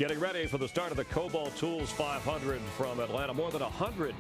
Getting ready for the start of the Kobalt Tools 500 from Atlanta. More than 100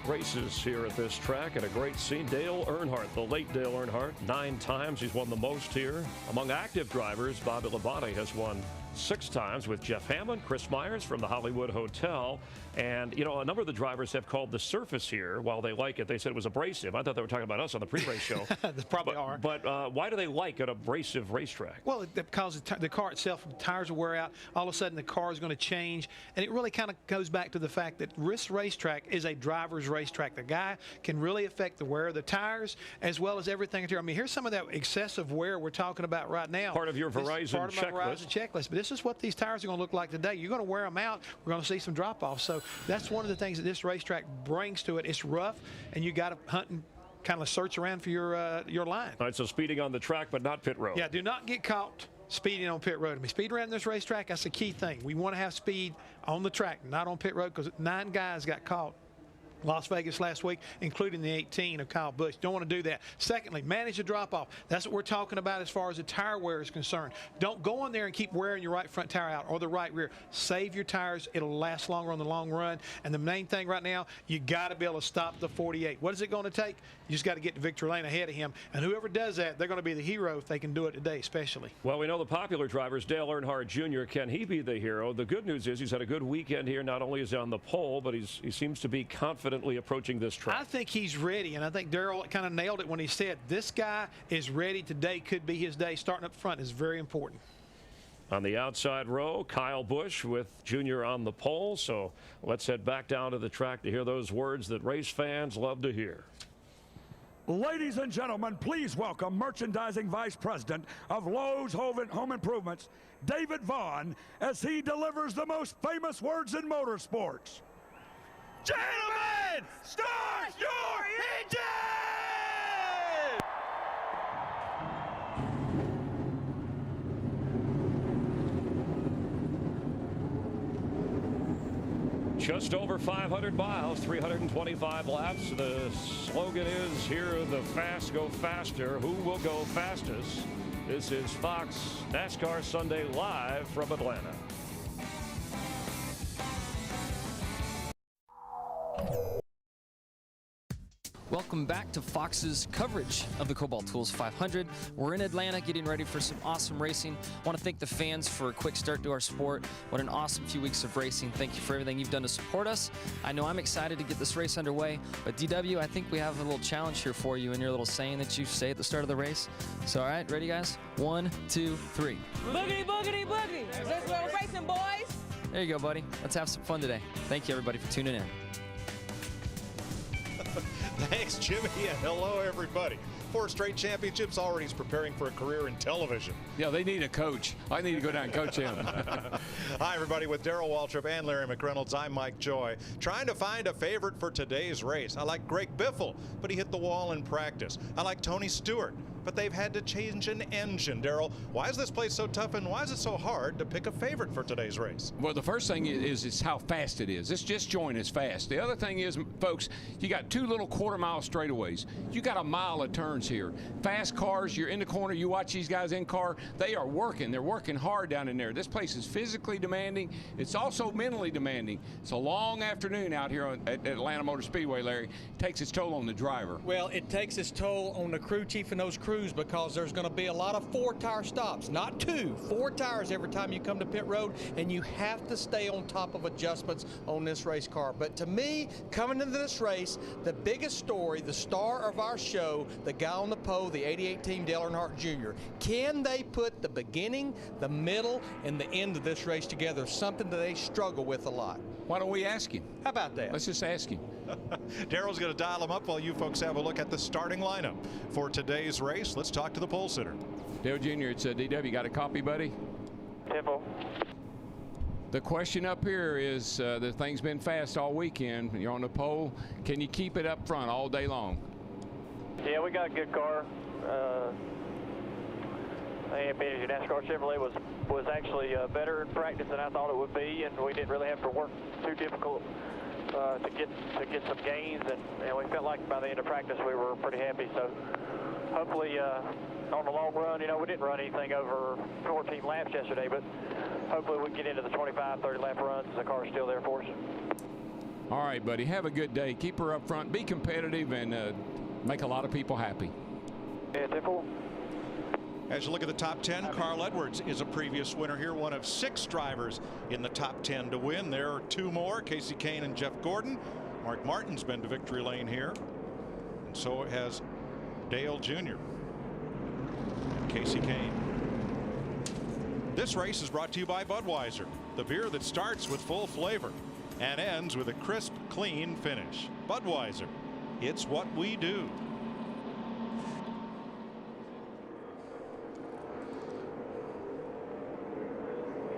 races here at this track, and a great scene. Dale Earnhardt, the late Dale Earnhardt, 9 times. He's won the most here. Among active drivers, Bobby Labonte has won 6 times with Jeff Hammond, Chris Myers from the Hollywood Hotel. And, you know, a number of the drivers have called the surface here, while they like it, they said it was abrasive. I thought they were talking about us on the pre-race show. They probably are. But why do they like an abrasive racetrack? Well, because the car itself, the tires will wear out. All of a sudden, the car is going to change. And it really kind of goes back to the fact that this racetrack is a driver's racetrack. The guy can really affect the wear of the tires as well as everything. I mean, here's some of that excessive wear we're talking about right now. Part of your Verizon checklist. Verizon checklist. But this is what these tires are going to look like today. You're going to wear them out. We're going to see some drop-offs. So that's one of the things that this racetrack brings to it. It's rough, and you got to hunt and kind of search around for your line. All right, so speeding on the track, but not pit road. Yeah, do not get caught speeding on pit road. I mean, speed around this racetrack, that's the key thing. We want to have speed on the track, not on pit road, because 9 guys got caught Las Vegas last week, including the 18 of Kyle Busch. Don't want to do that. Secondly, manage the drop-off. That's what we're talking about as far as the tire wear is concerned. Don't go on there and keep wearing your right front tire out or the right rear. Save your tires. It'll last longer on the long run. And the main thing right now, you got to be able to stop the 48. What is it going to take? You just got to get to victory lane ahead of him. And whoever does that, they're going to be the hero if they can do it today, especially. Well, we know the popular drivers, Dale Earnhardt Jr., can he be the hero? The good news is he's had a good weekend here. Not only is he on the pole, but he seems to be confidently approaching this track. I think he's ready, and I think Darrell kind of nailed it when he said this guy is ready. Today could be his day. Starting up front is very important. On the outside row, Kyle Busch with Junior on the pole. So let's head back down to the track to hear those words that race fans love to hear. Ladies and gentlemen, please welcome Merchandising Vice President of Lowe's Home Improvements, David Vaughn, as he delivers the most famous words in motorsports. Gentlemen, start your engine! Just over 500 miles, 325 laps. The slogan is, here the fast go faster. Who will go fastest? This is Fox NASCAR Sunday live from Atlanta. Welcome back to Fox's coverage of the Kobalt Tools 500. We're in Atlanta getting ready for some awesome racing. I want to thank the fans for a quick start to our sport. What an awesome few weeks of racing. Thank you for everything you've done to support us. I know I'm excited to get this race underway, but DW, I think we have a little challenge here for you in your little saying that you say at the start of the race. So, all right, ready, guys? 1, 2, 3. Boogity, boogity, boogity. That's where we're racing, boys. There you go, buddy. Let's have some fun today. Thank you, everybody, for tuning in. Thanks, Jimmy, and hello, everybody. 4 straight championships. Already he's preparing for a career in television. Yeah, they need a coach. I need to go down and coach him. Hi, everybody. With Darrell Waltrip and Larry McReynolds, I'm Mike Joy. Trying to find a favorite for today's race. I like Greg Biffle, but he hit the wall in practice. I like Tony Stewart, but they've had to change an engine. Darrell, why is this place so tough, and why is it so hard to pick a favorite for today's race? Well, the first thing is how fast it is. This disjoint is fast. The other thing is, folks, you got 2 little quarter-mile straightaways. You got a mile of turns here. Fast cars, you're in the corner, you watch these guys in car, they are working. They're working hard down in there. This place is physically demanding. It's also mentally demanding. It's a long afternoon out here at Atlanta Motor Speedway, Larry. It takes its toll on the driver. Well, it takes its toll on the crew chief and those crews, because there's going to be a lot of 4-tire stops, not 2, 4 tires every time you come to pit road, and you have to stay on top of adjustments on this race car. But to me, coming into this race, the biggest story, the star of our show, the guy on the pole, the 88 team, Dale Earnhardt Jr. Can they put the beginning, the middle, and the end of this race together? Something that they struggle with a lot. Why don't we ask him? How about that? Let's just ask him. Darrell's going to dial him up while you folks have a look at the starting lineup for today's race. Let's talk to the pole sitter. Dale Jr., it's DW. Got a copy, buddy? Tempo. The question up here is, the thing's been fast all weekend. You're on the pole. Can you keep it up front all day long? Yeah, we got a good car. The NASCAR Chevrolet was actually better in practice than I thought it would be, and we didn't really have to work too difficult to get some gains, and we felt like by the end of practice we were pretty happy. So hopefully on the long run. You know, we didn't run anything over 14 laps yesterday, but hopefully we can get into the 25, 30 lap runs. The car's still there for us. All right, buddy. Have a good day. Keep her up front. Be competitive and make a lot of people happy. Yeah, 10-4. As you look at the top 10, Carl Edwards is a previous winner here, one of 6 drivers in the top 10 to win. There are 2 more, Casey Kane and Jeff Gordon. Mark Martin's been to victory lane here, and so has Dale Jr. and Casey Kane. This race is brought to you by Budweiser, the beer that starts with full flavor and ends with a crisp, clean finish. Budweiser, it's what we do.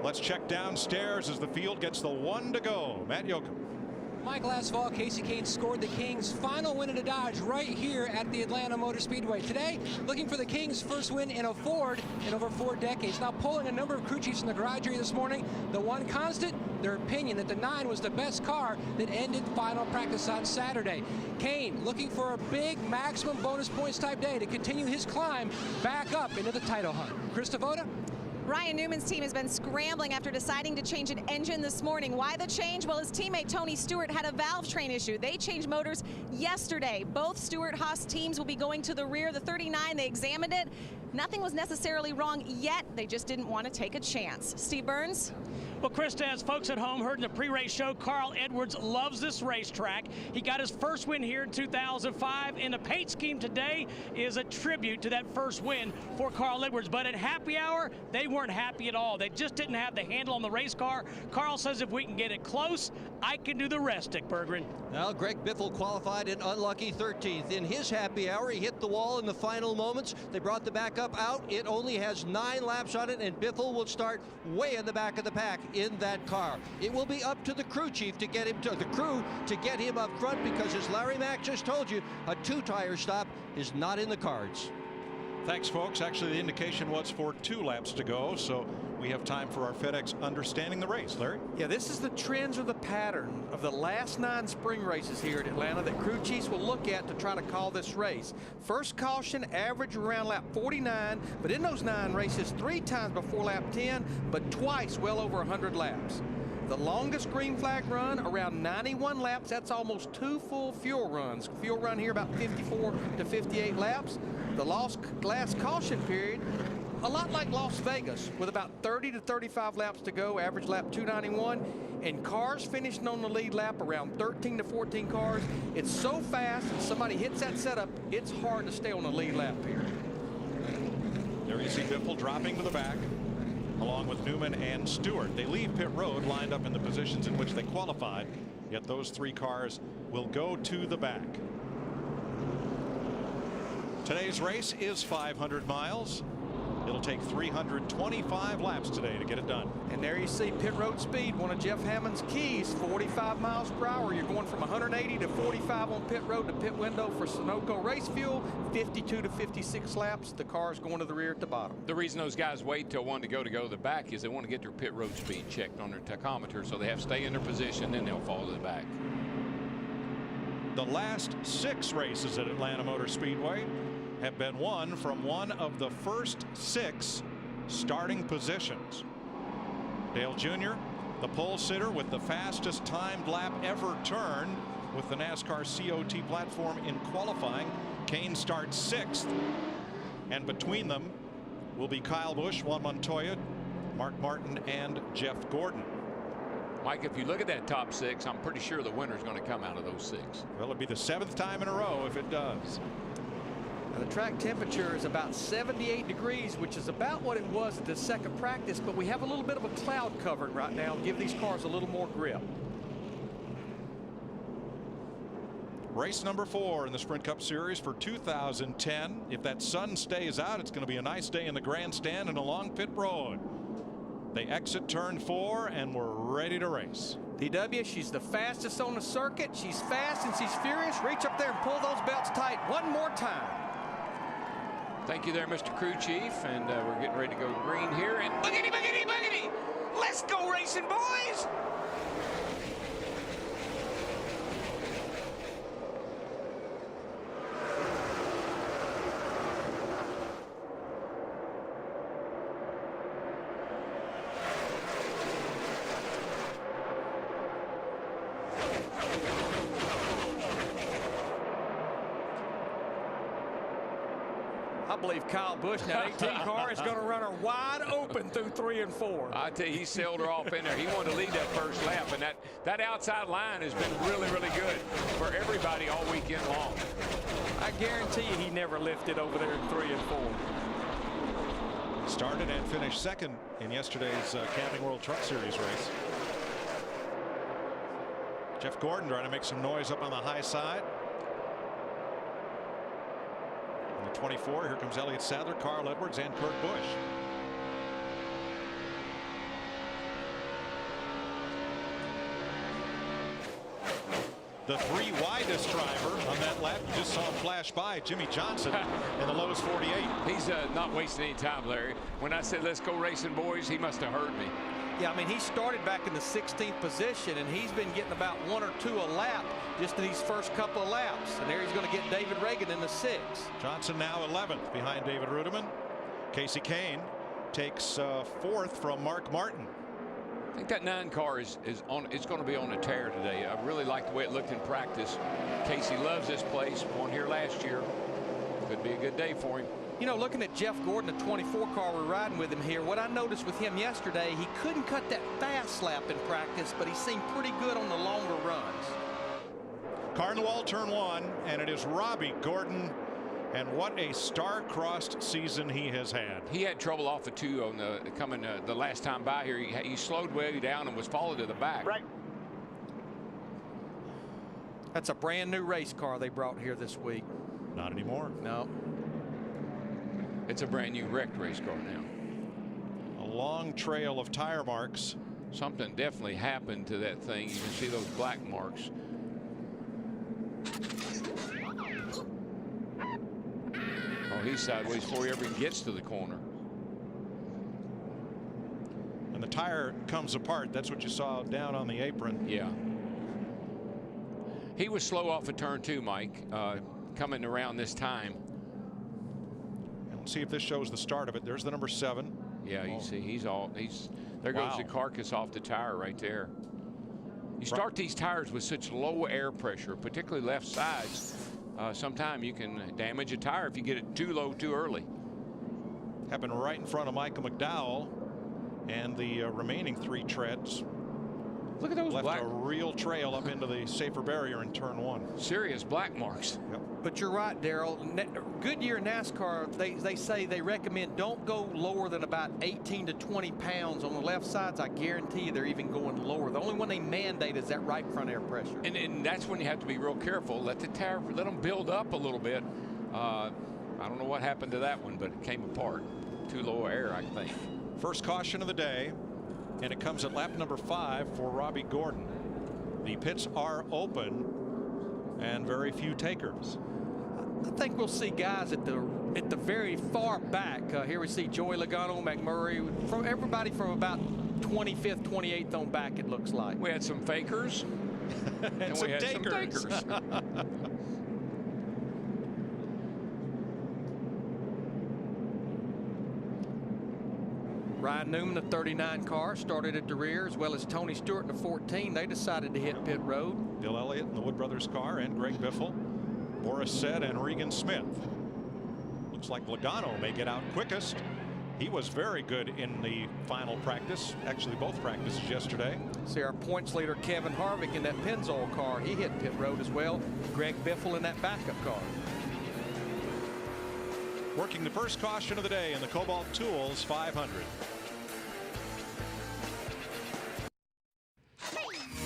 Let's check downstairs as the field gets the 1 to go. Matt Yoakum. Mike, last fall, Casey Kane scored the Kings' final win in a Dodge right here at the Atlanta Motor Speedway. Today, looking for the Kings' first win in a Ford in over 4 decades. Now, polling a number of crew chiefs in the garage area this morning, the one constant, their opinion that the 9 was the best car that ended final practice on Saturday. Kane looking for a big maximum bonus points type day to continue his climb back up into the title hunt. Chris Devoda? Ryan Newman's team has been scrambling after deciding to change an engine this morning. Why the change? Well, his teammate Tony Stewart had a valve train issue. They changed motors yesterday. Both Stewart-Haas teams will be going to the rear. The 39, they examined it. Nothing was necessarily wrong yet. They just didn't want to take a chance. Steve Burns? Well, Krista, as folks at home heard in the pre-race show, Carl Edwards loves this racetrack. He got his first win here in 2005, and the paint scheme today is a tribute to that first win for Carl Edwards. But at happy hour, they weren't happy at all. They just didn't have the handle on the race car. Carl says if we can get it close, I can do the rest, Dick Berggren. Well, Greg Biffle qualified in unlucky 13th. In his happy hour, he hit the wall in the final moments. They brought the backup out. It only has 9 laps on it, and Biffle will start way in the back of the pack in that car. It will be up to the crew chief to get him to the crew to get him up front, because as Larry Mack just told you, a 2-tire stop is not in the cards. Thanks, folks. Actually, the indication was for 2 laps to go, so we have time for our FedEx Understanding the Race. Larry? Yeah, this is the trends or the pattern of the last 9 spring races here at Atlanta that crew chiefs will look at to try to call this race. First caution, average around lap 49, but in those 9 races, 3 times before lap 10, but twice well over 100 laps. The longest green flag run, around 91 laps. That's almost 2 full fuel runs. Fuel run here about 54 to 58 laps. The last caution period, a lot like Las Vegas, with about 30 to 35 laps to go, average lap 291, and cars finishing on the lead lap around 13 to 14 cars. It's so fast, somebody hits that setup, it's hard to stay on the lead lap here. There you see Biffle dropping to the back, along with Newman and Stewart. They leave pit road lined up in the positions in which they qualified, yet those 3 cars will go to the back. Today's race is 500 miles. It'll take 325 laps today to get it done. And there you see pit road speed, one of Jeff Hammond's keys, 45 miles per hour. You're going from 180 to 45 on pit road to pit window for Sunoco race fuel, 52 to 56 laps. The car's going to the rear at the bottom. The reason those guys wait till 1 to go the back is they want to get their pit road speed checked on their tachometer, so they have to stay in their position, then they'll fall to the back. The last 6 races at Atlanta Motor Speedway have been won from one of the first 6 starting positions. Dale Jr., the pole sitter with the fastest timed lap ever turned with the NASCAR COT platform in qualifying. Kane starts 6th, and between them will be Kyle Busch, Juan Montoya, Mark Martin, and Jeff Gordon. Mike, if you look at that top 6, I'm pretty sure the winner's going to come out of those 6. Well, it'll be the 7th time in a row if it does. Now, the track temperature is about 78 degrees, which is about what it was at the second practice, but we have a little bit of a cloud covering right now, give these cars a little more grip. Race number 4 in the Sprint Cup Series for 2010. If that sun stays out, it's going to be a nice day in the grandstand and along pit road. They exit turn 4 and we're ready to race. DW, she's the fastest on the circuit. She's fast and she's furious. Reach up there and pull those belts tight one more time. Thank you there, Mr. Crew Chief, and we're getting ready to go green here. And boogity, boogity, boogity! Let's go racing, boys! I believe Kyle Busch, that 18 car, is going to run her wide open through 3 and 4. I tell you, he sailed her off in there. He wanted to lead that first lap, and that outside line has been really, really good for everybody all weekend long. I guarantee you he never lifted over there in 3 and 4. Started and finished second in yesterday's Camping World Truck Series race. Jeff Gordon trying to make some noise up on the high side. On the 24, here comes Elliott Sadler, Carl Edwards, and Kurt Busch. The 3 widest driver on that lap, you just saw him flash by, Jimmy Johnson in the Lowe's 48. He's not wasting any time, Larry. When I said let's go racing, boys, he must have heard me. Yeah, I mean, he started back in the 16th position, and he's been getting about 1 or 2 a lap just in these first couple of laps. And there he's going to get David Reagan in the 6th. Johnson now 11th behind David Rudiman. Casey Kane takes 4th from Mark Martin. I think that 9 car is going to be on a tear today. I really like the way it looked in practice. Casey loves this place. Won here last year. Could be a good day for him. You know, looking at Jeff Gordon, the 24 car, we're riding with him here. What I noticed with him yesterday, he couldn't cut that fast lap in practice, but he seemed pretty good on the longer runs. Car in the wall, turn 1, and it is Robbie Gordon. And what a star-crossed season he has had. He had trouble off the 2 on the last time by here. He slowed way down and was followed to the back. Right. That's a brand new race car they brought here this week. Not anymore. No. It's a brand new wrecked race car now. A long trail of tire marks. Something definitely happened to that thing. You can see those black marks. Oh, he's sideways before he ever gets to the corner. And the tire comes apart. That's what you saw down on the apron. Yeah. He was slow off of turn 2, Mike, coming around this time. And let's see if this shows the start of it. There's the number 7. Yeah, you see, there goes the carcass off the tire right there. You start these tires with such low air pressure, particularly left sides. Sometime you can damage a tire if you get it too low too early. Happened right in front of Michael McDowell and the remaining 3 treads. Look at those left black. a real trail up into the safer barrier in turn 1. Serious black marks. Yep. But you're right, Darrell. Goodyear NASCAR, they say they recommend don't go lower than about 18 to 20 pounds on the left sides. I guarantee you they're even going lower. The only one they mandate is that right front air pressure. And that's when you have to be real careful. Let the tire, let them build up a little bit. I don't know what happened to that one, but it came apart. Too low air, I think. First caution of the day, and it comes at lap number 5 for Robbie Gordon. The pits are open and very few takers. I think we'll see guys at the very far back. Here we see Joey Logano, McMurray, from everybody from about 25th, 28th on back, it looks like. We had some fakers and some we had takers. some takers. Ryan Newman, the 39 car, started at the rear, as well as Tony Stewart in the 14. They decided to hit pit road. Bill Elliott in the Wood Brothers car, and Greg Biffle, Boris Said, and Regan Smith. Looks like Logano may get out quickest. He was very good in the final practice, actually both practices yesterday. See our points leader Kevin Harvick in that Pennzoil car. He hit pit road as well. Greg Biffle in that backup car. Working the first caution of the day in the Kobalt Tools 500.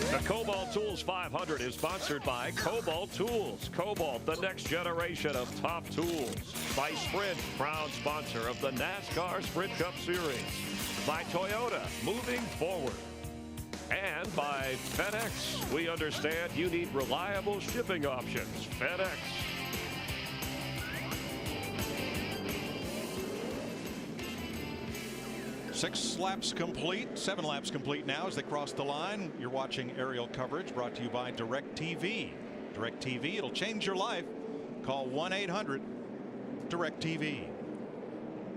The Kobalt Tools 500 is sponsored by Kobalt Tools. Kobalt, the next generation of top tools. By Sprint, proud sponsor of the NASCAR Sprint Cup Series. By Toyota, moving forward. And by FedEx. We understand you need reliable shipping options. FedEx. Six laps complete, 7 laps complete now as they cross the line. You're watching aerial coverage brought to you by DirecTV. DirecTV, it'll change your life. Call 1-800-DirecTV.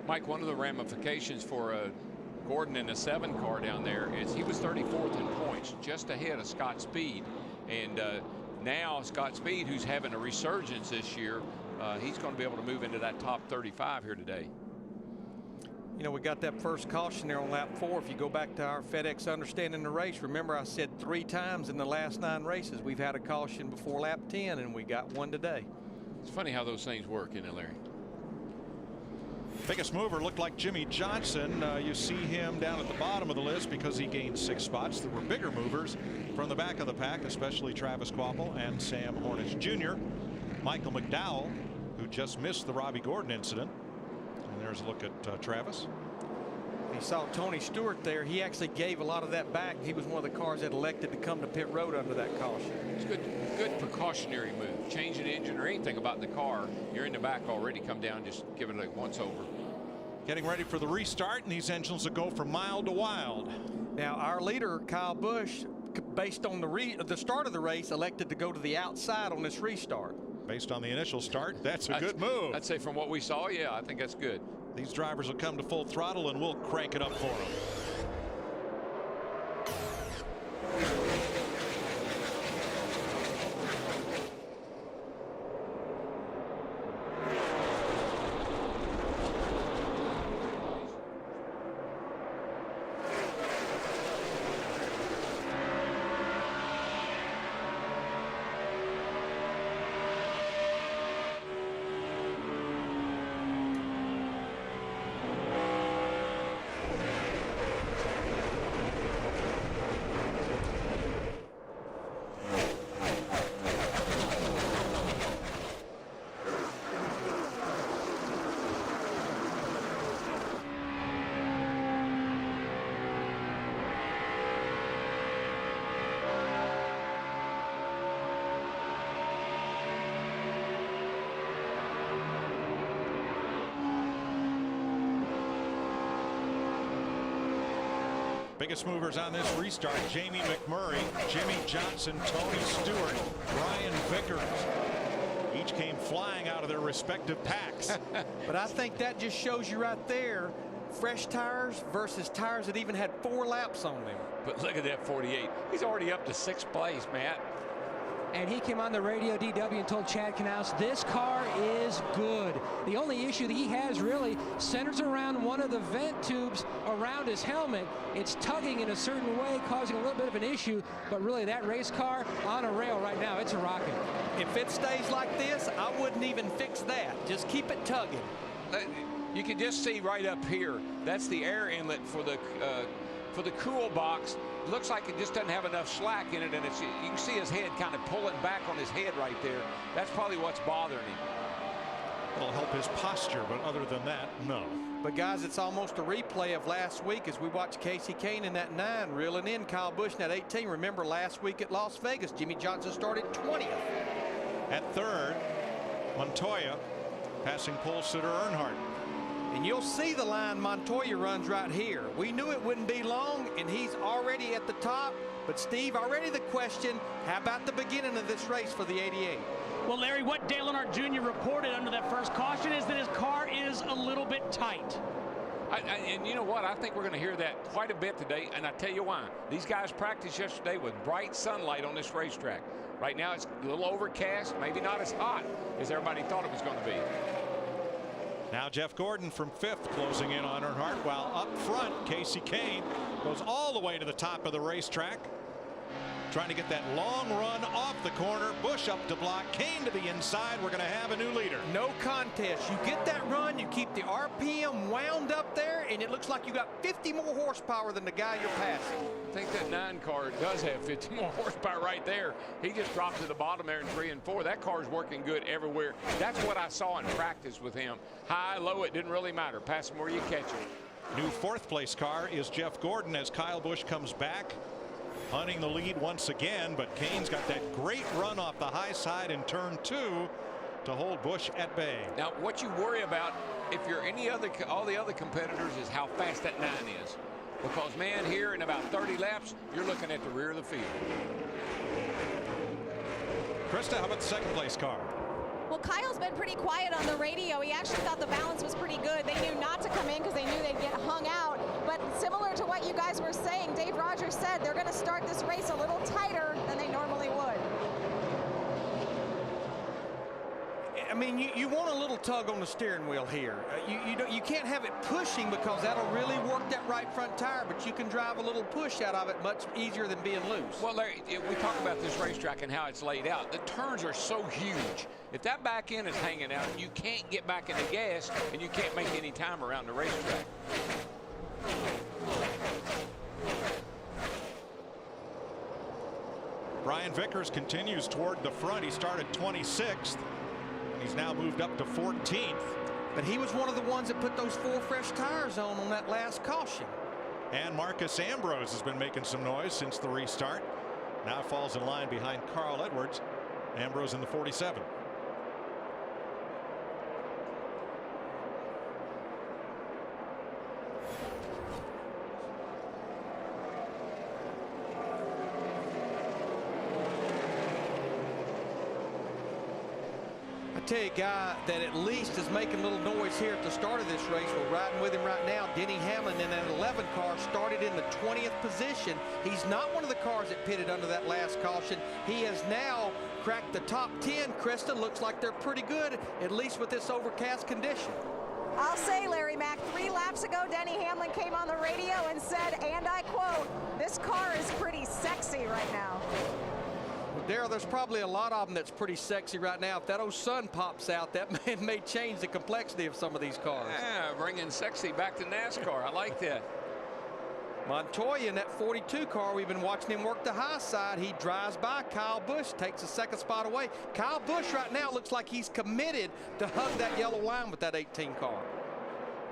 Mike, one of the ramifications for Gordon in the 7 car down there is he was 34th in points, just ahead of Scott Speed. And now Scott Speed, who's having a resurgence this year, he's going to be able to move into that top 35 here today. You know, we got that first caution there on lap 4. If you go back to our FedEx Understanding the Race, remember I said 3 times in the last 9 races we've had a caution before lap 10, and we got one today. It's funny how those things work, isn't it, Larry? Biggest mover looked like Jimmy Johnson. You see him down at the bottom of the list because he gained 6 spots. There were bigger movers from the back of the pack, especially Travis Kvapil and Sam Hornish Jr. Michael McDowell, who just missed the Robbie Gordon incident. And there's a look at Travis. He saw Tony Stewart there. He actually gave a lot of that back. He was one of the cars that elected to come to pit road under that caution. It's good precautionary move. Changing the engine or anything about the car, you're in the back already. Come down, just give it a once over. Getting ready for the restart, and these engines will go from mild to wild. Now our leader Kyle Busch, based on the start of the race, elected to go to the outside on this restart. Based on the initial start, that's a good move. I'd say from what we saw, yeah, I think that's good. These drivers will come to full throttle, and we'll crank it up for them. Biggest movers on this restart: Jamie McMurray, Jimmy Johnson, Tony Stewart, Brian Vickers. Each came flying out of their respective packs. But I think that just shows you right there, fresh tires versus tires that even had 4 laps on them. But look at that 48. He's already up to 6th place, Matt. And he came on the radio, DW, and told Chad Knaus, this car is good. The only issue that he has really centers around one of the vent tubes around his helmet. It's tugging in a certain way, causing a little bit of an issue, but really that race car on a rail right now, it's a rocket. If it stays like this, I wouldn't even fix that. Just keep it tugging. You can just see right up here, that's the air inlet for the cool box. Looks like it just doesn't have enough slack in it, and you can see his head kind of pulling back on his head right there. That's probably what's bothering him. It'll help his posture, but other than that, no. But guys, it's almost a replay of last week as we watched Casey Kane in that 9 reeling in Kyle Busch in that 18. Remember last week at Las Vegas, Jimmy Johnson started 20th. At 3rd, Montoya passing pole sitter Earnhardt. And you'll see the line Montoya runs right here. We knew it wouldn't be long, and he's already at the top. But Steve, already the question, how about the beginning of this race for the 88? Well, Larry, what Dale Earnhardt Jr. reported under that first caution is that his car is a little bit tight. And you know what? I think we're going to hear that quite a bit today, and I tell you why. These guys practiced yesterday with bright sunlight on this racetrack. Right now it's a little overcast, maybe not as hot as everybody thought it was going to be. Now Jeff Gordon from 5th closing in on Earnhardt, while up front Casey Kane goes all the way to the top of the racetrack, trying to get that long run off the corner. Busch up to block, Kane to the inside. We're going to have a new leader. No contest. You get that run, you keep the RPM wound up there, and it looks like you got 50 more horsepower than the guy you're passing. I think that 9 car does have 50 more horsepower right there. He just dropped to the bottom there in 3 and 4. That car's working good everywhere. That's what I saw in practice with him. High, low, it didn't really matter. Pass him where you catch him. New 4th place car is Jeff Gordon as Kyle Busch comes back, hunting the lead once again. But Kane's got that great run off the high side in turn 2 to hold Busch at bay. Now, what you worry about, if you're all the other competitors, is how fast that 9 is. Because, man, here in about 30 laps, you're looking at the rear of the field. Krista, how about the 2nd place car? Well, Kyle's been pretty quiet on the radio. He actually thought the balance was pretty good. They knew not to come in because they knew they'd get hung out. But similar to what you guys were saying, Dave Rogers said they're going to start this race a little tighter than they normally would. mean, you want a little tug on the steering wheel here. You can't have it pushing because that'll really work that right front tire, but you can drive a little push out of it much easier than being loose. Well, Larry, we talk about this racetrack and how it's laid out. The turns are so huge. If that back end is hanging out, you can't get back in the gas, and you can't make any time around the racetrack. Brian Vickers continues toward the front. He started 26th, and he's now moved up to 14th. But he was one of the ones that put those 4 fresh tires on that last caution. And Marcus Ambrose has been making some noise since the restart. Now falls in line behind Carl Edwards. Ambrose in the 47. Tell you a guy that at least is making a little noise here at the start of this race. We're riding with him right now. Denny Hamlin in an 11 car started in the 20th position. He's not one of the cars that pitted under that last caution. He has now cracked the top 10. Krista, looks like they're pretty good, at least with this overcast condition. I'll say, Larry Mack, 3 laps ago, Denny Hamlin came on the radio and said, and I quote, "This car is pretty sexy right now." Darrell, there's probably a lot of them that's pretty sexy right now. If that old sun pops out, that may change the complexity of some of these cars. Yeah, bringing sexy back to NASCAR. I like that. Montoya in that 42 car, we've been watching him work the high side. He drives by Kyle Busch, takes the 2nd spot away. Kyle Busch right now looks like he's committed to hug that yellow line with that 18 car.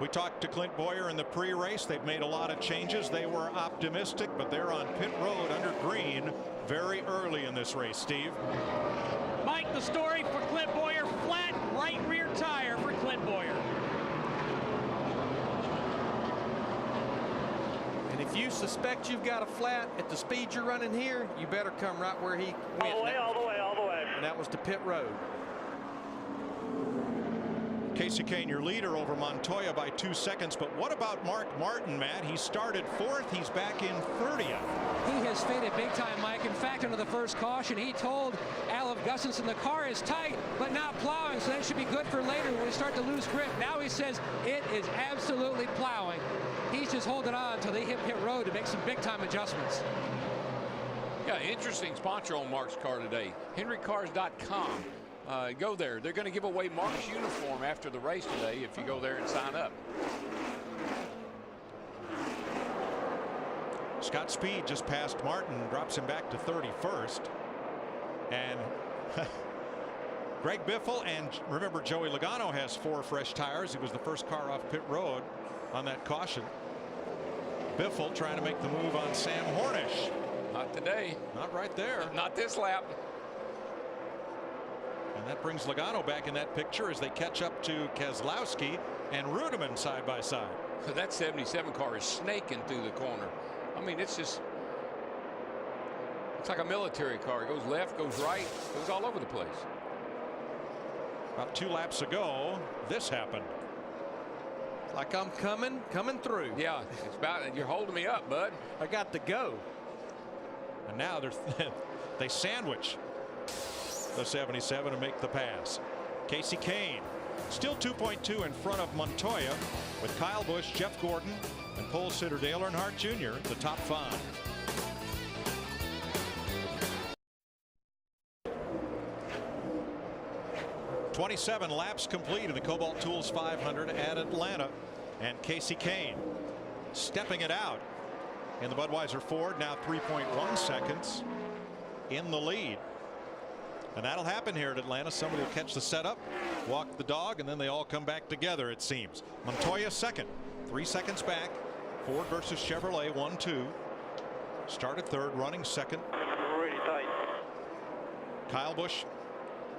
We talked to Clint Boyer in the pre-race. They've made a lot of changes. They were optimistic, but they're on pit road under green very early in this race. Steve? Mike, the story for Clint Boyer, flat right rear tire for Clint Boyer. And if you suspect you've got a flat at the speed you're running here, you better come right where he went. All the way. And that was to pit road. Casey Kane, your leader over Montoya by 2 seconds. But what about Mark Martin, Matt? He started 4th. He's back in 30th. He has faded big time, Mike. In fact, under the first caution, he told Alf Gustafson the car is tight, but not plowing, so that should be good for later when we start to lose grip. Now he says it is absolutely plowing. He's just holding on until they hit pit road to make some big time adjustments. Yeah, interesting sponsor on Mark's car today. HenryCars.com. Go there. They're going to give away Mark's uniform after the race today if you go there and sign up. Scott Speed just passed Martin, drops him back to 31st. And Greg Biffle, and remember Joey Logano has 4 fresh tires. He was the first car off pit road on that caution. Biffle trying to make the move on Sam Hornish. Not today. Not right there. Not this lap. And that brings Logano back in that picture as they catch up to Keselowski and Rudiman side by side. That 77 car is snaking through the corner. I mean, it's like a military car. It goes left, goes right, goes all over the place. About 2 laps ago, this happened. It's like I'm coming through. Yeah, it's about, you're holding me up, bud. I got to go. And now they sandwich the 77 to make the pass. Casey Kane still 2.2 in front of Montoya, with Kyle Busch, Jeff Gordon, and pole sitter Dale Earnhardt Jr. the top 5. "27 laps complete in the Kobalt Tools 500 at Atlanta, and Casey Kane stepping it out in the Budweiser Ford, now 3.1 seconds in the lead. And that'll happen here at Atlanta. Somebody will catch the setup, walk the dog, and then they all come back together, it seems. Montoya second, 3 seconds back. Ford versus Chevrolet, 1-2. Started 3rd, running 2nd. Really tight. Kyle Busch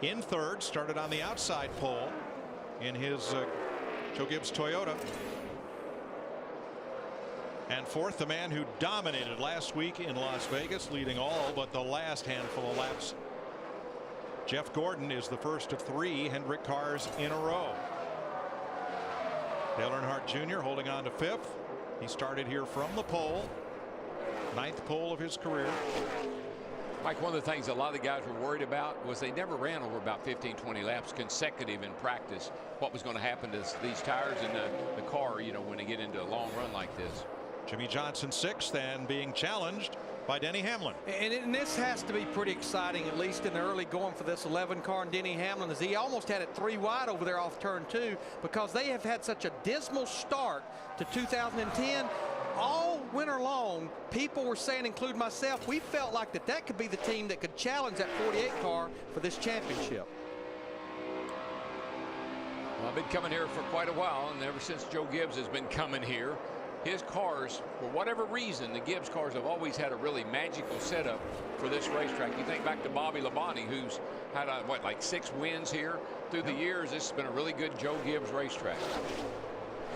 in 3rd, started on the outside pole in his Joe Gibbs Toyota. And 4th, the man who dominated last week in Las Vegas, leading all but the last handful of laps. Jeff Gordon is the first of 3 Hendrick cars in a row. Dale Earnhardt Jr. holding on to 5th. He started here from the pole, 9th pole of his career. Mike, one of the things a lot of the guys were worried about was they never ran over about 15, 20 laps consecutive in practice. What was going to happen to these tires and the car, you know, when they get into a long run like this. Jimmy Johnson 6th and being challenged by Denny Hamlin. And this has to be pretty exciting, at least in the early going for this 11 car. And Denny Hamlin, as he almost had it 3 wide over there off turn 2, because they have had such a dismal start to 2010. All winter long, people were saying, including myself, we felt like that could be the team that could challenge that 48 car for this championship. Well, I've been coming here for quite a while, and ever since Joe Gibbs has been coming here, his cars, for whatever reason, the Gibbs cars have always had a really magical setup for this racetrack. You think back to Bobby Labonte, who's had, like 6 wins here through the years. This has been a really good Joe Gibbs racetrack.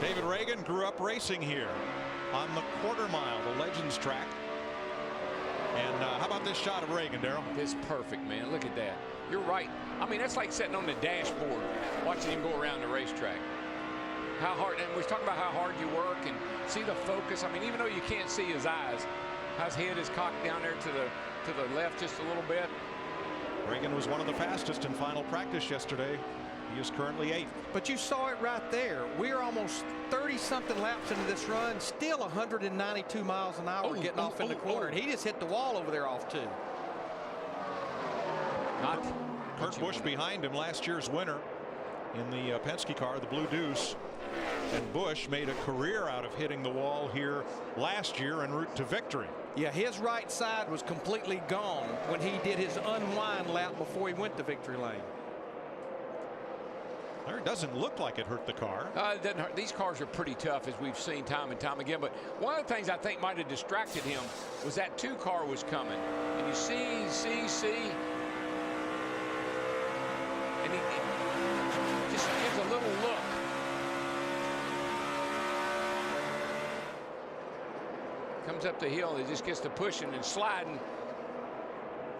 David Reagan grew up racing here on the quarter mile, the Legends track. And how about this shot of Reagan, Darrell? It's perfect, man. Look at that. You're right. I mean, that's like sitting on the dashboard watching him go around the racetrack. How hard, and we're talking about how hard you work and see the focus. I mean, even though you can't see his eyes, his head is cocked down there to the left just a little bit. Reagan was one of the fastest in final practice yesterday. He is currently 8th. But you saw it right there. We're almost 30-something laps into this run, still 192 miles an hour getting off in the corner. And he just hit the wall over there off 2. Not Kurt Busch behind him, last year's winner in the Penske car, the Blue Deuce. And Busch made a career out of hitting the wall here last year en route to victory. Yeah, his right side was completely gone when he did his unwind lap before he went to victory lane. It doesn't look like it hurt the car. It doesn't hurt. These cars are pretty tough, as we've seen time and time again. But one of the things I think might have distracted him was that 2 car was coming. And you see. And he just gives a little look. Comes up the hill, he just gets to pushing and sliding.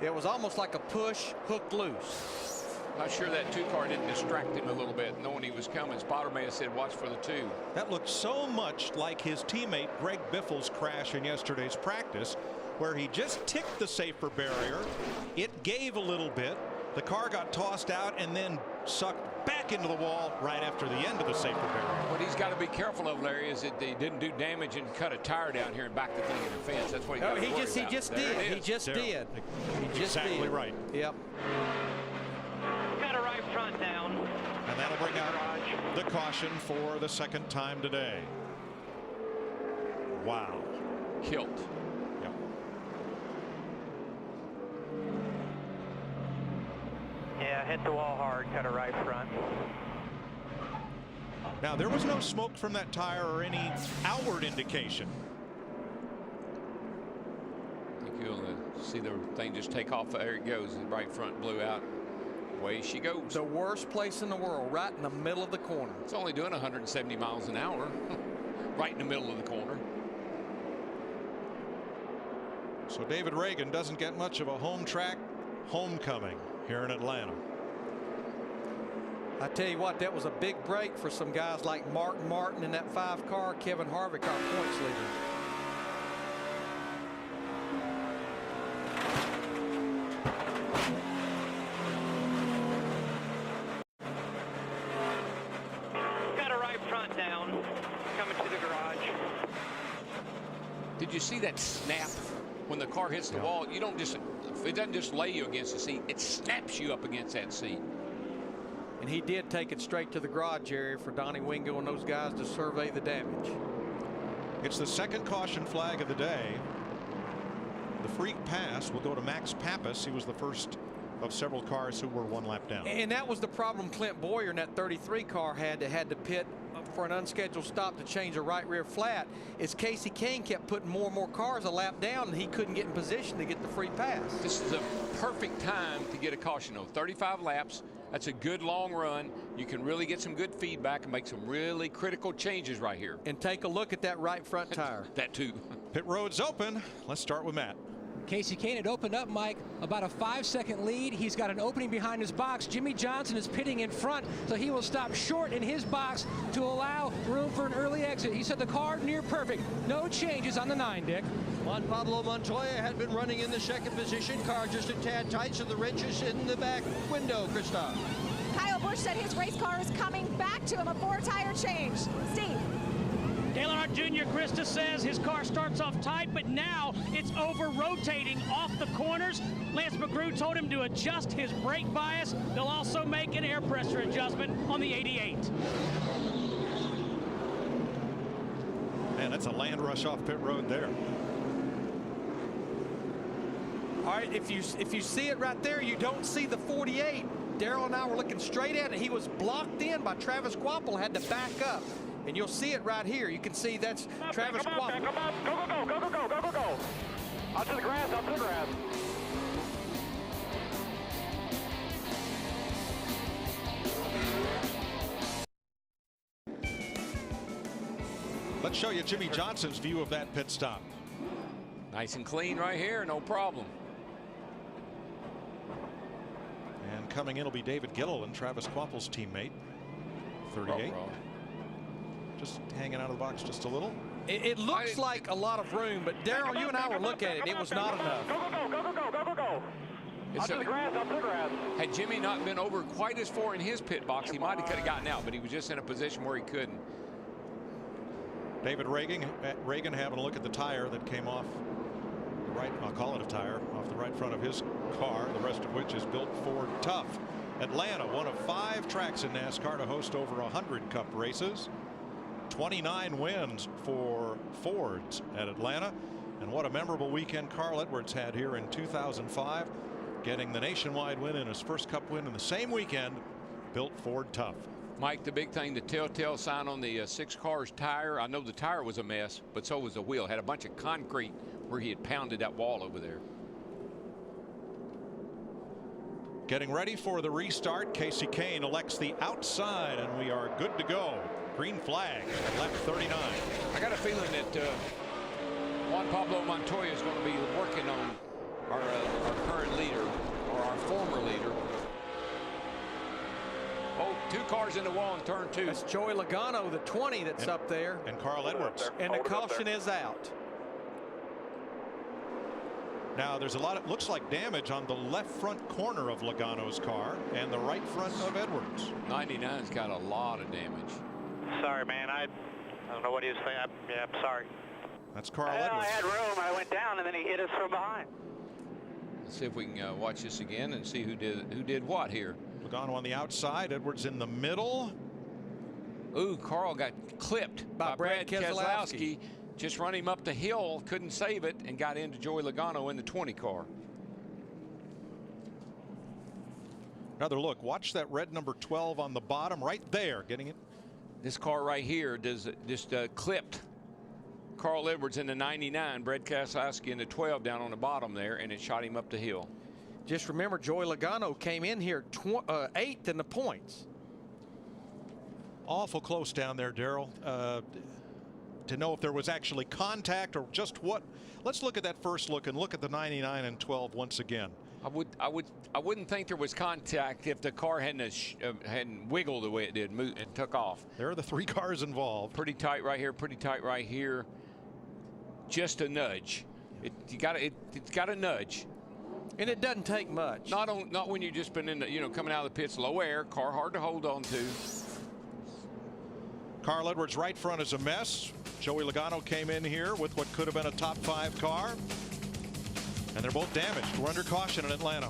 It was almost like a push, hook loose. Not sure that 2 car didn't distract him a little bit, knowing he was coming. Spotter may have said, watch for the 2. That looked so much like his teammate Greg Biffle's crash in yesterday's practice, where he just ticked the safer barrier. It gave a little bit. The car got tossed out and then sucked back into the wall right after the end of the safer barrier. What he's got to be careful of, Larry, is that they didn't do damage and cut a tire down here and back the thing in the fence. That's what he got to worry about. He just did. He just did. Exactly right. Yep. Got a right front down. And that'll bring out the caution for the 2nd time today. Wow. Kilt. Yep. Yeah, hit the wall hard, cut a right front. Now, there was no smoke from that tire or any outward indication. I think you'll see the thing just take off. There it goes. The right front blew out. Away she goes. The worst place in the world, right in the middle of the corner. It's only doing 170 miles an hour. Right in the middle of the corner. So David Reagan doesn't get much of a home track homecoming here in Atlanta. I tell you what, that was a big break for some guys like Martin Martin in that 5 car, Kevin Harvick, our points leader. Got a right front down, coming to the garage. Did you see that snap when the car hits the wall? You don't just, it doesn't just lay you against the seat, it snaps you up against that seat. And he did take it straight to the garage area for Donnie Wingo and those guys to survey the damage. It's the 2nd caution flag of the day. The freak pass will go to Max Pappas. He was the first of several cars who were 1 lap down. And that was the problem Clint Boyer in that 33 car had to pit for an unscheduled stop to change a right rear flat, is Casey Kane kept putting more and more cars a lap down, and he couldn't get in position to get the free pass. This is a perfect time to get a caution though. 35 laps. That's a good long run. You can really get some good feedback and make some really critical changes right here. And take a look at that right front tire. That too. Pit road's open. Let's start with Matt. Casey Kane had opened up, Mike, about a 5-second lead. He's got an opening behind his box. Jimmy Johnson is pitting in front, so he will stop short in his box to allow room for an early exit. He said the car near perfect. No changes on the 9, Dick. Juan Pablo Montoya had been running in the second position. Car just a tad tight, so the wrench is in the back window, Christoph. Kyle Busch said his race car is coming back to him, a 4-tire change. Steve. Dale Earnhardt Jr. Krista says his car starts off tight, but now it's over-rotating off the corners. Lance McGrew told him to adjust his brake bias. They'll also make an air pressure adjustment on the 88. Man, that's a land rush off pit road there. All right, if you see it right there, you don't see the 48. Darrell and I were looking straight at it. He was blocked in by Travis Quapple, had to back up. And you'll see it right here. You can see that's Travis Quapple. Go, go, go, go, go, go, go, go. Out to the grass, out to the grass. Let's show you Jimmy Johnson's view of that pit stop. Nice and clean right here, no problem. And coming in will be David Gilliland, Travis Quapple's teammate, 38. Just hanging out of the box just a little. It looks like a lot of room, but Darrell, you and I were looking at it. It was not enough. Go, go, go, go, go, go, go, go. Out to the grass, out to the grass. Had Jimmy not been over quite as far in his pit box, he might have could have gotten out, but he was just in a position where he couldn't. David Reagan having a look at the tire that came off the right, I'll call it a tire, off the right front of his car, the rest of which is built Ford tough. Atlanta, one of 5 tracks in NASCAR to host over 100 Cup races. 29 wins for Fords at Atlanta. And what a memorable weekend Carl Edwards had here in 2005, getting the nationwide win in his first Cup win in the same weekend, built Ford tough. Mike, the big thing, the telltale sign on the 6 car's tire, I know the tire was a mess, but so was the wheel. Had a bunch of concrete where he had pounded that wall over there. Getting ready for the restart. Casey Kane elects the outside, and we are good to go. Green flag at lap 39. I got a feeling that Juan Pablo Montoya is going to be working on our current leader, or our former leader. Oh, 2 cars in the wall in turn 2. That's Joey Logano, the 20 that's up there. And Carl Edwards. And the caution is out. Now there's a lot of, looks like damage on the left front corner of Logano's car and the right front of Edwards. 99's got a lot of damage. Sorry, man. I don't know what he was saying. Yeah, I'm sorry. That's Carl Edwards. I had room. I went down, and then he hit us from behind. Let's see if we can watch this again and see who did what here. Logano on the outside, Edwards in the middle. Ooh, Carl got clipped by Brad Keselowski. Just run him up the hill, couldn't save it, and got into Joey Logano in the 20 car. Another look. Watch that red number 12 on the bottom right there, getting it. This car right here just clipped Carl Edwards in the 99, Brad Keselowski in the 12 down on the bottom there, and it shot him up the hill. Just remember, Joey Logano came in here 8th in the points. Awful close down there, Darrell. To know if there was actually contact or just what. Let's look at that first look and look at the 99 and 12 once again. I wouldn't think there was contact if the car hadn't wiggled the way it did, moved and took off. There are the 3 cars involved. Pretty tight right here, pretty tight right here. Just a nudge. It's got a nudge. And it doesn't take much. Not when you've just been in the, coming out of the pits, low air, car hard to hold on to. Carl Edwards' right front is a mess. Joey Logano came in here with what could have been a top 5 car. And they're both damaged. We're under caution in Atlanta.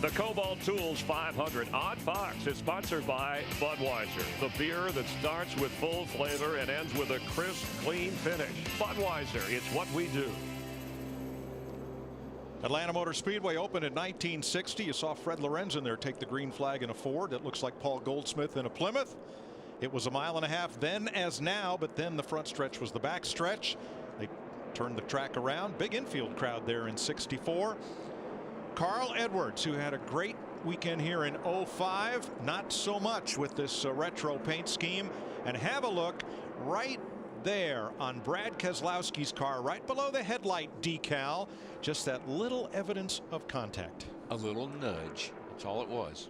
The Kobalt Tools 500 Odd Box is sponsored by Budweiser, the beer that starts with full flavor and ends with a crisp, clean finish. Budweiser, it's what we do. Atlanta Motor Speedway opened in 1960. You saw Fred Lorenzen there take the green flag in a Ford. It looks like Paul Goldsmith in a Plymouth. It was 1.5 miles then as now, but then the front stretch was the back stretch. They turned the track around. Big infield crowd there in 64. Carl Edwards, who had a great weekend here in 05, not so much with this retro paint scheme. And have a look right there on Brad Keselowski's car, right below the headlight decal. Just that little evidence of contact. A little nudge. That's all it was.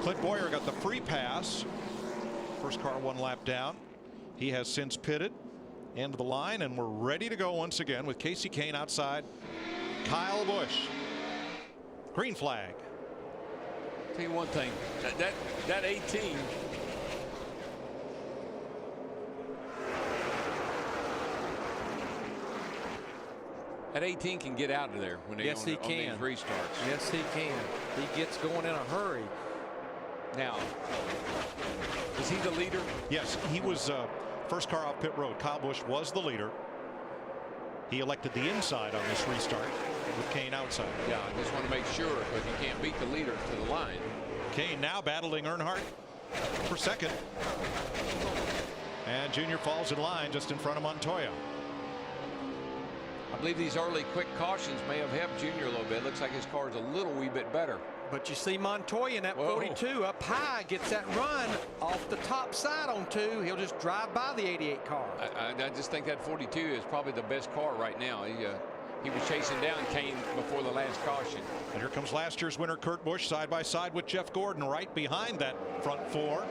Clint Boyer got the free pass. First car 1 lap down. He has since pitted. End of the line, and we're ready to go once again with Kasey Kahne outside. Kyle Busch. Green flag. Tell you one thing, that 18. That 18 can get out of there when they yes, he can. On these restarts. Yes, he can. He gets going in a hurry. Now, is he the leader? Yes, he was first car off pit road. Kyle Busch was the leader. He elected the inside on this restart with Kahne outside. Yeah, I just want to make sure, because you can't beat the leader to the line. Kahne now battling Earnhardt for second. And Junior falls in line just in front of Montoya. I believe these early quick cautions may have helped Junior a little bit. Looks like his car is a little wee bit better. But you see Montoya in that 42 up high, gets that run off the top side on 2. He'll just drive by the 88 car. I just think that 42 is probably the best car right now. He was chasing down Kahne before the last caution. And here comes last year's winner Kurt Busch side by side with Jeff Gordon right behind that front 4.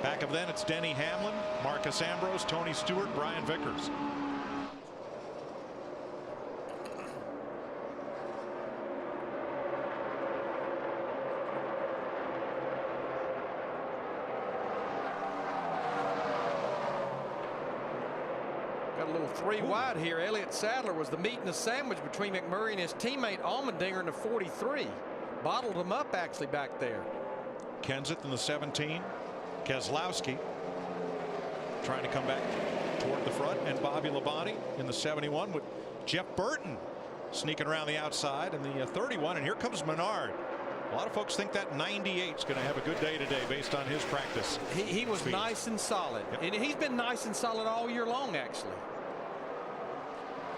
Back of then it's Denny Hamlin, Marcus Ambrose, Tony Stewart, Brian Vickers. Got a little 3 wide here. Elliott Sadler was the meat and the sandwich between McMurray and his teammate Allmendinger in the 43. Bottled him up actually back there. Kenseth in the 17. Keselowski trying to come back toward the front, and Bobby Labonte in the 71 with Jeff Burton sneaking around the outside in the 31. And here comes Menard. A lot of folks think that 98 is going to have a good day today based on his practice. He was speed. nice and solid. Yep. And he's been nice and solid all year long, actually.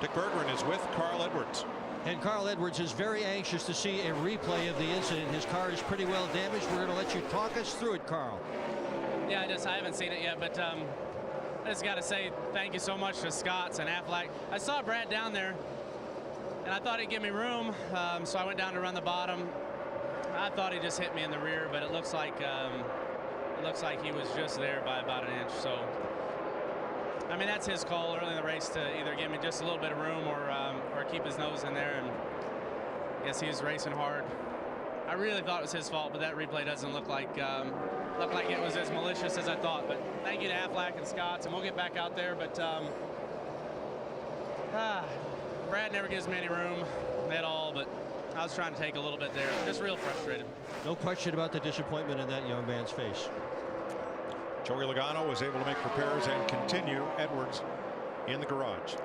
Dick Berggren is with Carl Edwards. And Carl Edwards is very anxious to see a replay of the incident. His car is pretty well damaged. We're going to let you talk us through it, Carl. Yeah, I haven't seen it yet, but I just got to say thank you so much to Scotts and Affleck. I saw Brad down there, and I thought he'd give me room, so I went down to run the bottom. I thought he just hit me in the rear, but it looks like he was just there by about an inch. So, I mean, that's his call early in the race to either give me just a little bit of room or keep his nose in there. And I guess he was racing hard. I really thought it was his fault, but that replay doesn't look like it was as malicious as I thought. But thank you to Affleck and Scotts, and we'll get back out there. But Brad never gives me any room at all. But I was trying to take a little bit there. Just real frustrated. No question about the disappointment in that young man's face. Joey Logano was able to make repairs and continue. Edwards in the garage.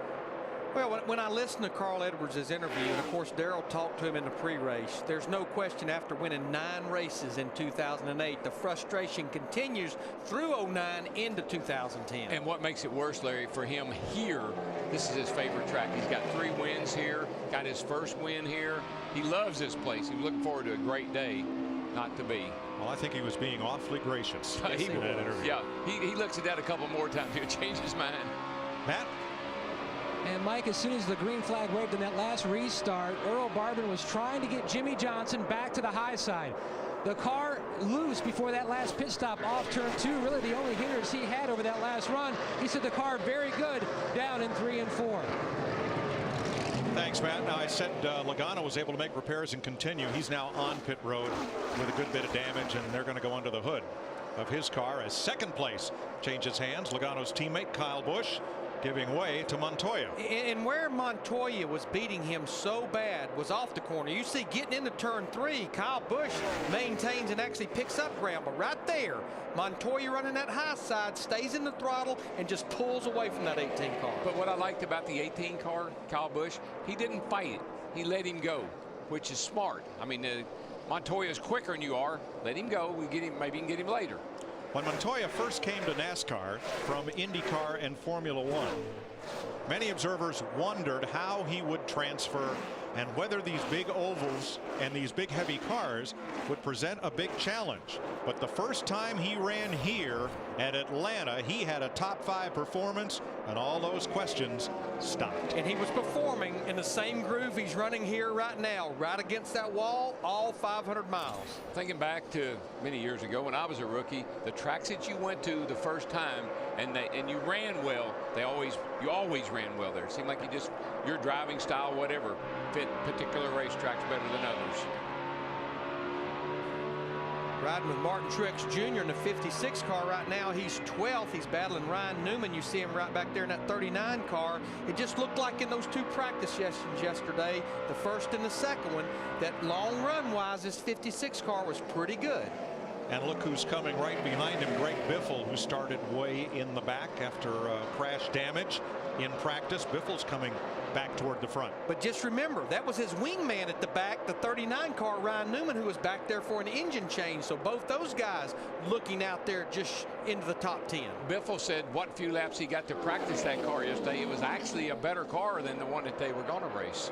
Well, when I listened to Carl Edwards' interview, and of course Darrell talked to him in the pre-race, there's no question after winning 9 races in 2008, the frustration continues through 09 into 2010. And what makes it worse, Larry, for him here, this is his favorite track. He's got 3 wins here, got his first win here. He loves this place. He's looking forward to a great day. Not to be. Well, I think he was being awfully gracious in that interview. Yeah, he looks at that a couple more times. He'll change his mind. Matt? And Mike, as soon as the green flag waved in that last restart, Earl Barban was trying to get Jimmy Johnson back to the high side. The car loose before that last pit stop off turn 2. Really the only hindrance he had over that last run. He said the car very good down in 3 and 4. Thanks, Matt. Now, I said Logano was able to make repairs and continue. He's now on pit road with a good bit of damage, and they're going to go under the hood of his car as second place changes hands. Logano's teammate Kyle Busch giving way to Montoya. And where Montoya was beating him so bad was off the corner. You see getting into turn 3, Kyle Busch maintains and actually picks up ground, but right there Montoya running that high side stays in the throttle and just pulls away from that 18 car. But what I liked about the 18 car, Kyle Busch, he didn't fight it. He let him go, which is smart. I mean, Montoya's quicker than you are. Let him go. We get him. Maybe you can get him later. When Montoya first came to NASCAR from IndyCar and Formula One, many observers wondered how he would transfer and whether these big ovals and these big heavy cars would present a big challenge. But the first time he ran here at Atlanta, he had a top 5 performance, and all those questions stopped. And he was performing in the same groove he's running here right now, right against that wall, all 500 miles. Thinking back to many years ago when I was a rookie, the tracks that you went to the first time and you ran well, you always ran well there. It seemed like your driving style, whatever, fit particular racetracks better than others. Riding with Martin Truex Jr. in the 56 car right now. He's 12th. He's battling Ryan Newman. You see him right back there in that 39 car. It just looked like in those 2 practice sessions yesterday, the first and the second one, that long run wise, this 56 car was pretty good. And look who's coming right behind him, Greg Biffle, who started way in the back after crash damage in practice. Biffle's coming back toward the front. But just remember, that was his wingman at the back, the 39 car, Ryan Newman, who was back there for an engine change. So both those guys looking out there just into the top 10. Biffle said what few laps he got to practice that car yesterday, it was actually a better car than the one that they were going to race.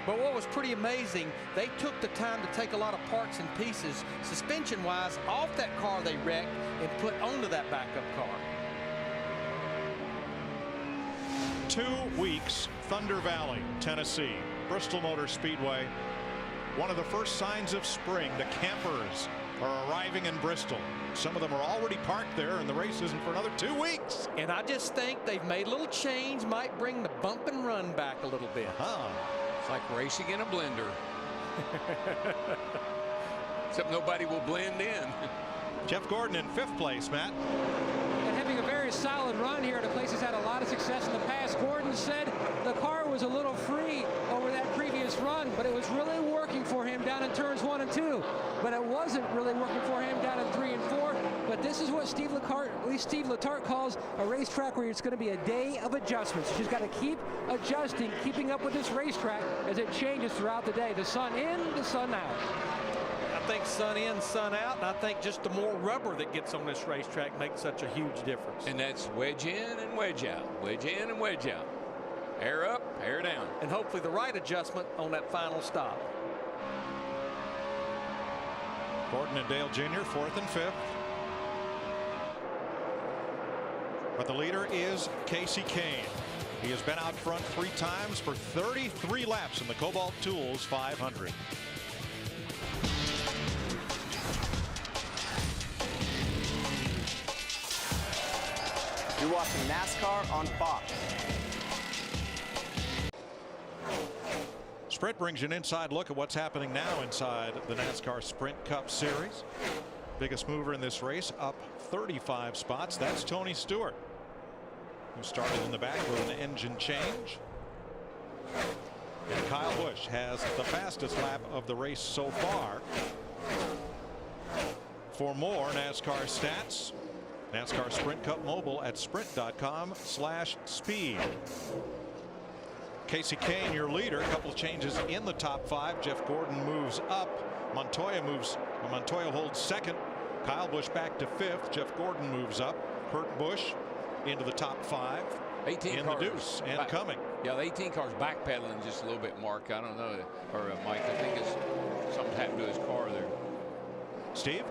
But what was pretty amazing, they took the time to take a lot of parts and pieces, suspension-wise, off that car they wrecked and put onto that backup car. 2 weeks, Thunder Valley, Tennessee, Bristol Motor Speedway. One of the first signs of spring. The campers are arriving in Bristol. Some of them are already parked there, and the race isn't for another 2 weeks. And I just think they've made a little change, might bring the bump and run back a little bit. It's like racing in a blender. Except nobody will blend in. Jeff Gordon in 5th place, Matt. And having a very solid run here at a place that's had a lot of success in the past. Gordon said the car was a little free over that previous run, but it was really working for him down in turns 1 and 2. But it wasn't really working for him down in 3 and 4. But this is what Steve Letarte calls a racetrack where it's going to be a day of adjustments. You just got to keep adjusting, keeping up with this racetrack as it changes throughout the day. The sun in, the sun out. I think sun in, sun out, and I think just the more rubber that gets on this racetrack makes such a huge difference. And that's wedge in and wedge out, wedge in and wedge out. Air up, air down. And hopefully the right adjustment on that final stop. Gordon and Dale Jr., 4th and 5th. But the leader is Casey Kane. He has been out front 3 times for 33 laps in the Kobalt Tools 500. You're watching NASCAR on Fox. Sprint brings you an inside look at what's happening now inside the NASCAR Sprint Cup Series. Biggest mover in this race, up 35 spots. That's Tony Stewart, who started in the back with an engine change. And Kyle Busch has the fastest lap of the race so far. For more NASCAR stats, NASCAR Sprint Cup Mobile at sprint.com/speed. Casey Kane, your leader. A couple of changes in the top 5. Jeff Gordon moves up. Montoya holds 2nd. Kyle Busch back to 5th. Jeff Gordon moves up. Kurt Busch into the top 5. 18 in cars the deuce and coming. Yeah, the 18 cars backpedaling just a little bit, Mark. I don't know, or Mike. I think it's something happened to his car there. Steve?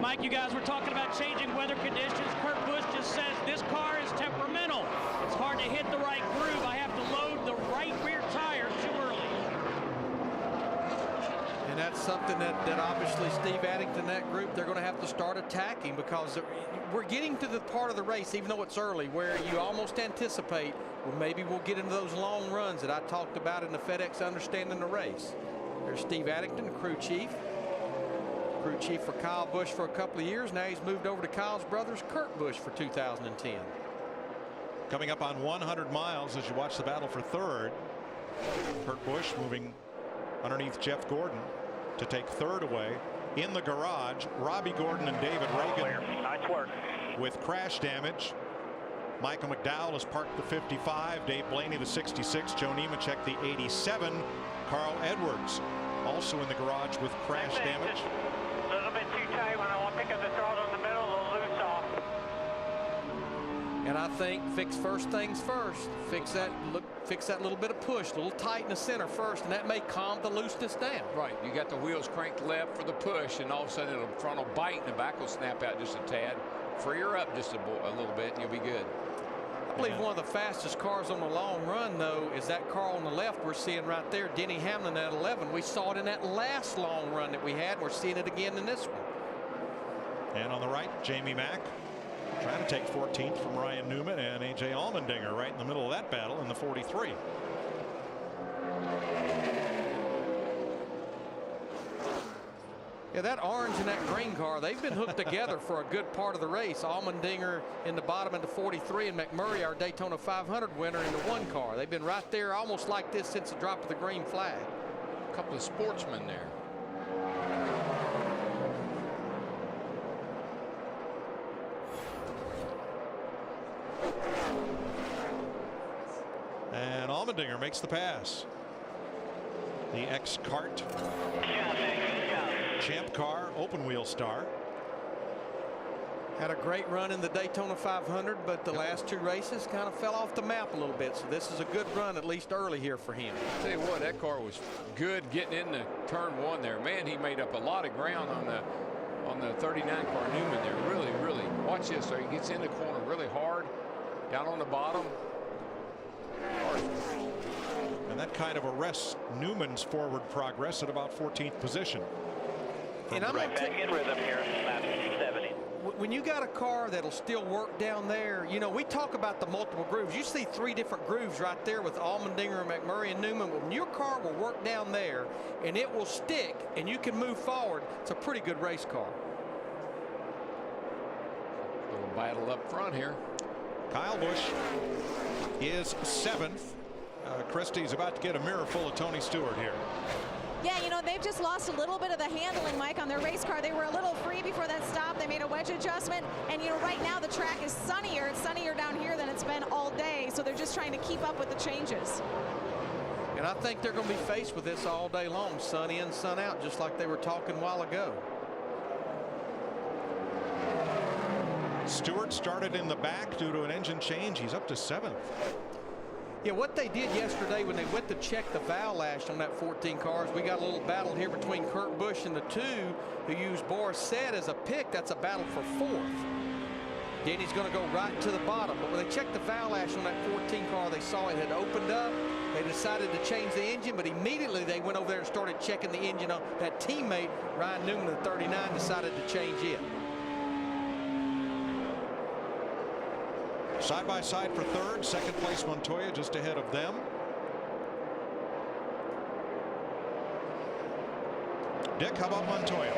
Mike, you guys were talking about changing weather conditions. Kurt Busch just says this car is temperamental. It's hard to hit the right groove. I have to load the right rear tire too early. And that's something that obviously Steve Addington and that group, they're going to have to start attacking, because we're getting to the part of the race, even though it's early, where you almost anticipate, well, maybe we'll get into those long runs that I talked about in the FedEx Understanding the Race. There's Steve Addington, crew chief for Kyle Busch for a couple of years. Now he's moved over to Kyle's brothers, Kurt Busch, for 2010. Coming up on 100 miles as you watch the battle for 3rd. Kurt Busch moving underneath Jeff Gordon to take 3rd away. In the garage, Robbie Gordon and David Reagan. Nice work. With crash damage. Michael McDowell has parked the 55. Dave Blaney the 66. Joe Nemechek the 87. Carl Edwards also in the garage with crash damage. A little bit too tight. When I want to pick up the throttle in the middle, it'll loose off. And I think fix first things first. Fix that. Look, fix that little bit of push, a little tight in the center first, and that may calm the looseness down. Right. You got the wheels cranked left for the push, and all of a sudden the front will bite and the back will snap out just a tad. Free her up just a little bit, and you'll be good. I believe one of the fastest cars on the long run, though, is that car on the left we're seeing right there, Denny Hamlin at 11. We saw it in that last long run that we had, and we're seeing it again in this one. And on the right, Jamie Mack trying to take 14th from Ryan Newman and A.J. Allmendinger right in the middle of that battle in the 43. Yeah, that orange and that green car, they've been hooked together for a good part of the race. Allmendinger in the bottom in the 43 and McMurray, our Daytona 500 winner, in the 1 car. They've been right there almost like this since the drop of the green flag. A couple of sportsmen there. And Allmendinger makes the pass. The ex-kart champ car, open wheel star. Had a great run in the Daytona 500, but the last 2 races kind of fell off the map a little bit. So this is a good run, at least early here for him. I'll tell you what, that car was good getting into turn 1 there. Man, he made up a lot of ground on the 39 car Newman there. Really, really. Watch this. So he gets in the corner really hard, down on the bottom. Hard. And that kind of arrests Newman's forward progress at about 14th position. And I'm right back in rhythm here, lap 70. When you got a car that'll still work down there, you know, we talk about the multiple grooves. You see 3 different grooves right there with Allmendinger and McMurray and Newman. When your car will work down there and it will stick and you can move forward, it's a pretty good race car. Little battle up front here. Kyle Busch is 7th. Christie's about to get a mirror full of Tony Stewart here. Yeah, you know, they've just lost a little bit of the handling, Mike, on their race car. They were a little free before that stop. They made a wedge adjustment. And, you know, right now the track is sunnier. It's sunnier down here than it's been all day. So they're just trying to keep up with the changes. And I think they're going to be faced with this all day long, sun in, sun out, just like they were talking a while ago. Stewart started in the back due to an engine change. He's up to 7th. Yeah, what they did yesterday when they went to check the valve lash on that 14 cars, we got a little battle here between Kurt Busch and the 2 who used Boris Said as a pick. That's a battle for 4th. Denny's going to go right to the bottom. But when they checked the valve lash on that 14 car, they saw it had opened up. They decided to change the engine, but immediately they went over there and started checking the engine on that teammate. Ryan Newman, the 39, decided to change it. Side by side for 3rd, 2nd place Montoya just ahead of them. Dick, how about Montoya?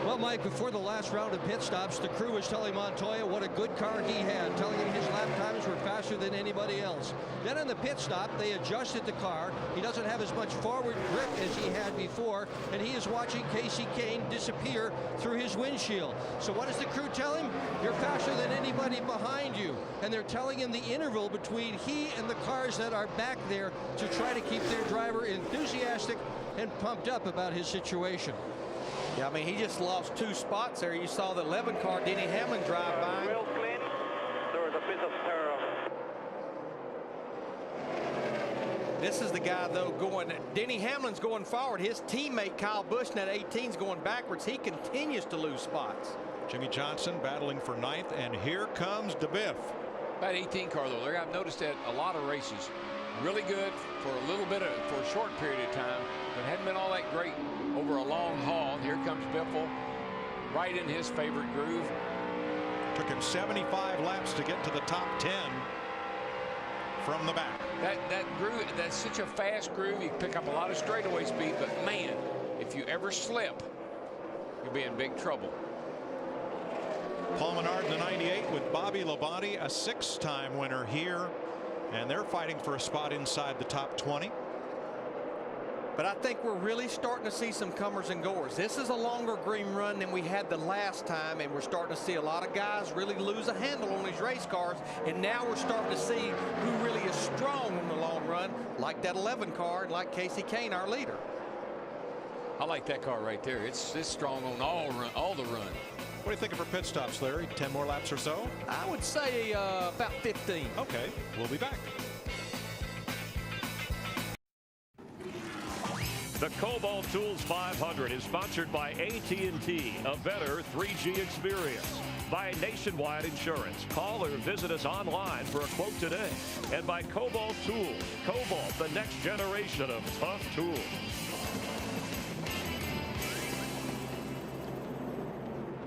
Well, Mike, before the last round of pit stops, the crew was telling Montoya what a good car he had, telling him his lap times were faster than anybody else. Then on the pit stop, they adjusted the car. He doesn't have as much forward grip as he had before, and he is watching Casey Kane disappear through his windshield. So what does the crew tell him? You're faster than anybody behind you. And they're telling him the interval between he and the cars that are back there to try to keep their driver enthusiastic and pumped up about his situation. Yeah, I mean, he just lost 2 spots there. You saw the 11 car, Denny Hamlin, drive by. Real clean. There was a bit of terror. This is the guy, though, going. Denny Hamlin's going forward. His teammate, Kyle Busch, in that 18 is going backwards. He continues to lose spots. Jimmy Johnson battling for 9th, and here comes DeBiff. That 18 car, though, I've noticed that a lot of races. Really good for a little bit for a short period of time, but hadn't been all that great over a long haul. Here comes Biffle, right in his favorite groove. Took him 75 laps to get to the top 10 from the back. That groove, that's such a fast groove. You pick up a lot of straightaway speed, but man, if you ever slip, you'll be in big trouble. Paul Menard in the 98 with Bobby Labonte, a 6-time winner here. And they're fighting for a spot inside the top 20. But I think we're really starting to see some comers and goers. This is a longer green run than we had the last time, and we're starting to see a lot of guys really lose a handle on these race cars. And now we're starting to see who really is strong in the long run, like that 11 car and like Casey Kane, our leader. I like that car right there. It's strong on all the run. What do you think of for pit stops, Larry? 10 more laps or so? I would say about 15. Okay, we'll be back. The Kobalt Tools 500 is sponsored by AT&T, a better 3G experience. By Nationwide Insurance. Call or visit us online for a quote today. And by Kobalt Tools. Kobalt, the next generation of tough tools.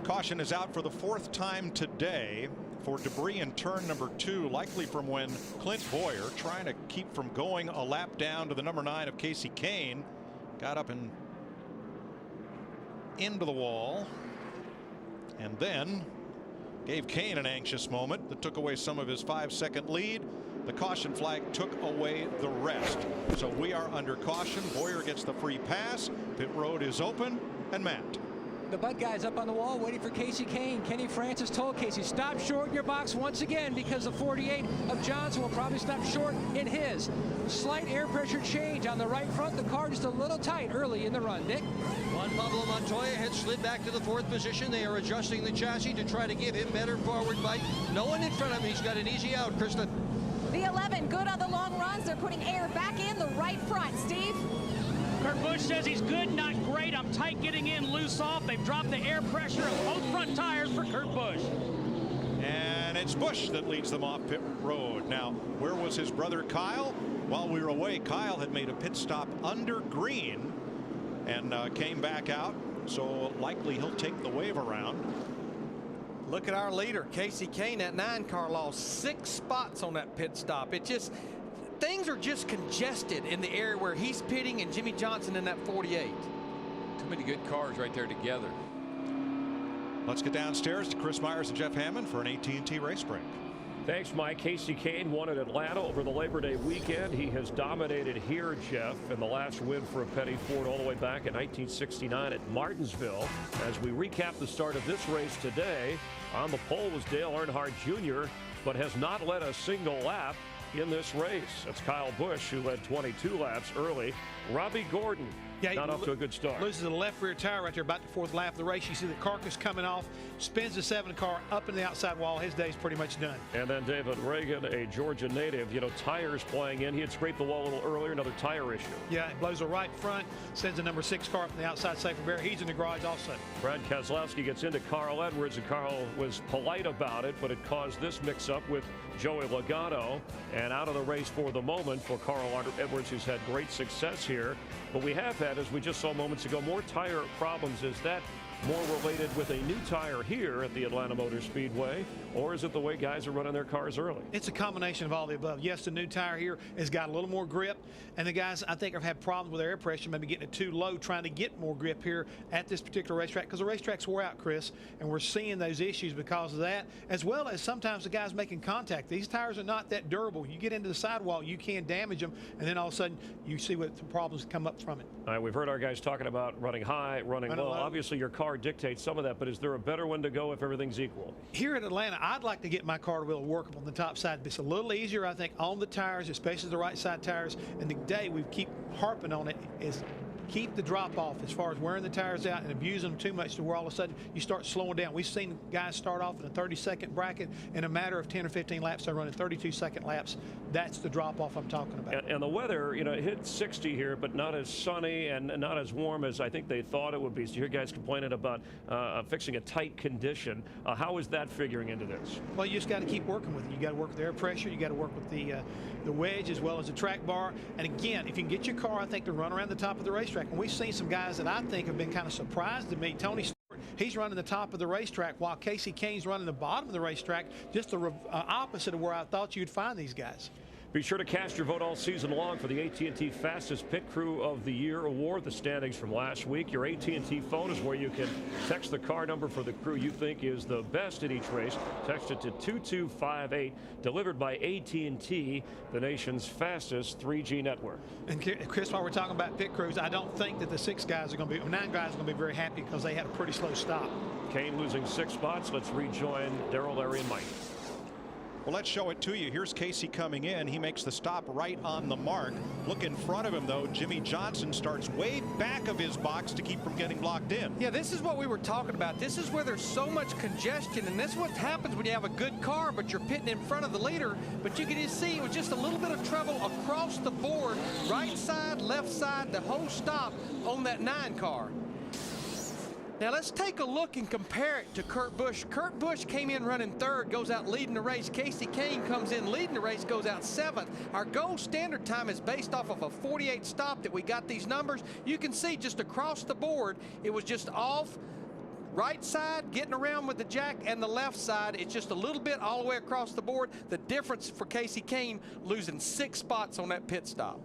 Caution is out for the 4th time today for debris in turn number 2, likely from when Clint Boyer, trying to keep from going a lap down to the number 9 of Casey Kane, got up and into the wall and then gave Kane an anxious moment that took away some of his 5-second lead. The caution flag took away the rest. So we are under caution. Boyer gets the free pass. Pit road is open. And Matt. The Bud guy's up on the wall waiting for Casey Kane. Kenny Francis told Casey, stop short in your box once again, because the 48 of Johnson will probably stop short in his. Slight air pressure change on the right front. The car just a little tight early in the run. Nick? Juan Pablo Montoya had slid back to the 4th position. They are adjusting the chassis to try to give him better forward bite. No one in front of him. He's got an easy out, Krista. The 11, good on the long runs. They're putting air back in the right front. Steve? Kurt Busch says he's good, not great. I'm tight getting in, loose off. They've dropped the air pressure of both front tires for Kurt Busch. And it's Busch that leads them off pit road. Now, where was his brother Kyle? While we were away, Kyle had made a pit stop under green and came back out. So likely he'll take the wave around. Look at our leader, Casey Kane. That 9 car lost 6 spots on that pit stop. It just, things are just congested in the area where he's pitting and Jimmy Johnson in that 48. Too many good cars right there together. Let's get downstairs to Chris Myers and Jeff Hammond for an AT&T race break. Thanks, Mike. Casey Kane won at Atlanta over the Labor Day weekend. He has dominated here, Jeff, in the last win for a Petty Ford all the way back in 1969 at Martinsville. As we recap the start of this race today, on the pole was Dale Earnhardt Jr., but has not led a single lap in this race. It's Kyle Busch, who led 22 laps early. Robbie Gordon, not off to a good start. Loses the left rear tire right there about the 4th lap of the race. You see the carcass coming off, spins the 7 car up in the outside wall. His day's pretty much done. And then David Reagan, a Georgia native, tires playing in. He had scraped the wall a little earlier, another tire issue. Yeah, it blows the right front, sends the number 6 car up in the outside safety barrier. He's in the garage also. Brad Keselowski gets into Carl Edwards, and Carl was polite about it, but it caused this mix-up with Joey Logano, and out of the race for the moment for Carl Edwards, who's had great success here. But we have had, as we just saw moments ago, more tire problems. Is that more related with a new tire here at the Atlanta Motor Speedway, or is it the way guys are running their cars early? It's a combination of all the above. Yes, the new tire here has got a little more grip, and the guys, I think, have had problems with their air pressure, maybe getting it too low, trying to get more grip here at this particular racetrack, because the racetrack's wore out, Chris, and we're seeing those issues because of that, as well as sometimes the guys making contact. These tires are not that durable. You get into the sidewall, you can damage them, and then all of a sudden you see what the problems come up from it. All right, we've heard our guys talking about running high, running low. Obviously, your car dictates some of that, but is there a better one to go if everything's equal? Here at Atlanta, I'd like to get my car to be able to work on the top side. It's a little easier, I think, on the tires, especially the right side tires. And the day we keep harping on it is keep the drop off as far as wearing the tires out and abusing them too much to where all of a sudden you start slowing down. We've seen guys start off in a 30-second bracket. In a matter of 10 or 15 laps, they're running 32-second laps. That's the drop off I'm talking about. And the weather, it hit 60 here, but not as sunny and not as warm as I think they thought it would be. So you hear guys complaining about fixing a tight condition. How is that figuring into this? Well, you just got to keep working with it. You got to work with air pressure. You got to work with the wedge as well as the track bar. And again, if you can get your car, I think, to run around the top of the racetrack. And we've seen some guys that I think have been kind of surprised to me. Tony Stewart, he's running the top of the racetrack while Casey Kane's running the bottom of the racetrack, just the opposite of where I thought you'd find these guys. Be sure to cast your vote all season long for the AT&T Fastest Pit Crew of the Year award. The standings from last week. Your AT&T phone is where you can text the car number for the crew you think is the best at each race. Text it to 2258. Delivered by AT&T, the nation's fastest 3G network. And Chris, while we're talking about pit crews, I don't think that the 9 guys are going to be very happy because they had a pretty slow stop. Kane losing 6 spots. Let's rejoin Darrell, Larry, and Mike. Well, let's show it to you. Here's Casey coming in. He makes the stop right on the mark. Look in front of him, though. Jimmy Johnson starts way back of his box to keep from getting blocked in. Yeah, this is what we were talking about. This is where there's so much congestion, and this is what happens when you have a good car, but you're pitting in front of the leader. But you can just see it was just a little bit of trouble across the board, right side, left side, the whole stop on that 9 car. Now let's take a look and compare it to Kurt Busch. Kurt Busch came in running 3rd, goes out leading the race. Casey Kane comes in leading the race, goes out 7th. Our gold standard time is based off of a 48 stop that we got these numbers. You can see just across the board, it was just off. Right side getting around with the jack, and the left side, it's just a little bit all the way across the board. The difference for Casey Kane losing 6 spots on that pit stop.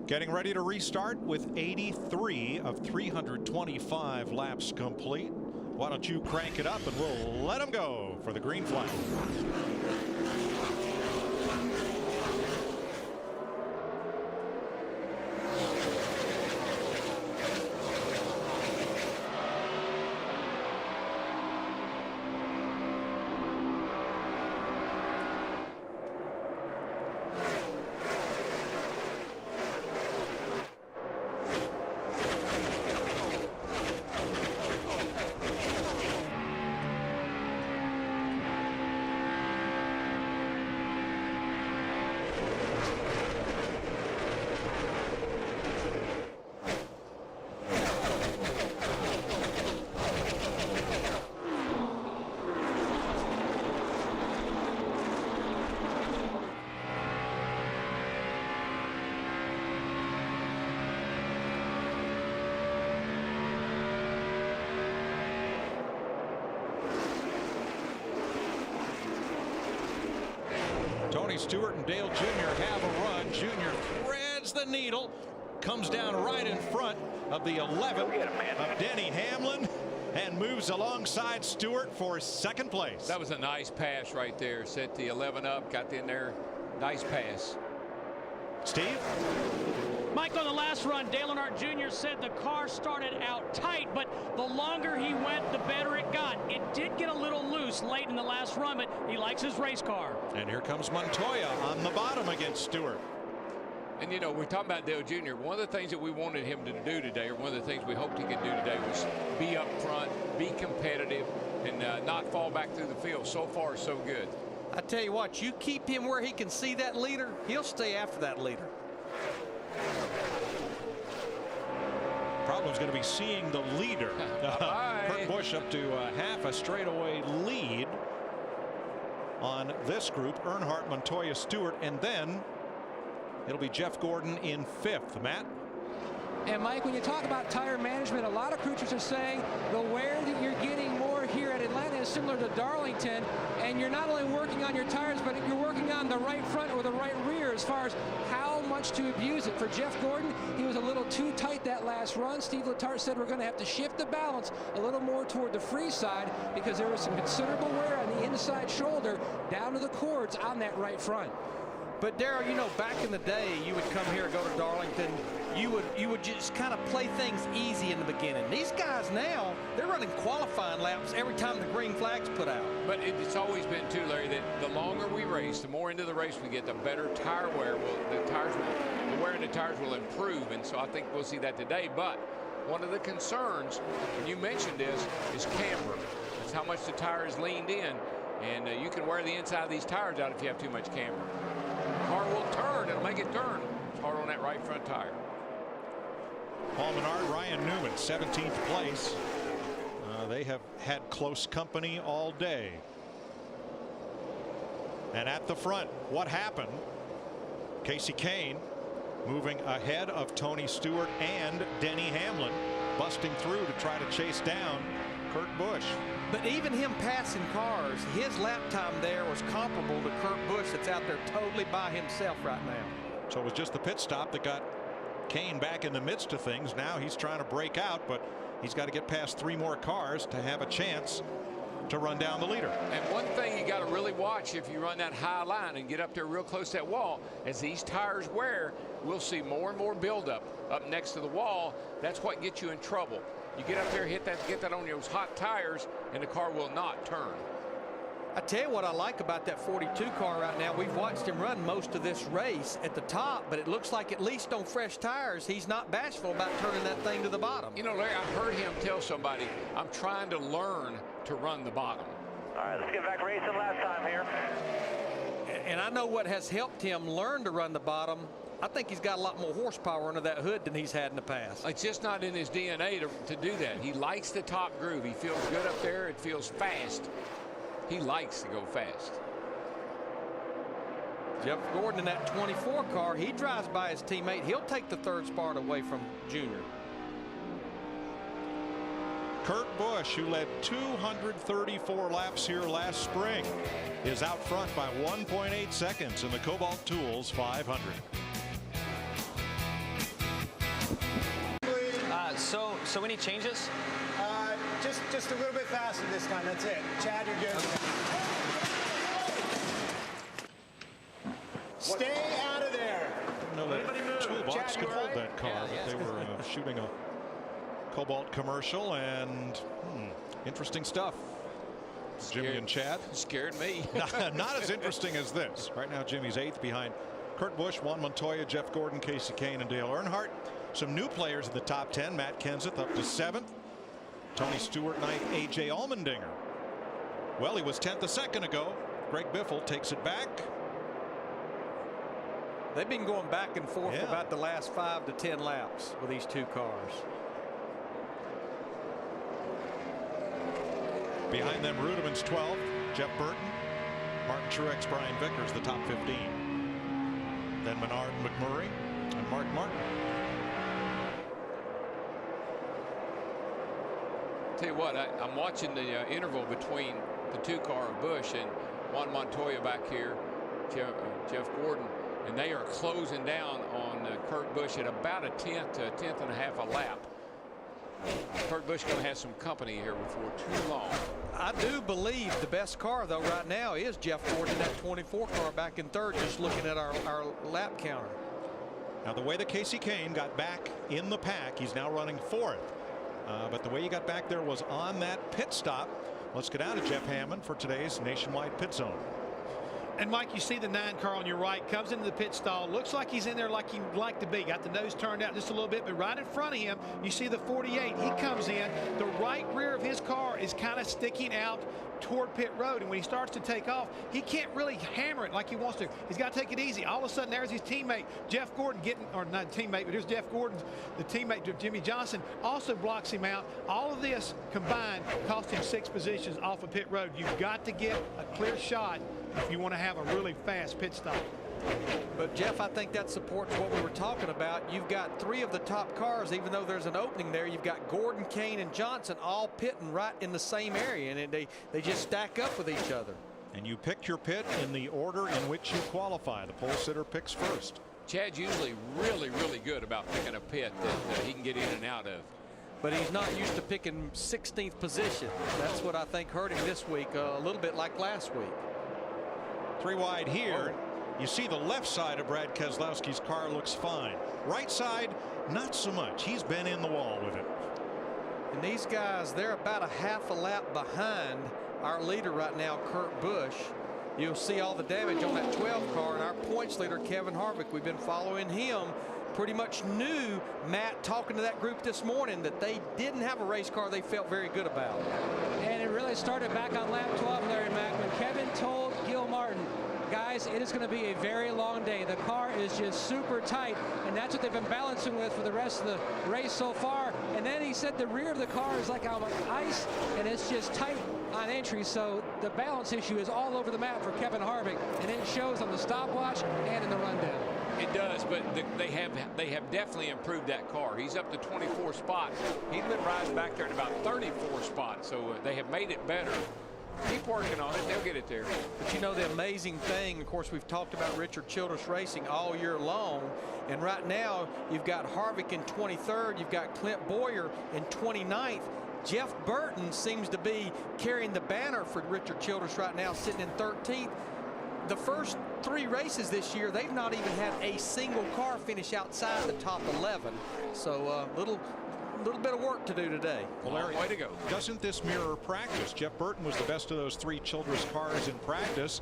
Getting ready to restart with 83 of 325 laps complete. Why don't you crank it up and we'll let them go for the green flag. Tony Stewart and Dale Jr. have a run. Jr. threads the needle, comes down right in front of the 11th of Denny Hamlin, and moves alongside Stewart for 2nd place. That was a nice pass right there. Set the 11 up, got in there. Nice pass. Steve? Mike, on the last run, Dale Earnhardt Jr. said the car started out tight, but the longer he went, the better it got. It did get a little loose late in the last run, but he likes his race car. And here comes Montoya on the bottom against Stewart. And, you know, we're talking about Dale Jr. One of the things that we wanted him to do today, or one of the things we hoped he could do today, was be up front, be competitive, and not fall back through the field. So far, so good. I tell you what, you keep him where he can see that leader, he'll stay after that leader. Problem's going to be seeing the leader. Kurt Busch up to half a straightaway lead on this group. Earnhardt, Montoya, Stewart, and then it'll be Jeff Gordon in 5th. Matt? And Mike, when you talk about tire management, a lot of crew chiefs are saying the wear that you're getting more here at Atlanta is similar to Darlington, and you're not only working on your tires, but you're working on the right front or the right rear as far as how much to abuse it. For Jeff Gordon, he was a little too tight that last run. Steve Letarte said we're going to have to shift the balance a little more toward the free side because there was some considerable wear on the inside shoulder down to the cords on that right front. But Darryl, you know, back in the day, you would come here and go to Darlington. You would just kind of play things easy in the beginning. These guys now, they're running qualifying laps every time the green flag's put out. But it's always been too, Larry, that the longer we race, the more into the race we get, the better tire wear the wear in the tires will improve. And so I think we'll see that today. But one of the concerns, and you mentioned this, is camber. It's how much the tire is leaned in. And you can wear the inside of these tires out if you have too much camber. The car will turn. It'll make it turn. It's hard on that right front tire. Paul Menard, Ryan Newman, 17th place. They have had close company all day. And at the front, what happened? Casey Kane moving ahead of Tony Stewart and Denny Hamlin, busting through to try to chase down Kurt Busch. But even him passing cars, his lap time there was comparable to Kurt Busch that's out there totally by himself right now. So it was just the pit stop that got Kane back in the midst of things. Now he's trying to break out, but he's got to get past 3 more cars to have a chance to run down the leader. And one thing you got to really watch if you run that high line and get up there real close to that wall, as these tires wear, we'll see more and more buildup up next to the wall. That's what gets you in trouble. You get up there, get that on those hot tires, and the car will not turn. I tell you what I like about that 42 car right now. We've watched him run most of this race at the top, but it looks like at least on fresh tires, he's not bashful about turning that thing to the bottom. You know, Larry, I heard him tell somebody, I'm trying to learn to run the bottom. All right, let's get back racing last time here. And I know what has helped him learn to run the bottom. I think he's got a lot more horsepower under that hood than he's had in the past. It's just not in his DNA to do that. He likes the top groove. He feels good up there. It feels fast. He likes to go fast. Jeff Gordon in that 24 car, he drives by his teammate. He'll take the third spot away from Junior. Kurt Busch, who led 234 laps here last spring, is out front by 1.8 seconds in the Kobalt Tools 500. So any changes? Just a little bit faster this time. That's it. Chad, you're good. Okay. Stay out of there. No, that toolbox could hold that car, but they were shooting a Kobalt commercial, and interesting stuff. Jimmy and Chad. Scared me. Not as interesting as this. Right now, Jimmy's 8th behind Kurt Busch, Juan Montoya, Jeff Gordon, Casey Kane, and Dale Earnhardt. Some new players in the top 10. Matt Kenseth up to 7th. Tony Stewart 9th. A.J. Allmendinger. Well, he was 10th a second ago. Greg Biffle takes it back. They've been going back and forth for about the last 5 to 10 laps with these two cars. Behind them, Rudimann's 12th. Jeff Burton, Martin Truex, Brian Vickers, the top 15. Then Menard McMurray and Mark Martin. Tell you what, I'm watching the interval between the two car of Busch and Juan Montoya back here, Jeff Gordon, and they are closing down on Kurt Busch at about a tenth to a tenth and a half a lap. Kurt Busch going to have some company here before too long. I do believe the best car, though, right now is Jeff Gordon, that 24 car back in third, just looking at our lap counter. Now, the way that Casey Kane got back in the pack, he's now running 4th. But the way he got back there was on that pit stop. Let's get out of Jeff Hammond for today's nationwide pit zone. And Mike, you see the 9 car on your right comes into the pit stall. Looks like he's in there like he'd like to be. Got the nose turned out just a little bit, but right in front of him, you see the 48. He comes in. The right rear of his car is kind of sticking out toward pit road, and when he starts to take off, he can't really hammer it like he wants to. He's got to take it easy. All of a sudden, there's his teammate Jeff Gordon getting, or not teammate, but here's Jeff Gordon, the teammate of Jimmy Johnson, also blocks him out. All of this combined cost him 6 positions off of pit road. You've got to get a clear shot if you want to have a really fast pit stop. But Jeff, I think that supports what we were talking about. You've got 3 of the top cars, even though there's an opening there. You've got Gordon, Kane, and Johnson all pitting right in the same area, and they just stack up with each other. And you pick your pit in the order in which you qualify. The pole sitter picks first. Chad's usually really, really good about picking a pit that he can get in and out of. But he's not used to picking 16th position. That's what I think hurt him this week, a little bit like last week. 3 wide here. You see the left side of Brad Keselowski's car looks fine. Right side, not so much. He's been in the wall with it. And these guys, they're about a half a lap behind our leader right now, Kurt Busch. You'll see all the damage on that 12 car, and our points leader, Kevin Harvick, we've been following him. Pretty much knew, Matt, talking to that group this morning, that they didn't have a race car they felt very good about. And it really started back on lap 12, Larry Mack, when Kevin told Gil Martin, guys, it is going to be a very long day. The car is just super tight, and that's what they've been balancing with for the rest of the race so far. And then he said the rear of the car is like on ice, and it's just tight on entry. So the balance issue is all over the map for Kevin Harvick, and it shows on the stopwatch and in the rundown. It does, but they have definitely improved that car. He's up to 24 spots. He's been riding back there at about 34 spots, so they have made it better. Keep working on it. They'll get it there. But you know the amazing thing, of course, we've talked about Richard Childress Racing all year long. And right now, you've got Harvick in 23rd. You've got Clint Boyer in 29th. Jeff Burton seems to be carrying the banner for Richard Childress right now, sitting in 13th. The first 3 races this year, they've not even had a single car finish outside the top 11. So little little bit of work to do today. Well, Larry, way to go. Doesn't this mirror practice? Jeff Burton was the best of those 3 Childress cars in practice.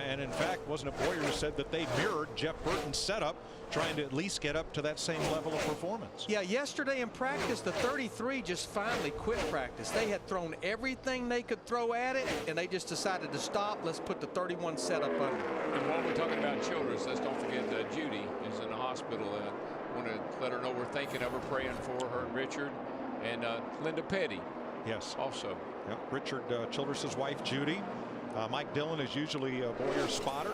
And in fact, wasn't it Boyer who said that they mirrored Jeff Burton's setup, trying to at least get up to that same level of performance? Yeah, yesterday in practice, the 33 just finally quit practice. They had thrown everything they could throw at it, and they just decided to stop. Let's put the 31 setup under. And while we're talking about Childress, let's don't forget Judy is in the hospital. Want to let her know we're thinking of her, praying for her and Richard, and Linda Petty. Yes. Also. Yep. Richard Childress's wife, Judy. Mike Dillon is usually Boyer's spotter,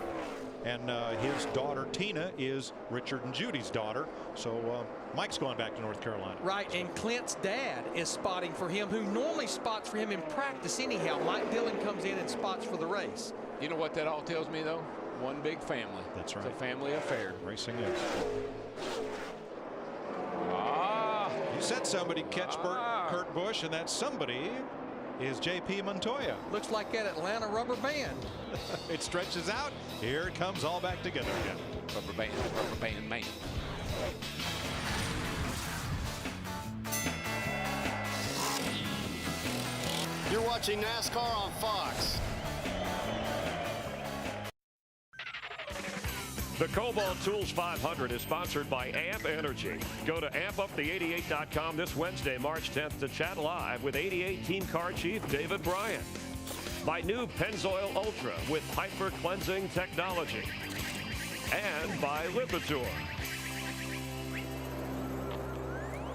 and his daughter Tina is Richard and Judy's daughter. So Mike's going back to North Carolina. Right, and Clint's dad is spotting for him, who normally spots for him in practice anyhow. Mike Dillon comes in and spots for the race. You know what that all tells me, though? One big family. That's right. It's a family affair. Racing is. You said somebody catch Kurt Busch, and that somebody is J.P. Montoya. Looks like that Atlanta rubber band. It stretches out. Here it comes all back together again. Rubber band man. You're watching NASCAR on Fox. The Kobalt Tools 500 is sponsored by AMP Energy. Go to ampupthe88.com this Wednesday, March 10th to chat live with 88 Team Car Chief David Bryant. By new Pennzoil Ultra with hyper cleansing technology. And by Lipitor.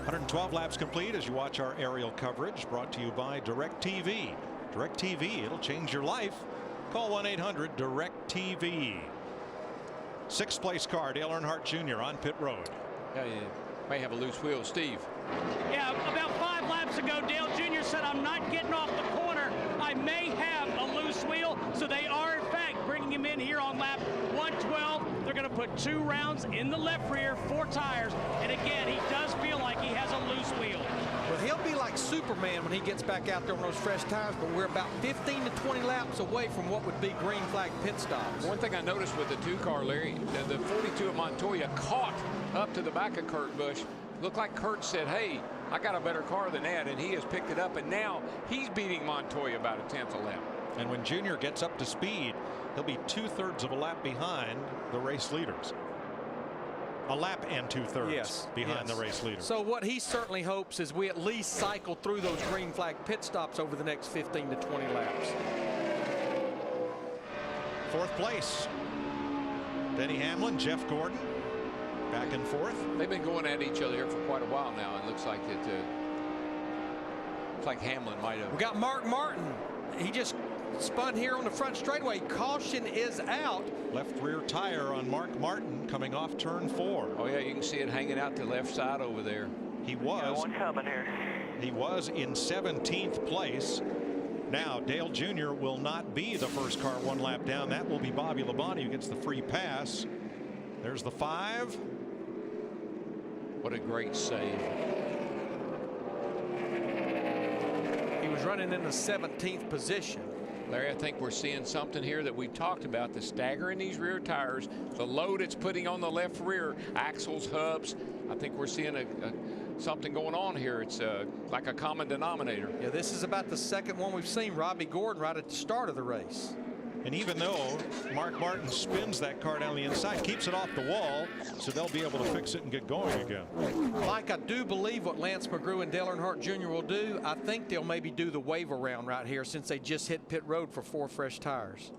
112 laps complete as you watch our aerial coverage, brought to you by DirecTV. DirecTV, it'll change your life. Call 1-800-DirecTV. 6th place car, Dale Earnhardt Jr. on pit road. Yeah, you may have a loose wheel, Steve. Yeah, about 5 laps ago, Dale Jr. said, I'm not getting off the corner. I may have a loose wheel. So they are, in fact, bringing him in here on lap 112. They're going to put 2 rounds in the left rear, 4 tires. And again, he does feel like he has a loose wheel. Well, he'll be like Superman when he gets back out there on those fresh tires, but we're about 15 to 20 laps away from what would be green flag pit stops. One thing I noticed with the 2-car, Larry, the 42 of Montoya caught up to the back of Kurt Busch. Looked like Kurt said, hey, I got a better car than that, and he has picked it up, and now he's beating Montoya about a 10th of a lap. And when Junior gets up to speed, he'll be 2/3 of a lap behind the race leaders. A lap and 2/3 behind the race leader. So what he certainly hopes is we at least cycle through those green flag pit stops over the next 15 to 20 laps. 4th place, Denny Hamlin, Jeff Gordon, back and forth. They've been going at each other here for quite a while now. It looks like Hamlin might have. We got Mark Martin. He just spun here on the front straightaway. Caution is out. Left rear tire on Mark Martin coming off turn 4. Oh yeah, you can see it hanging out to the left side over there. He was. One coming here. He was in 17th place. Now Dale Jr. will not be the first car 1 lap down. That will be Bobby Labonte who gets the free pass. There's the 5. What a great save. He was running in the 17th position. Larry, I think we're seeing something here that we talked about, the stagger in these rear tires, the load it's putting on the left rear, axles, hubs. I think we're seeing something going on here. It's like a common denominator. Yeah, this is about the second one we've seen Robbie Gordon right at the start of the race. And even though Mark Martin spins that car down the inside, keeps it off the wall, so they'll be able to fix it and get going again. Mike, I do believe what Lance McGrew and Dale Earnhardt Jr. will do. I think they'll maybe do the wave around right here since they just hit pit road for 4 fresh tires.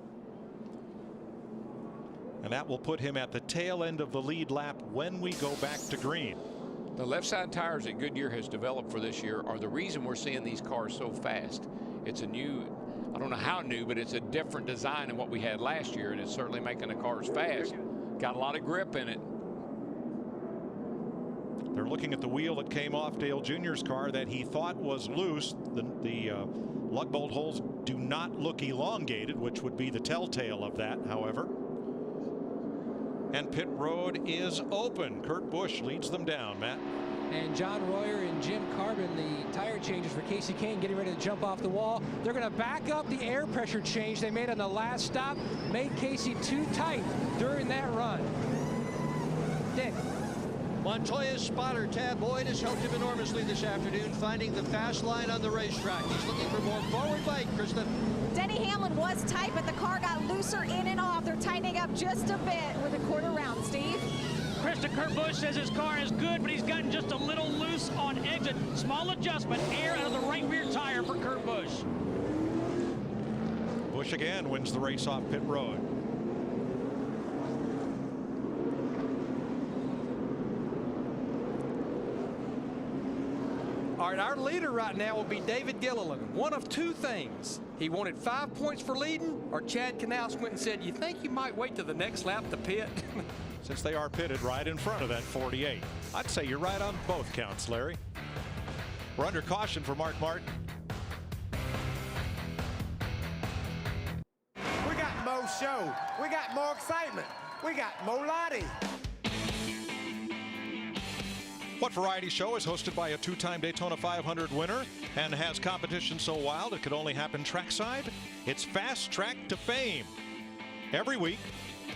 And that will put him at the tail end of the lead lap when we go back to green. The left side tires that Goodyear has developed for this year are the reason we're seeing these cars so fast. It's a new, I don't know how new, but it's a different design than what we had last year, and it's certainly making the cars fast. Got a lot of grip in it. They're looking at the wheel that came off Dale Jr.'s car that he thought was loose. The lug bolt holes do not look elongated, which would be the telltale of that, however. And pit road is open. Kurt Busch leads them down, Matt. And John Royer and Jim Carbon, the tire changes for Casey Kane, getting ready to jump off the wall. They're going to back up the air pressure change they made on the last stop. Made Casey too tight during that run. Dick. Montoya's spotter, Tab Boyd, has helped him enormously this afternoon, finding the fast line on the racetrack. He's looking for more forward bite, Krista. Denny Hamlin was tight, but the car got looser in and off. They're tightening up just a bit with a quarter round, Steve. Krista, Kurt Busch says his car is good, but he's gotten just a little loose on exit. Small adjustment, air out of the right rear tire for Kurt Busch. Busch again wins the race off pit road. All right, our leader right now will be David Gilliland. One of two things. He wanted 5 points for leading, or Chad Knaus went and said, you think you might wait to the next lap to pit? Since they are pitted right in front of that 48. I'd say you're right on both counts, Larry. We're under caution for Mark Martin. We got more show. We got more excitement. We got more lighting. What Variety Show is hosted by a two-time Daytona 500 winner and has competition so wild it could only happen trackside? It's Fast Track to Fame. Every week,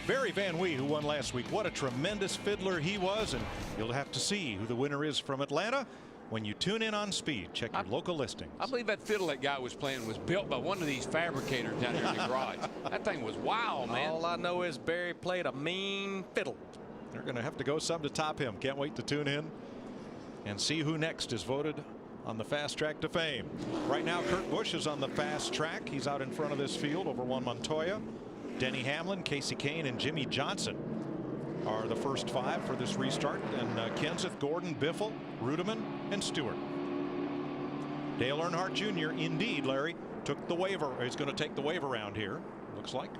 Barry Van Wee, who won last week, what a tremendous fiddler he was, and you'll have to see who the winner is from Atlanta when you tune in on Speed. Check your local listings. I believe that fiddle that guy was playing was built by one of these fabricators down here in the garage. That thing was wild, man. All I know is Barry played a mean fiddle. They're going to have to go some to top him. Can't wait to tune in and see who next is voted on the Fast Track to Fame. Right now, Kurt Busch is on the fast track. He's out in front of this field over Juan Montoya. Denny Hamlin, Casey Kane, and Jimmy Johnson are the first 5 for this restart. And Kenseth, Gordon, Biffle, Rudeman, and Stewart. Dale Earnhardt Jr. indeed, Larry, took the waiver. He's going to take the waiver round here, looks like.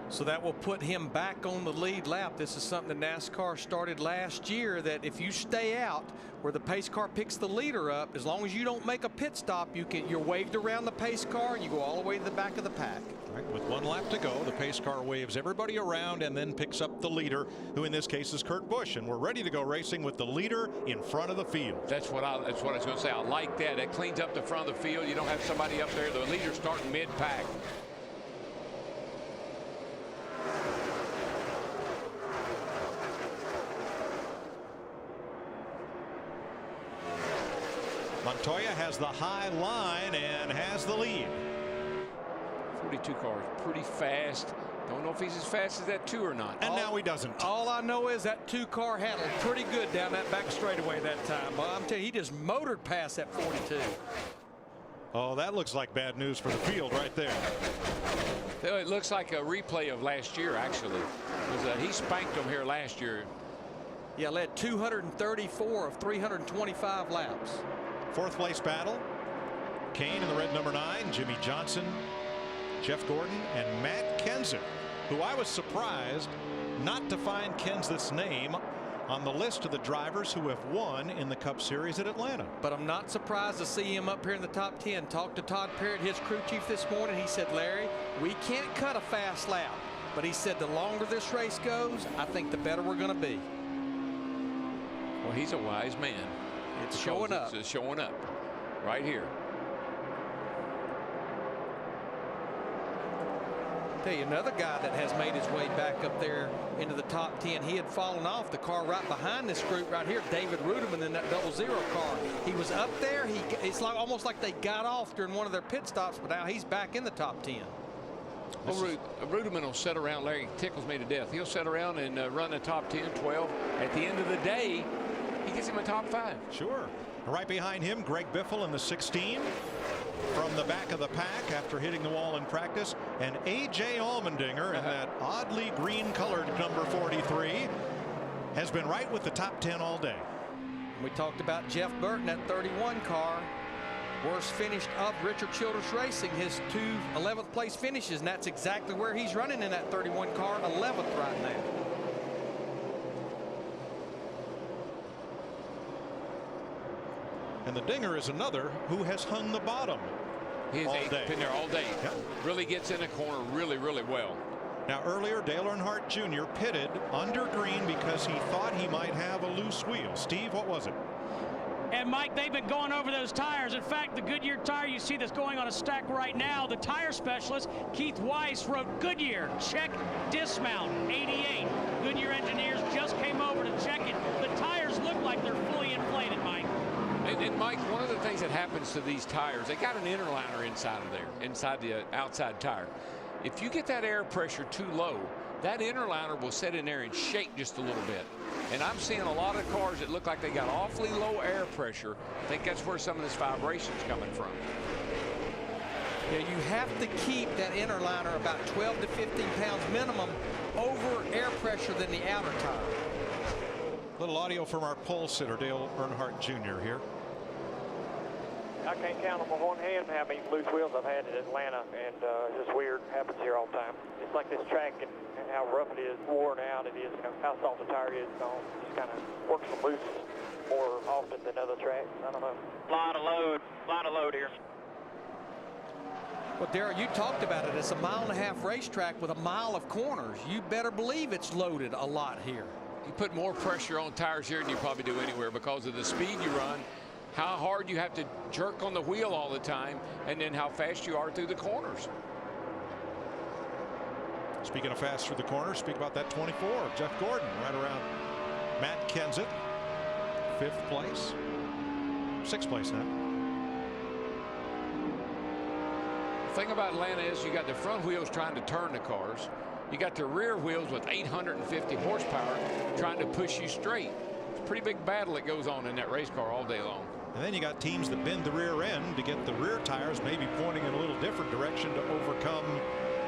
So that will put him back on the lead lap. This is something that NASCAR started last year, that if you stay out where the pace car picks the leader up, as long as you don't make a pit stop, you're waved around the pace car and you go all the way to the back of the pack. Right, with 1 lap to go, the pace car waves everybody around and then picks up the leader, who in this case is Kurt Busch, and we're ready to go racing with the leader in front of the field. That's what I was going to say. I like that. That cleans up the front of the field. You don't have somebody up there. The leader starting mid-pack. Montoya has the high line and has the lead. 42 car is pretty fast. Don't know if he's as fast as that 2 or not. And now he doesn't. All I know is that 2 car handled pretty good down that back straightaway that time. But I'm telling you, he just motored past that 42. Oh, that looks like bad news for the field right there. It looks like a replay of last year, actually. He spanked them here last year. Yeah, led 234 of 325 laps. 4th place battle. Kane in the red number 9, Jimmy Johnson, Jeff Gordon, and Matt Kenseth, who I was surprised not to find Kenseth's name on the list of the drivers who have won in the Cup Series at Atlanta. But I'm not surprised to see him up here in the top 10. Talked to Todd Parrott, his crew chief, this morning. He said, Larry, we can't cut a fast lap. But he said the longer this race goes, I think the better we're going to be. Well, he's a wise man. It's showing up. It's showing up right here. Tell you another guy that has made his way back up there into the top 10. He had fallen off the car right behind this group right here, David Rudeman, in that 00 car. He was up there. It's like almost like they got off during one of their pit stops, but now he's back in the top 10. Well, Rudeman will sit around. Larry tickles me to death. He'll sit around and run the top 10, 12. At the end of the day, he gets him a top 5. Sure. Right behind him, Greg Biffle in the 16 from the back of the pack after hitting the wall in practice, and A.J. Allmendinger in that oddly green colored number 43 has been right with the top 10 all day. We talked about Jeff Burton, that 31 car. Worst finish of Richard Childress Racing, his 2 11th place finishes, and that's exactly where he's running in that 31 car, 11th right now. And the Dinger is another who has hung the bottom He's been there all day. Yep. Really gets in the corner really, really well. Now earlier, Dale Earnhardt Jr. pitted under green because he thought he might have a loose wheel. Steve, what was it? And Mike, they've been going over those tires. In fact, the Goodyear tire you see that's going on a stack right now, the tire specialist, Keith Weiss, wrote Goodyear, check dismount, 88. Goodyear engineers just came over to check it. The tires look like they're fully inflated, Mike. And Mike, one of the things that happens to these tires, they got an interliner inside of there, inside the outside tire. If you get that air pressure too low, that interliner will sit in there and shake just a little bit. And I'm seeing a lot of cars that look like they got awfully low air pressure. I think that's where some of this vibration is coming from. Yeah, you have to keep that interliner about 12 to 15 pounds minimum over air pressure than the outer tire. Little audio from our pole sitter, Dale Earnhardt Jr. here. I can't count on my one hand how many loose wheels I've had in Atlanta, and it's just weird. It happens here all the time. It's like this track and how rough it is, worn out it is, you know, how soft the tire is. You know, just kind of works them loose more often than other tracks. I don't know. A lot of load here. Well, Darryl, you talked about it. It's a 1.5 mile racetrack with a mile of corners. You better believe it's loaded a lot here. You put more pressure on tires here than you probably do anywhere because of the speed you run, how hard you have to jerk on the wheel all the time, and then how fast you are through the corners. Speaking of fast through the corners, speak about that 24 of Jeff Gordon right around Matt Kenseth, 5th place, 6th place now. The thing about Atlanta is you got the front wheels trying to turn the cars. You got the rear wheels with 850 horsepower trying to push you straight. It's a pretty big battle that goes on in that race car all day long. And then you got teams that bend the rear end to get the rear tires maybe pointing in a little different direction to overcome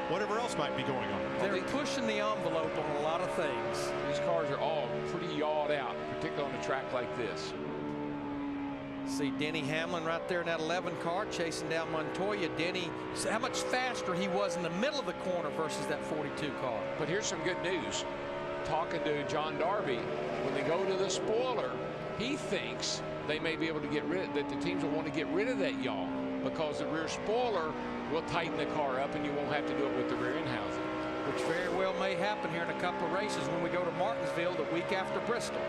whatever else might be going on. They're pushing the envelope on a lot of things. These cars are all pretty yawed out, particularly on a track like this. See Denny Hamlin right there in that 11 car chasing down Montoya. Denny, how much faster he was in the middle of the corner versus that 42 car. But here's some good news. Talking to John Darby, when they go to the spoiler, he thinks they may be able to get rid, that the teams will want to get rid of that yaw because the rear spoiler will tighten the car up and you won't have to do it with the rear end housing. Which very well may happen here in a couple of races when we go to Martinsville the week after Bristol.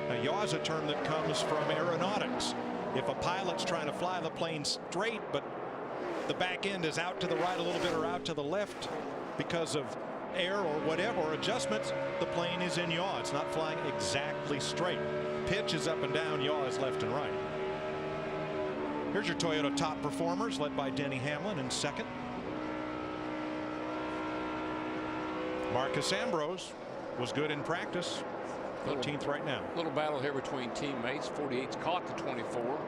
Now, yaw is a term that comes from aeronautics. If a pilot's trying to fly the plane straight, but the back end is out to the right a little bit or out to the left because of air or whatever adjustments, the plane is in yaw. It's not flying exactly straight. Pitch is up and down, yaw is left and right. Here's your Toyota top performers, led by Denny Hamlin in 2nd. Marcus Ambrose was good in practice. 13th right now. Little battle here between teammates. 48's caught the 24.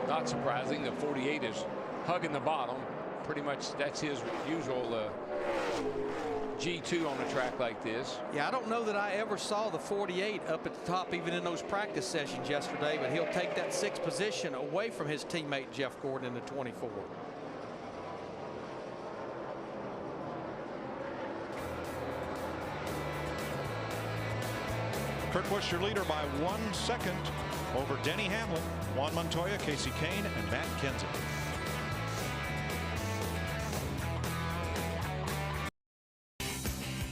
Not surprising, the 48 is hugging the bottom. Pretty much that's his usual G2 on a track like this. Yeah, I don't know that I ever saw the 48 up at the top even in those practice sessions yesterday, but he'll take that 6th position away from his teammate Jeff Gordon in the 24. Kurt Busch, your leader by 1 second over Denny Hamlin, Juan Montoya, Casey Kane, and Matt Kenseth.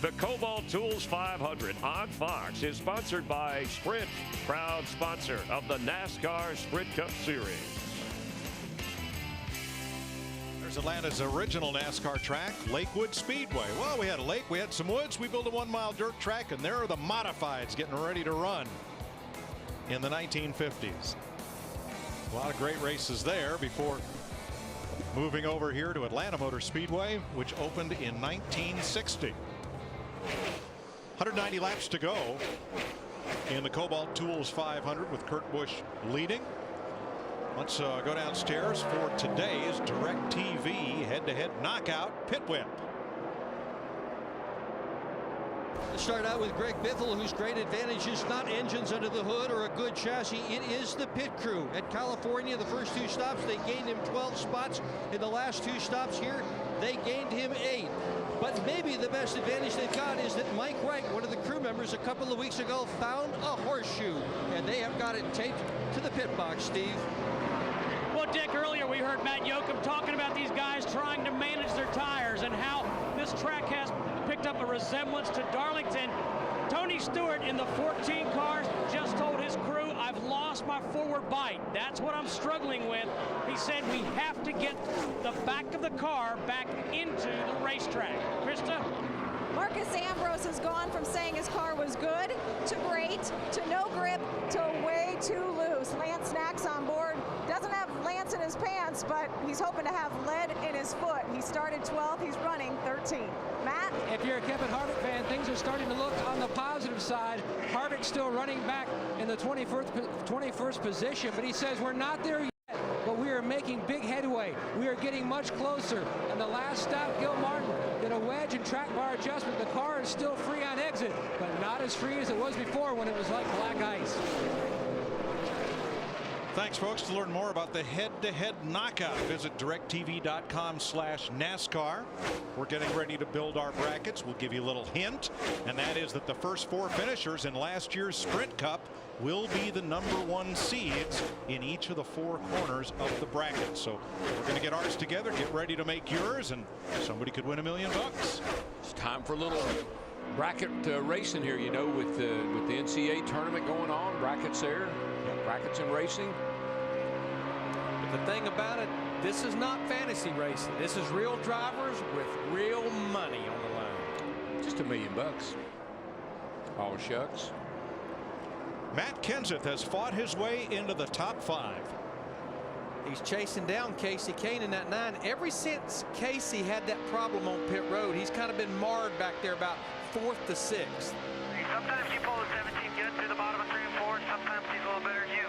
The Kobalt Tools 500 on Fox is sponsored by Sprint, proud sponsor of the NASCAR Sprint Cup Series. There's Atlanta's original NASCAR track, Lakewood Speedway. Well, we had a lake, we had some woods, we built a 1 mile dirt track, and there are the modifieds getting ready to run in the 1950s. A lot of great races there before moving over here to Atlanta Motor Speedway, which opened in 1960. 190 laps to go in the Kobalt Tools 500 with Kurt Busch leading. Let's go downstairs for today's DirecTV head-to-head knockout pit whip. Let's start out with Greg Biffle, whose great advantage is not engines under the hood or a good chassis. It is the pit crew. At California, the first 2 stops, they gained him 12 spots. In the last 2 stops here, they gained him 8. But maybe the best advantage they've got is that Mike Wright, one of the crew members a couple of weeks ago, found a horseshoe, and they have got it taped to the pit box, Steve. Well, Dick, earlier we heard Matt Yoakum talking about these guys trying to manage their tires and how this track has picked up a resemblance to Darlington. Tony Stewart in the 14 cars just told his crew, I've lost my forward bite. That's what I'm struggling with. He said we have to get the back of the car back into the racetrack. Krista? Marcus Ambrose has gone from saying his car was good to great to no grip to way too loose. Lance Snack's on board. Doesn't have Lance in his pants, but he's hoping to have lead in his foot. He started 12th. He's running 13th. Matt? If you're a Kevin Harvick fan, things are starting to look on the positive side. Harvick's still running back in the 21st position, but he says we're not there yet, but we are making big headway. We are getting much closer. And the last stop, Gil Martin did a wedge and track bar adjustment. The car is still free on exit, but not as free as it was before when it was like black ice. Thanks, folks. To learn more about the head-to-head knockout, visit directv.com/NASCAR. We're getting ready to build our brackets. We'll give you a little hint, and that is that the first 4 finishers in last year's Sprint Cup will be the #1 seeds in each of the 4 corners of the bracket. So we're going to get ours together, get ready to make yours, and somebody could win $1 million. It's time for a little bracket racing here, you know, with the NCAA tournament going on. Brackets there, brackets and racing. But the thing about it, this is not fantasy racing. This is real drivers with real money on the line. Just $1 million. Oh, shucks. Matt Kenseth has fought his way into the top 5. He's chasing down Casey Kane in that 9. Ever since Casey had that problem on pit road, he's kind of been marred back there about 4th to 6th. Sometimes you pull the 17 good through the bottom of 3 and 4, and sometimes he's a little better than you.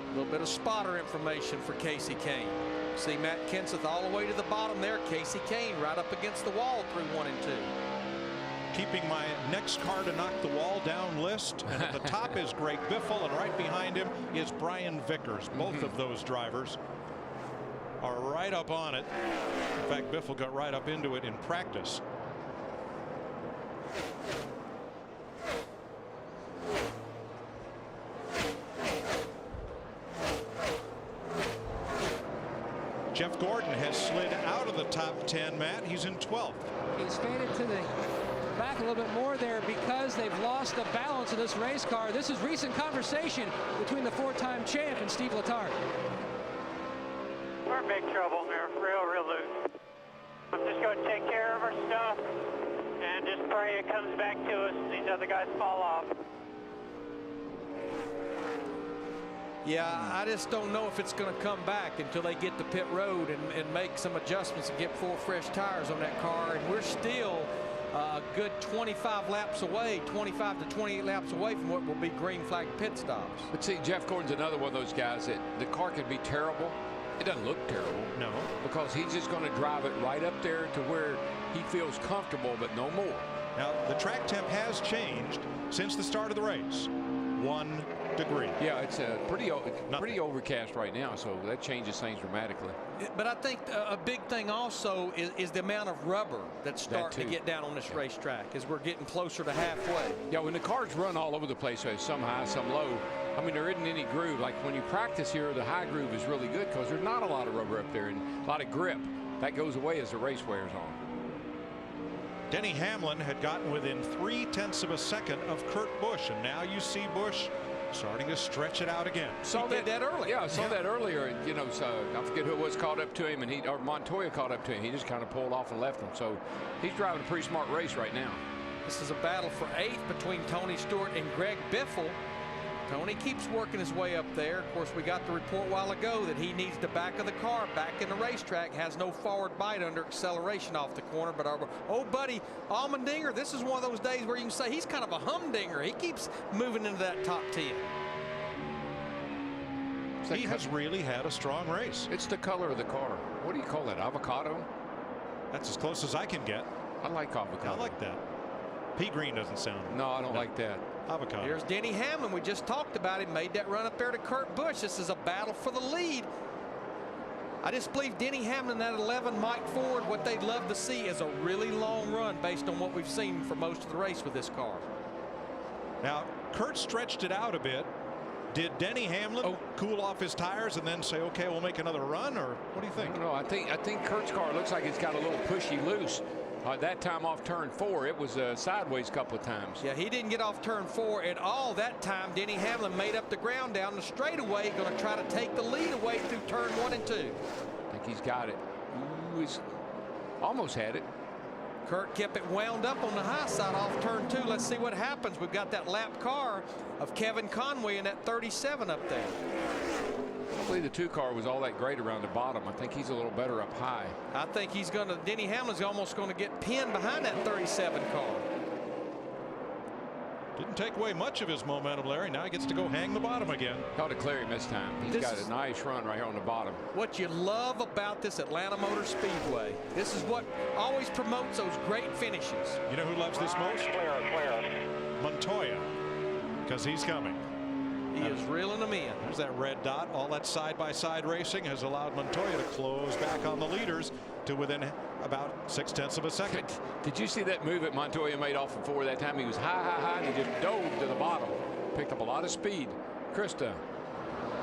A little bit of spotter information for Casey Kane. See Matt Kenseth all the way to the bottom there. Casey Kane right up against the wall through 1 and 2. Keeping my next car to knock the wall down list, and at the top is Greg Biffle, and right behind him is Brian Vickers. Both of those drivers are right up on it. In fact, Biffle got right up into it in practice. Jeff Gordon has slid out of the top 10, Matt. He's in 12th. He's faded to the back a little bit more there because they've lost the balance of this race car. This is recent conversation between the 4-time champ and Steve Letarte. We're in big trouble there, real loose. I'm just going to take care of our stuff and just pray it comes back to us and these other guys fall off. Yeah, I just don't know if it's going to come back until they get to pit road and make some adjustments and get 4 fresh tires on that car. And we're still a good 25 laps away, 25 to 28 laps away from what will be green flag pit stops. But see, Jeff Gordon's another one of those guys that the car could be terrible. It doesn't look terrible. No. Because he's just going to drive it right up there to where he feels comfortable, but no more. Now, the track temp has changed since the start of the race. 1 degree. Yeah, it's pretty overcast right now, so that changes things dramatically. But I think a big thing also is the amount of rubber that's starting to get down on this racetrack as we're getting closer to halfway. Yeah, when the cars run all over the place, some high, some low, I mean, there isn't any groove. Like when you practice here, the high groove is really good because there's not a lot of rubber up there and a lot of grip. That goes away as the race wears on. Denny Hamlin had gotten within 0.3 of a second of Kurt Busch, and now you see Busch starting to stretch it out again. He did that earlier. Yeah, I saw that earlier. You know, so I forget who it was caught up to him, and or Montoya caught up to him. He just kind of pulled off and left him. So he's driving a pretty smart race right now. This is a battle for 8th between Tony Stewart and Greg Biffle. Tony keeps working his way up there. Of course, we got the report a while ago that he needs the back of the car back in the racetrack, has no forward bite under acceleration off the corner. But our old buddy Allmendinger, this is one of those days where you can say he's kind of a humdinger. He keeps moving into that top 10. He has really had a strong race. It's the color of the car. What do you call that? Avocado? That's as close as I can get. I like avocado. I like that. Pea green doesn't sound. No, I don't like that. Avocado. Here's Denny Hamlin. We just talked about him. Made that run up there to Kurt Busch. This is a battle for the lead. I just believe Denny Hamlin, that 11 Mike Ford, what they'd love to see is a really long run based on what we've seen for most of the race with this car. Now, Kurt stretched it out a bit. Did Denny Hamlin cool off his tires and then say, okay, we'll make another run, or what do you think? No, I think Kurt's car looks like it's got a little pushy loose. That time off turn 4, it was sideways a couple of times. Yeah, he didn't get off turn 4 at all that time. Denny Hamlin made up the ground down the straightaway, going to try to take the lead away through turn 1 and 2. I think he's got it. Ooh, he's almost had it. Kurt kept it wound up on the high side off turn 2. Let's see what happens. We've got that lap car of Kevin Conway in that 37 up there. Hopefully the 2 car was all that great around the bottom. I think he's a little better up high. I think he's going to, Denny Hamlin's almost going to get pinned behind that 37 car. Didn't take away much of his momentum, Larry. Now he gets to go hang the bottom again. Got to clear him this time. He's got a nice run right here on the bottom. What you love about this Atlanta Motor Speedway, this is what always promotes those great finishes. You know who loves this most? Montoya, because he's coming. He is reeling them in. There's that red dot. All that side-by-side racing has allowed Montoya to close back on the leaders to within about 0.6 of a second. Did you see that move that Montoya made off of 4 that time? He was high, and he just dove to the bottom. Picked up a lot of speed. Krista.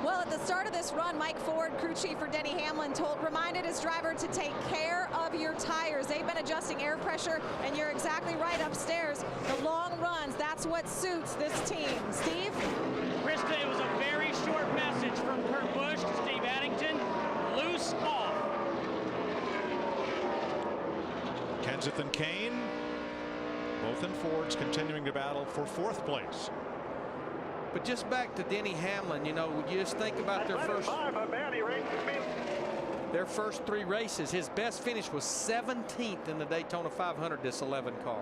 Well, at the start of this run, Mike Ford, crew chief for Denny Hamlin, reminded his driver to take care of your tires. They've been adjusting air pressure, and you're exactly right upstairs. The long runs, that's what suits this team. Steve? Krista, it was a very short message from Kurt Busch to Steve Addington. Loose off. Kenseth and Kane, both in Fords, continuing to battle for 4th place. But just back to Denny Hamlin, you know, you just think about their first 3 races. His best finish was 17th in the Daytona 500, this 11 car.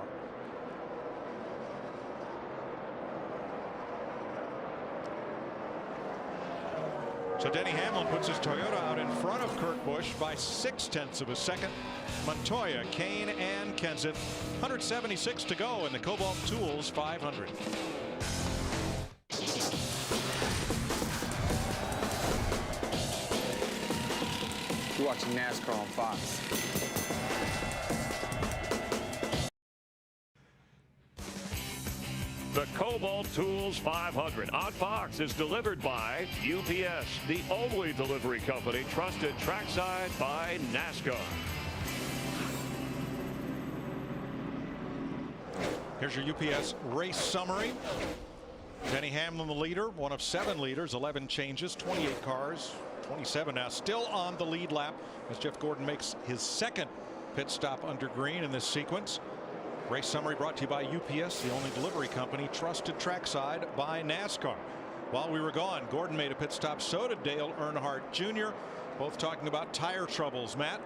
So Denny Hamlin puts his Toyota out in front of Kurt Busch by 0.6 of a second. Montoya, Kane, and Kenseth. 176 to go in the Kobalt Tools 500. You're watching NASCAR on Fox. The Kobalt Tools 500 on Fox is delivered by UPS, the only delivery company trusted trackside by NASCAR. Here's your UPS race summary. Denny Hamlin, the leader, one of 7 leaders, 11 changes, 28 cars, 27 now, still on the lead lap as Jeff Gordon makes his 2nd pit stop under green in this sequence. Race summary brought to you by UPS, the only delivery company trusted trackside by NASCAR. While we were gone, Gordon made a pit stop. So did Dale Earnhardt Jr. Both talking about tire troubles. Matt?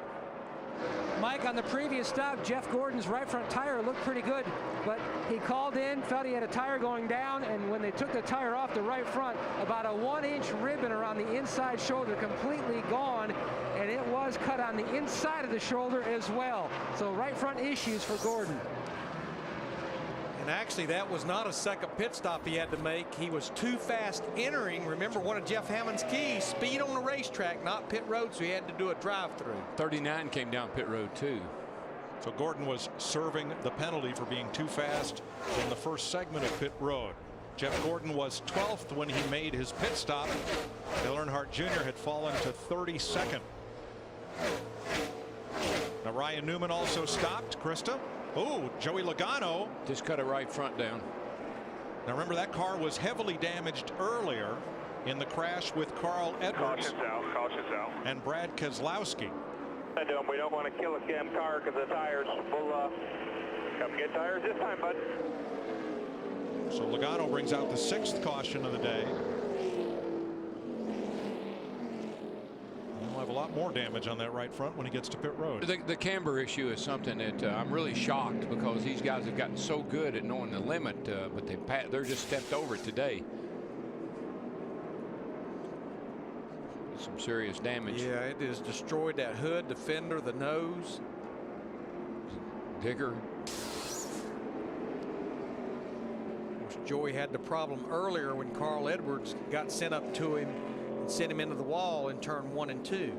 Mike, on the previous stop, Jeff Gordon's right front tire looked pretty good, but he called in, felt he had a tire going down, and when they took the tire off the right front, about a 1-inch ribbon around the inside shoulder completely gone, and it was cut on the inside of the shoulder as well. So right front issues for Gordon. And actually, that was not a second pit stop he had to make. He was too fast entering. Remember, one of Jeff Hammond's keys, speed on the racetrack, not pit road, so he had to do a drive-through. 39 came down pit road, too. So Gordon was serving the penalty for being too fast in the first segment of pit road. Jeff Gordon was 12th when he made his pit stop. Dale Earnhardt Jr. had fallen to 32nd. Now Ryan Newman also stopped. Krista? Oh, Joey Logano just cut a right front down. Now remember, that car was heavily damaged earlier in the crash with Carl Edwards and Brad Keselowski. We don't want to kill a scam car because the tires will come get tires this time, bud. So Logano brings out the 6th caution of the day. He'll have a lot more damage on that right front when he gets to pit road. The camber issue is something that I'm really shocked, because these guys have gotten so good at knowing the limit, but they're just stepped over it today. Some serious damage. Yeah, it has destroyed that hood, the fender, the nose. Digger. Joey had the problem earlier when Carl Edwards got sent up to him and sent him into the wall in turn 1 and 2.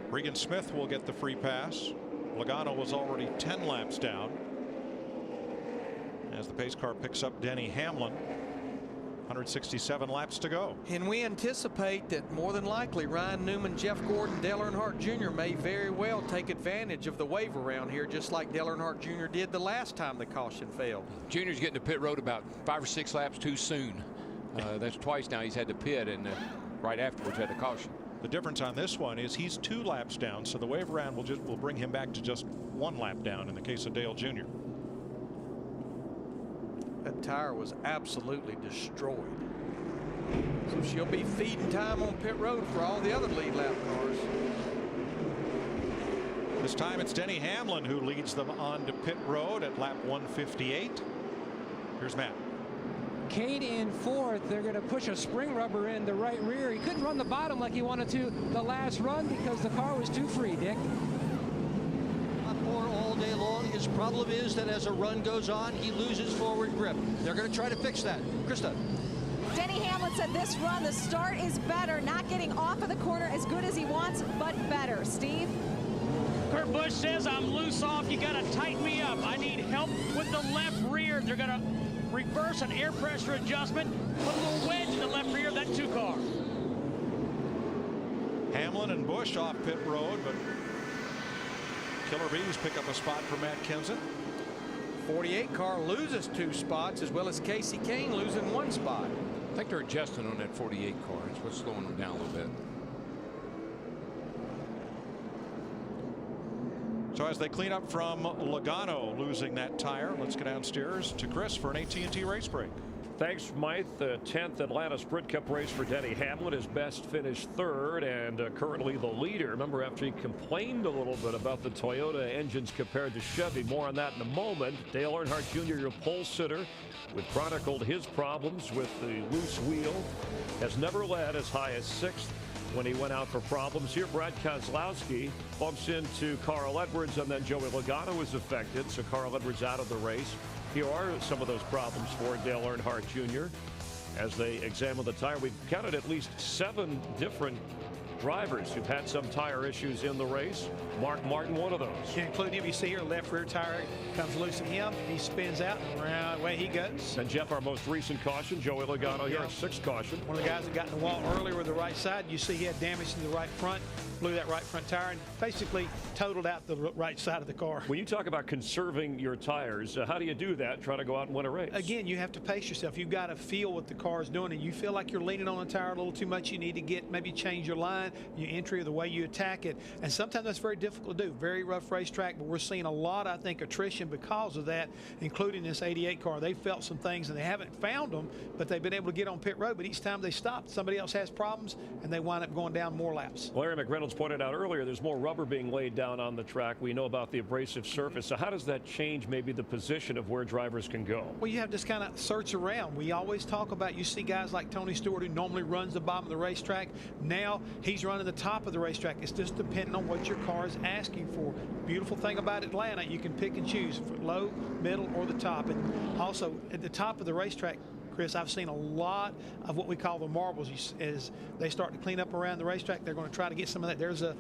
Regan Smith will get the free pass. Logano was already 10 laps down as the pace car picks up Denny Hamlin. 167 laps to go. And we anticipate that more than likely Ryan Newman, Jeff Gordon, Dale Earnhardt Jr. may very well take advantage of the wave around here, just like Dale Earnhardt Jr. did the last time the caution failed. Junior's getting to pit road about 5 or 6 laps too soon. That's twice now he's had to pit, and right afterwards had the caution. The difference on this one is he's 2 laps down, so the wave around will bring him back to just 1 lap down in the case of Dale Jr. That tire was absolutely destroyed. So she'll be feeding time on pit road for all the other lead lap cars. This time it's Denny Hamlin who leads them on to pit road at lap 158. Here's Matt. Cade in 4th. They're going to push a spring rubber in the right rear. He couldn't run the bottom like he wanted to the last run because the car was too free, Dick. More all day long. His problem is that as a run goes on, he loses forward grip. They're going to try to fix that. Krista. Denny Hamlin said this run, the start is better, not getting off of the corner as good as he wants, but better. Steve? Kurt Busch says, I'm loose off. You got to tighten me up. I need help with the left rear. They're going to reverse an air pressure adjustment, put a little wedge in the left rear of that 2 car. Hamlin and Busch off pit road, but Killer Bees pick up a spot for Matt Kenseth. 48 car loses 2 spots, as well as Casey Kane losing 1 spot. I think they're adjusting on that 48 car. It's what's slowing them down a little bit. So as they clean up from Logano losing that tire, let's go downstairs to Chris for an AT&T race break. Thanks, Mike. The 10th Atlanta Sprint Cup race for Denny Hamlin. His best finish 3rd and currently the leader. Remember, after he complained a little bit about the Toyota engines compared to Chevy. More on that in a moment. Dale Earnhardt Jr., your pole sitter, who chronicled his problems with the loose wheel, has never led as high as 6th when he went out for problems. Here, Brad Keselowski bumps into Carl Edwards, and then Joey Logano is affected, so Carl Edwards out of the race. Here are some of those problems for Dale Earnhardt Jr. as they examine the tire. We've counted at least 7 different drivers who've had some tire issues in the race. Mark Martin, one of those. Including him, you see here, left rear tire comes loose in him. He spins out, and away he goes. And Jeff, our most recent caution, Joey Logano here, 6th caution. One of the guys that got in the wall earlier with the right side, you see he had damage to the right front, blew that right front tire, and basically totaled out the right side of the car. When you talk about conserving your tires, how do you do that? Try to go out and win a race. Again, you have to pace yourself. You've got to feel what the car is doing, and you feel like you're leaning on the tire a little too much. You need to maybe change your line, your entry, or the way you attack it. And sometimes that's very difficult to do. Very rough racetrack, but we're seeing a lot, I think, attrition because of that, including this 88 car. They felt some things, and they haven't found them, but they've been able to get on pit road. But each time they stop, somebody else has problems, and they wind up going down more laps. Larry McReynolds pointed out earlier, there's more rubber being laid down on the track. We know about the abrasive surface. So how does that change maybe the position of where drivers can go? Well, you have to just kind of search around. We always talk about, you see guys like Tony Stewart who normally runs the bottom of the racetrack. Now he's running the top of the racetrack. It's just depending on what your car is asking for. Beautiful thing about Atlanta, you can pick and choose for low, middle, or the top. And also at the top of the racetrack, Chris, I've seen a lot of what we call the marbles. As they start to clean up around the racetrack, they're going to try to get some of that. There's a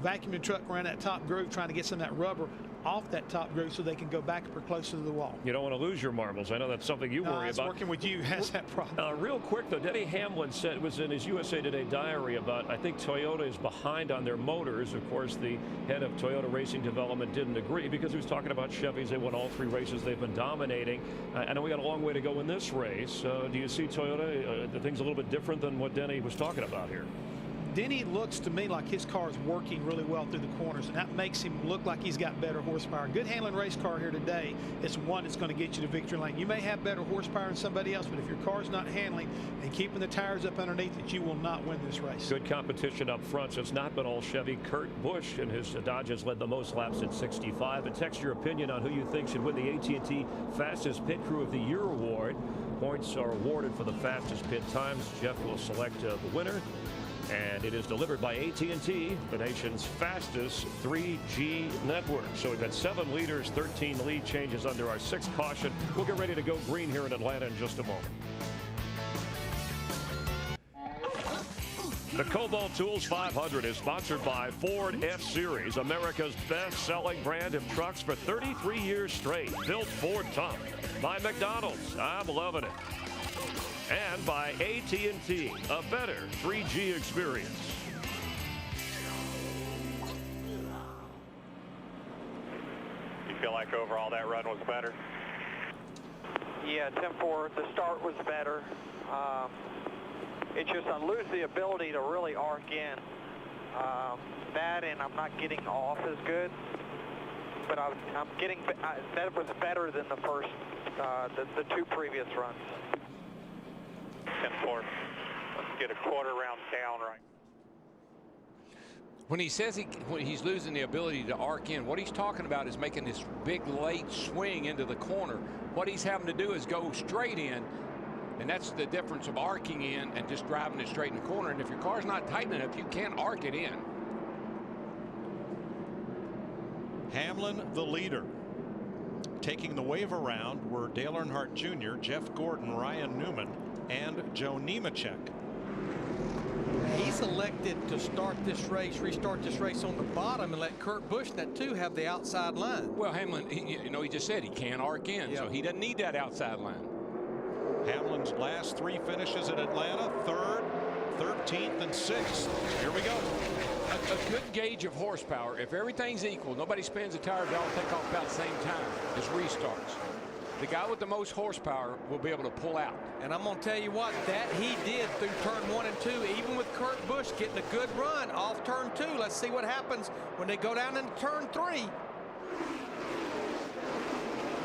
vacuuming truck around that top groove trying to get some of that rubber off that top groove so they can go back or closer to the wall. You don't want to lose your marbles. I know that's something you worry about. Working with you has that problem. Real quick, though, Denny Hamlin said, it was in his USA Today diary about, I think Toyota is behind on their motors. Of course, the head of Toyota Racing Development didn't agree because he was talking about Chevys. They won all 3 races. They've been dominating. I know we got a long way to go in this race. Do you see Toyota, the thing's a little bit different than what Denny was talking about here? Denny looks to me like his car is working really well through the corners, and that makes him look like he's got better horsepower. Good handling race car here today is one that's going to get you to victory lane. You may have better horsepower than somebody else, but if your car's not handling and keeping the tires up underneath it, you will not win this race. Good competition up front, so it's not been all Chevy. Kurt Busch and his Dodges led the most laps at 65. And text your opinion on who you think should win the AT&T Fastest Pit Crew of the Year award. Points are awarded for the fastest pit times. Jeff will select the winner. And it is delivered by AT&T, the nation's fastest 3G network. So we've got 7 leaders, 13 lead changes under our 6th caution. We'll get ready to go green here in Atlanta in just a moment. The Kobalt Tools 500 is sponsored by Ford F-Series, America's best-selling brand of trucks for 33 years straight. Built Ford tough. By McDonald's, I'm loving it. and by AT&T, a better 3G experience. You feel like overall that run was better? Yeah, Tim Ford, the start was better. It's just I lose the ability to really arc in. That and I'm not getting off as good. But I'm getting, that was better than the first, the two previous runs. 10-4. Let's get a quarter round down right. When he says when he's losing the ability to arc in, what he's talking about is making this big late swing into the corner. What he's having to do is go straight in, and that's the difference of arcing in and just driving it straight in the corner. And if your car's not tight enough, you can't arc it in. Hamlin, the leader. Taking the wave around were Dale Earnhardt Jr., Jeff Gordon, Ryan Newman, and Joe Nemechek. He's elected to start this race, restart this race on the bottom, and let Kurt Busch and that too have the outside line. Well, Hamlin, he just said he can't arc in, so he doesn't need that outside line. Hamlin's last three finishes at Atlanta, 3rd, 13th, and 6th. Here we go. A good gauge of horsepower. If everything's equal, nobody spins a tire, they all take off about the same time as restarts. The guy with the most horsepower will be able to pull out. And I'm going to tell you what, that he did through turn 1 and 2, even with Kurt Busch getting a good run off turn 2. Let's see what happens when they go down into turn 3.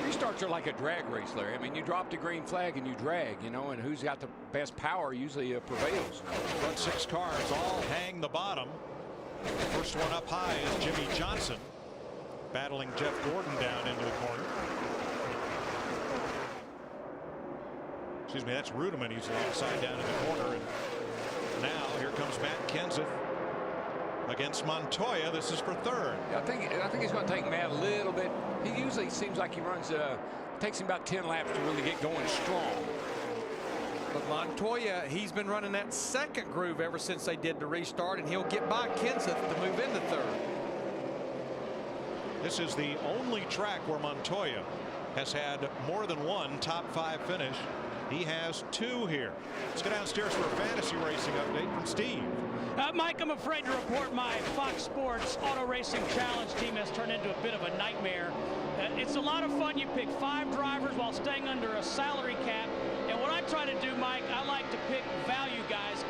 Restarts are like a drag race, Larry. I mean, you drop the green flag and you drag, and who's got the best power usually prevails. Front 6 cars all hang the bottom. First one up high is Jimmy Johnson, battling Jeff Gordon down into the corner. Excuse me, that's Rudeman. He's alongside down in the corner. And now here comes Matt Kenseth against Montoya. This is for 3rd. Yeah, I think he's going to take Matt a little bit. He usually seems like he runs, takes him about 10 laps to really get going strong. But Montoya, he's been running that second groove ever since they did the restart, and he'll get by Kenseth to move into 3rd. This is the only track where Montoya has had more than one top 5 finish. He has 2 here. Let's go downstairs for a fantasy racing update from Steve. Mike, I'm afraid to report my Fox Sports Auto Racing Challenge team has turned into a bit of a nightmare. It's a lot of fun. You pick 5 drivers while staying under a salary cap. And what I try to do, Mike, I like to pick value guys.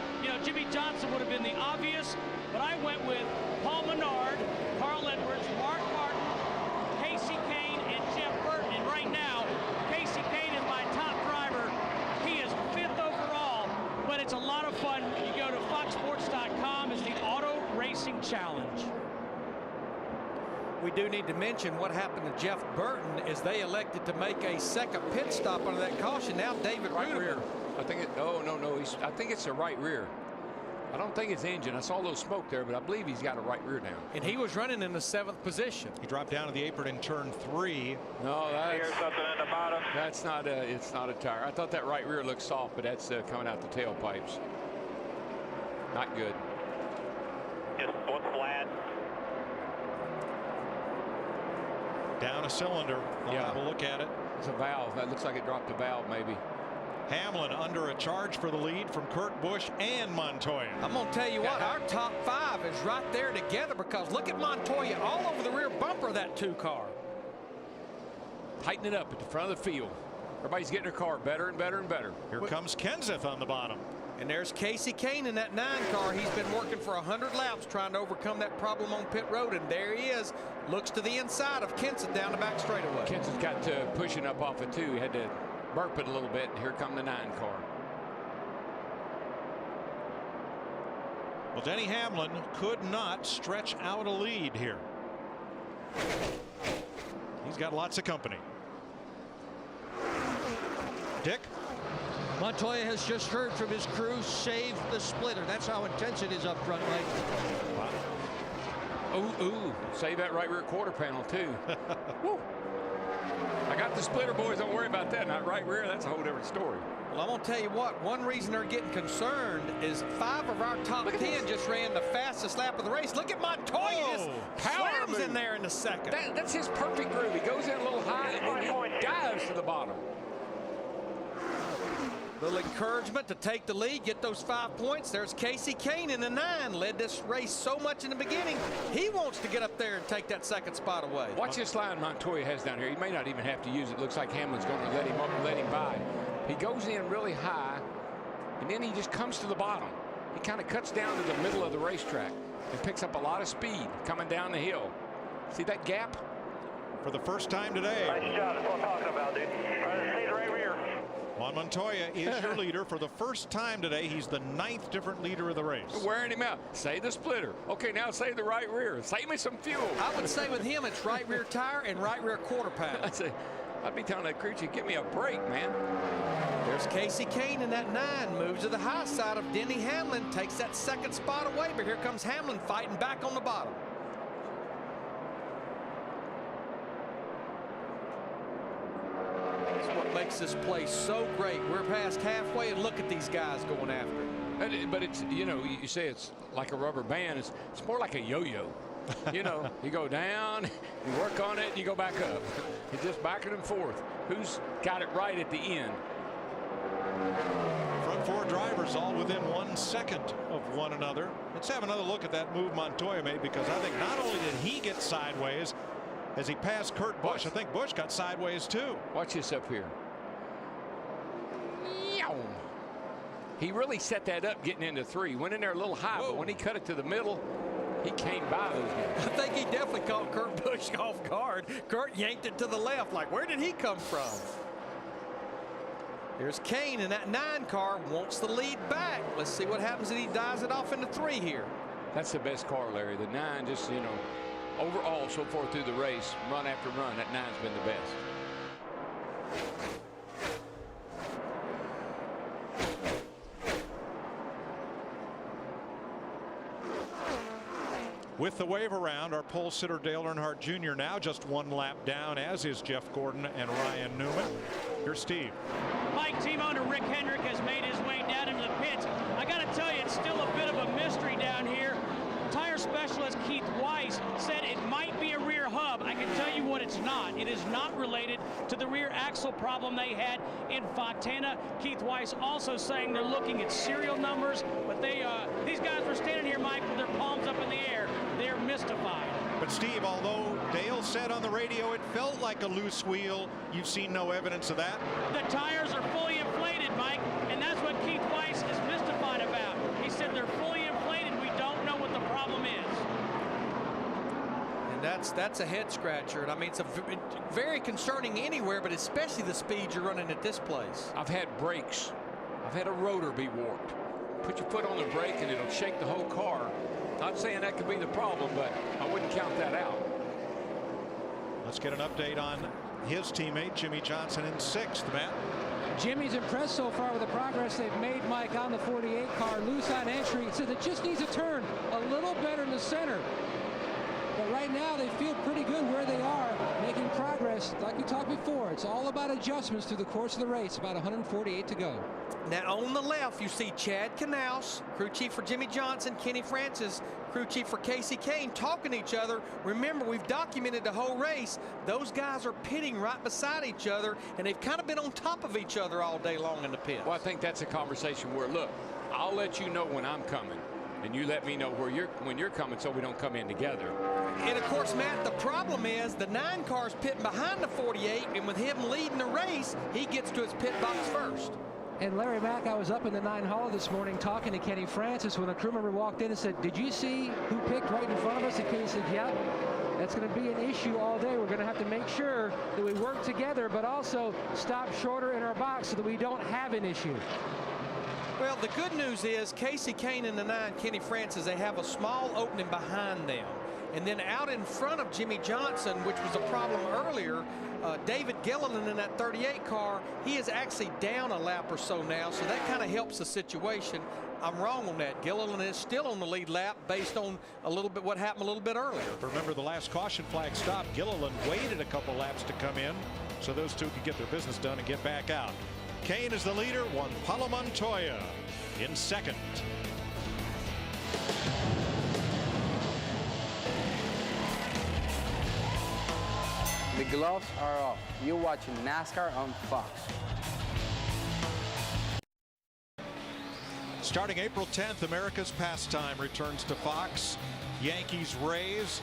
Jimmy Johnson would have been the obvious, but I went with Paul Menard, Carl Edwards, Mark Martin, Casey Kane, and Jeff Burton. And right now, Casey Kane is my top driver. He is 5th overall, but it's a lot of fun. You go to foxsports.com. It's the Auto Racing Challenge. We do need to mention what happened to Jeff Burton is they elected to make a second pit stop under that caution. Now David right Rudeman. Rear. I think I think it's the right rear. I don't think it's engine. I saw a little smoke there, but I believe he's got a right rear now. And he was running in the 7th position. He dropped down to the apron in turn 3. No, Here's something in the bottom. That's not it's not a tire. I thought that right rear looked soft, but that's coming out the tailpipes. Not good. Just one flat. Down a cylinder. We'll have a look at it. It's a valve. That looks like it dropped a valve, maybe. Hamlin under a charge for the lead from Kurt Busch and Montoya. I'm going to tell you what, our top 5 is right there together because look at Montoya all over the rear bumper of that 2 car. Tighten it up at the front of the field. Everybody's getting their car better and better and better. Here comes Kenseth on the bottom. And there's Casey Kane in that 9 car. He's been working for 100 laps trying to overcome that problem on pit road. And there he is. Looks to the inside of Kenseth down the back straightaway. Kenseth got to pushing up off of 2. He had to burp it a little bit. And here come the 9 car. Well, Denny Hamlin could not stretch out a lead here. He's got lots of company. Dick? Montoya has just heard from his crew, save the splitter. That's how intense it is up front, Mike. Wow. Ooh, save that right rear quarter panel, too. Woo. I got the splitter, boys. Don't worry about that. Not right rear. That's a whole different story. Well, I'm going to tell you what. One reason they're getting concerned is 5 of our top 10 just ran the fastest lap of the race. Look at Montoya. Just slams in there in the second. That's his perfect groove. He goes in a little high and then he dives to the bottom. Little encouragement to take the lead, get those 5 points. There's Casey Kane in the 9, led this race so much in the beginning. He wants to get up there and take that second spot away. Watch this line Montoya has down here. He may not even have to use it. Looks like Hamlin's going to let him by. He goes in really high, and then he just comes to the bottom. He kind of cuts down to the middle of the racetrack and picks up a lot of speed coming down the hill. See that gap? For the first time today. Nice job. That's what I'm talking about, dude. Stay right rear. Juan Montoya is your leader for the first time today. He's the 9th different leader of the race. Wearing him out. Say the splitter. Okay, now say the right rear. Save me some fuel. I would say with him, it's right rear tire and right rear quarter pound. I'd be telling that crew chief, give me a break, man. There's Casey Kane in that 9. Moves to the high side of Denny Hamlin. Takes that second spot away, but here comes Hamlin fighting back on the bottom. That's what makes this place so great. We're past halfway, and look at these guys going after it. But it's, you know, you say it's like a rubber band. It's more like a yo-yo. You know, you go down, you work on it, you go back up. You're just backing and forth. Who's got it right at the end? Front 4 drivers all within 1 second of one another. Let's have another look at that move Montoya made, because I think not only did he get sideways as he passed Kurt Busch, I think Busch got sideways too. Watch this up here. He really set that up getting into 3. Went in there a little high, but when he cut it to the middle, he came by those guys. I think he definitely caught Kurt Busch off guard. Kurt yanked it to the left. Like, where did he come from? Here's Kane in that 9 car. Wants the lead back. Let's see what happens if he dives it off into 3 here. That's the best car, Larry. The 9, just, you know, overall so far through the race, run after run, that 9's been the best. With the wave around, our pole sitter Dale Earnhardt Jr. now just 1 lap down, as is Jeff Gordon and Ryan Newman. Here's Steve. Mike, team owner Rick Hendrick has made his way down into the pits. I got to tell you, it's still a bit of a mystery down here. Tire specialist Keith Weiss said it might be a rear hub. I can tell you what it's not. It is not related to the rear axle problem they had in Fontana. Keith Weiss also saying they're looking at serial numbers, but these guys were standing here, Mike, with their palms up in the air. They're mystified. But Steve, although Dale said on the radio it felt like a loose wheel, you've seen no evidence of that? The tires are fully inflated, Mike, and that's what Keith Weiss is mystified about. He said they're fully inflated. We don't know what the problem is. And that's a head scratcher. And I mean, it's very concerning anywhere, but especially the speed you're running at this place. I've had brakes. I've had a rotor be warped. Put your foot on the brake and it'll shake the whole car. Not saying that could be the problem, but I wouldn't count that out. Let's get an update on his teammate Jimmy Johnson in 6th, Matt. Jimmy's impressed so far with the progress they've made, Mike, on the 48 car. Loose on entry. He said it just needs a turn a little better in the center. But right now they feel pretty good where they are, making progress. Like we talked before, it's all about adjustments through the course of the race. About 148 to go. Now on the left, you see Chad Knaus, crew chief for Jimmy Johnson, Kenny Francis, crew chief for Casey Kane, talking to each other. Remember, we've documented the whole race. Those guys are pitting right beside each other, and they've kind of been on top of each other all day long in the pit. Well, I think that's a conversation where, look, I'll let you know when I'm coming, and you let me know when you're coming, so we don't come in together. And of course, Matt, the problem is the 9 car's pitting behind the 48, and with him leading the race, he gets to his pit box first. And Larry Mack, I was up in the 9 Hall this morning talking to Kenny Francis when a crew member walked in and said, did you see who picked right in front of us? And Kenny said, yeah, that's going to be an issue all day. We're going to have to make sure that we work together, but also stop shorter in our box so that we don't have an issue. Well, the good news is Casey Kane in the 9, Kenny Francis, they have a small opening behind them. And then out in front of Jimmy Johnson, which was a problem earlier, David Gilliland in that 38 car, he is actually down a lap or so now, so that kind of helps the situation. I'm wrong on that. Gilliland is still on the lead lap based on a little bit what happened a little bit earlier. Remember, the last caution flag stop, Gilliland waited a couple laps to come in so those two could get their business done and get back out. Kane is the leader, Juan Pablo Montoya in 2nd. The gloves are off. You're watching NASCAR on Fox. Starting April 10th, America's Pastime returns to Fox. Yankees, Rays,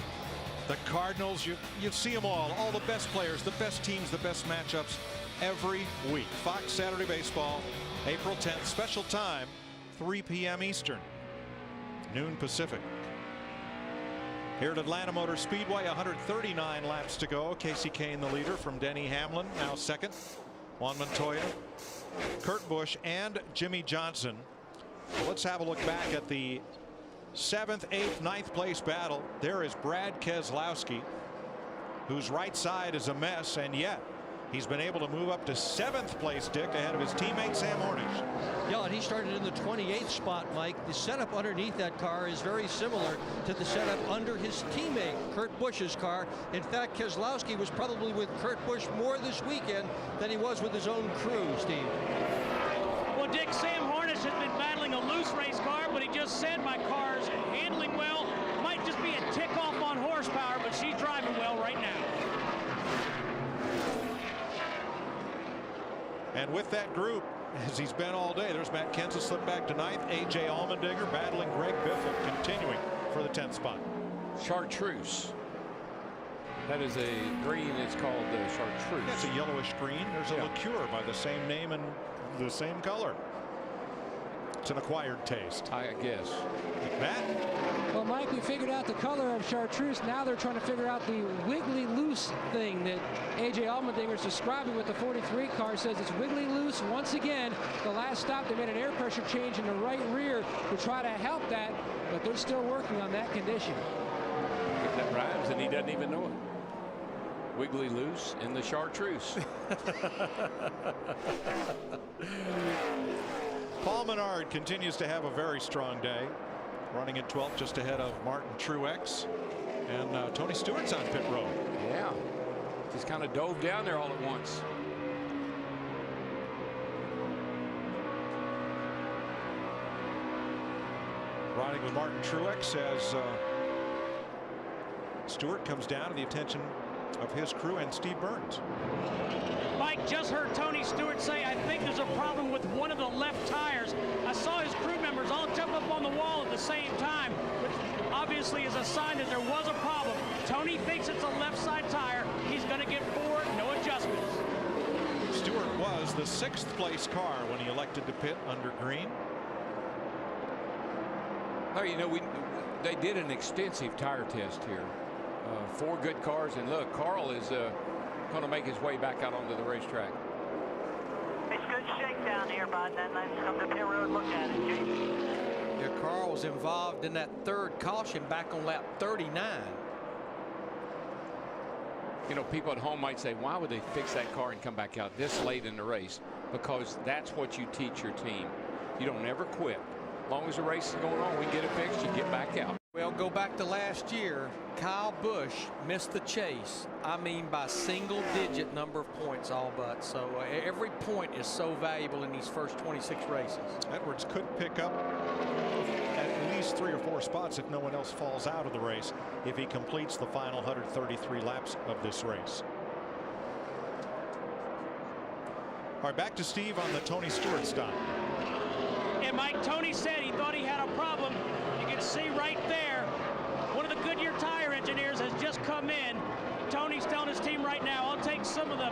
the Cardinals. You see them all the best players, the best teams, the best matchups every week. Fox Saturday Baseball, April 10th, special time, 3 p.m. Eastern, noon Pacific. Here at Atlanta Motor Speedway, 139 laps to go. Casey Kane, the leader, from Denny Hamlin, now second. Juan Montoya, Kurt Busch, and Jimmy Johnson. Well, let's have a look back at the 7th, 8th, 9th place battle. There is Brad Keselowski, whose right side is a mess, and yet he's been able to move up to 7th place, Dick, ahead of his teammate Sam Hornish. Yeah, and he started in the 28th spot, Mike. The setup underneath that car is very similar to the setup under his teammate Kurt Busch's car. In fact, Keselowski was probably with Kurt Busch more this weekend than he was with his own crew, Steve. Well, Dick, Sam Hornish has been battling a loose race car, but he just said my car's handling well. Might just be a tick off on horsepower, but she's driving well right now. And with that group, as he's been all day, there's Matt Kenseth slipped back to 9th. A.J. Allmendinger battling Greg Biffle, continuing for the 10th spot. Chartreuse. That is a green. It's called chartreuse. That's a yellowish green. There's a liqueur by the same name and the same color. It's an acquired taste, I guess. Matt? Well, Mike, we figured out the color of chartreuse. Now they're trying to figure out the wiggly loose thing that A.J. Allmendinger is describing with the 43 car. Says it's wiggly loose. Once again, the last stop, they made an air pressure change in the right rear to try to help that, but they're still working on that condition. If that rhymes, and he doesn't even know it. Wiggly loose in the chartreuse. Paul Menard continues to have a very strong day, running in 12th, just ahead of Martin Truex, and Tony Stewart's on pit road. Yeah, just kind of dove down there all at once. Riding with Martin Truex as Stewart comes down to the attention of his crew and Steve Burns. Mike, just heard Tony Stewart say, I think there's a problem with one of the left tires. I saw his crew members all jump up on the wall at the same time, which obviously is a sign that there was a problem. Tony thinks it's a left side tire. He's going to get forward, no adjustments. Stewart was the 6th place car when he elected to pit under green. Oh, you know, they did an extensive tire test here. 4 good cars, and look, Carl is going to make his way back out onto the racetrack. It's good shakedown here, bud. Then let's come to pit road, look at it, Chief. Yeah, Carl was involved in that 3rd caution back on lap 39. You know, people at home might say, why would they fix that car and come back out this late in the race? Because that's what you teach your team. You don't ever quit. As long as the race is going on, we get it fixed, you get back out. Well, go back to last year. Kyle Busch missed the chase. I mean, by single-digit number of points, all but. So every point is so valuable in these first 26 races. Edwards could pick up at least 3 or 4 spots if no one else falls out of the race if he completes the final 133 laps of this race. All right, back to Steve on the Tony Stewart stop. And Mike, Tony said he thought he had a problem. You can see right there, one of the Goodyear tire engineers has just come in. Tony's telling his team right now, I'll take some of the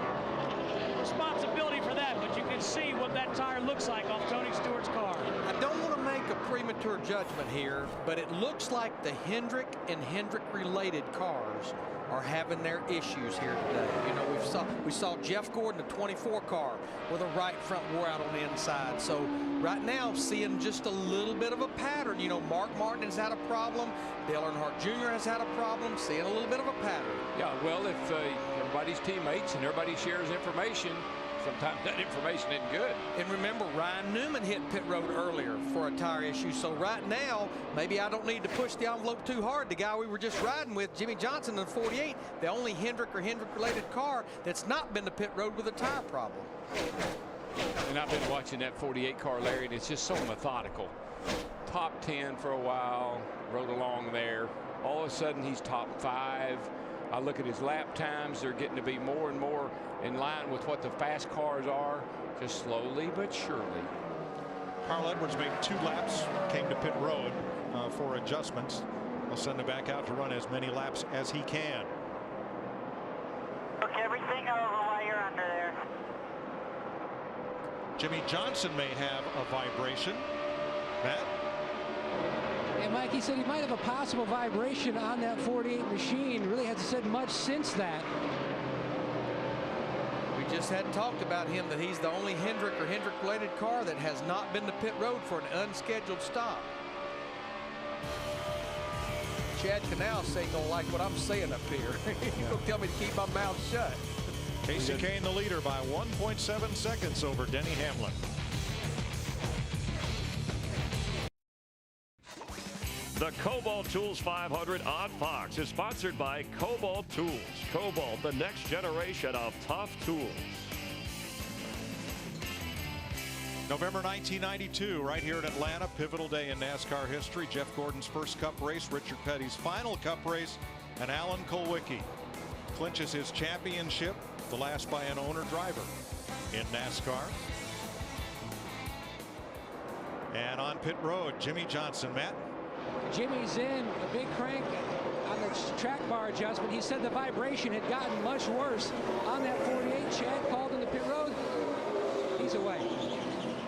responsibility for that, but you can see what that tire looks like off Tony Stewart's car. I don't want to make a premature judgment here, but it looks like the Hendrick and Hendrick-related cars are having their issues here today. You know, we saw Jeff Gordon, the 24 car, with a right front wore out on the inside. So right now, seeing just a little bit of a pattern. You know, Mark Martin has had a problem. Dale Earnhardt Jr. has had a problem. Seeing a little bit of a pattern. Yeah, well, if everybody's teammates and everybody shares information, sometimes that information isn't good. And remember, Ryan Newman hit pit road earlier for a tire issue. So right now, maybe I don't need to push the envelope too hard. The guy we were just riding with, Jimmy Johnson, in the 48, the only Hendrick or Hendrick-related car that's not been to pit road with a tire problem. And I've been watching that 48 car, Larry, and it's just so methodical. Top 10 for a while, rode along there. All of a sudden, he's top 5. I look at his lap times. They're getting to be more and more in line with what the fast cars are, just slowly but surely. Carl Edwards made 2 laps, came to pit road for adjustments. They'll send him back out to run as many laps as he can. Look everything over while you're under there. Jimmy Johnson may have a vibration. Matt? And Mike, he said he might have a possible vibration on that 48 machine. Really hasn't said much since that. We just had talked about him, that he's the only Hendrick or Hendrick-related car that has not been to pit road for an unscheduled stop. Chad Canals ain't gonna like what I'm saying up here. He's gonna tell me to keep my mouth shut. Casey Kane the leader by 1.7 seconds over Denny Hamlin. The Kobalt Tools 500 on Fox is sponsored by Kobalt Tools. Kobalt, the next generation of tough tools. November 1992, right here in Atlanta, pivotal day in NASCAR history. Jeff Gordon's first Cup race, Richard Petty's final Cup race, and Alan Kulwicki clinches his championship, the last by an owner-driver in NASCAR. And on pit road, Jimmy Johnson. Matt? Jimmy's in a big crank on the track bar adjustment. He said the vibration had gotten much worse on that 48. Chad called in the pit road. He's away.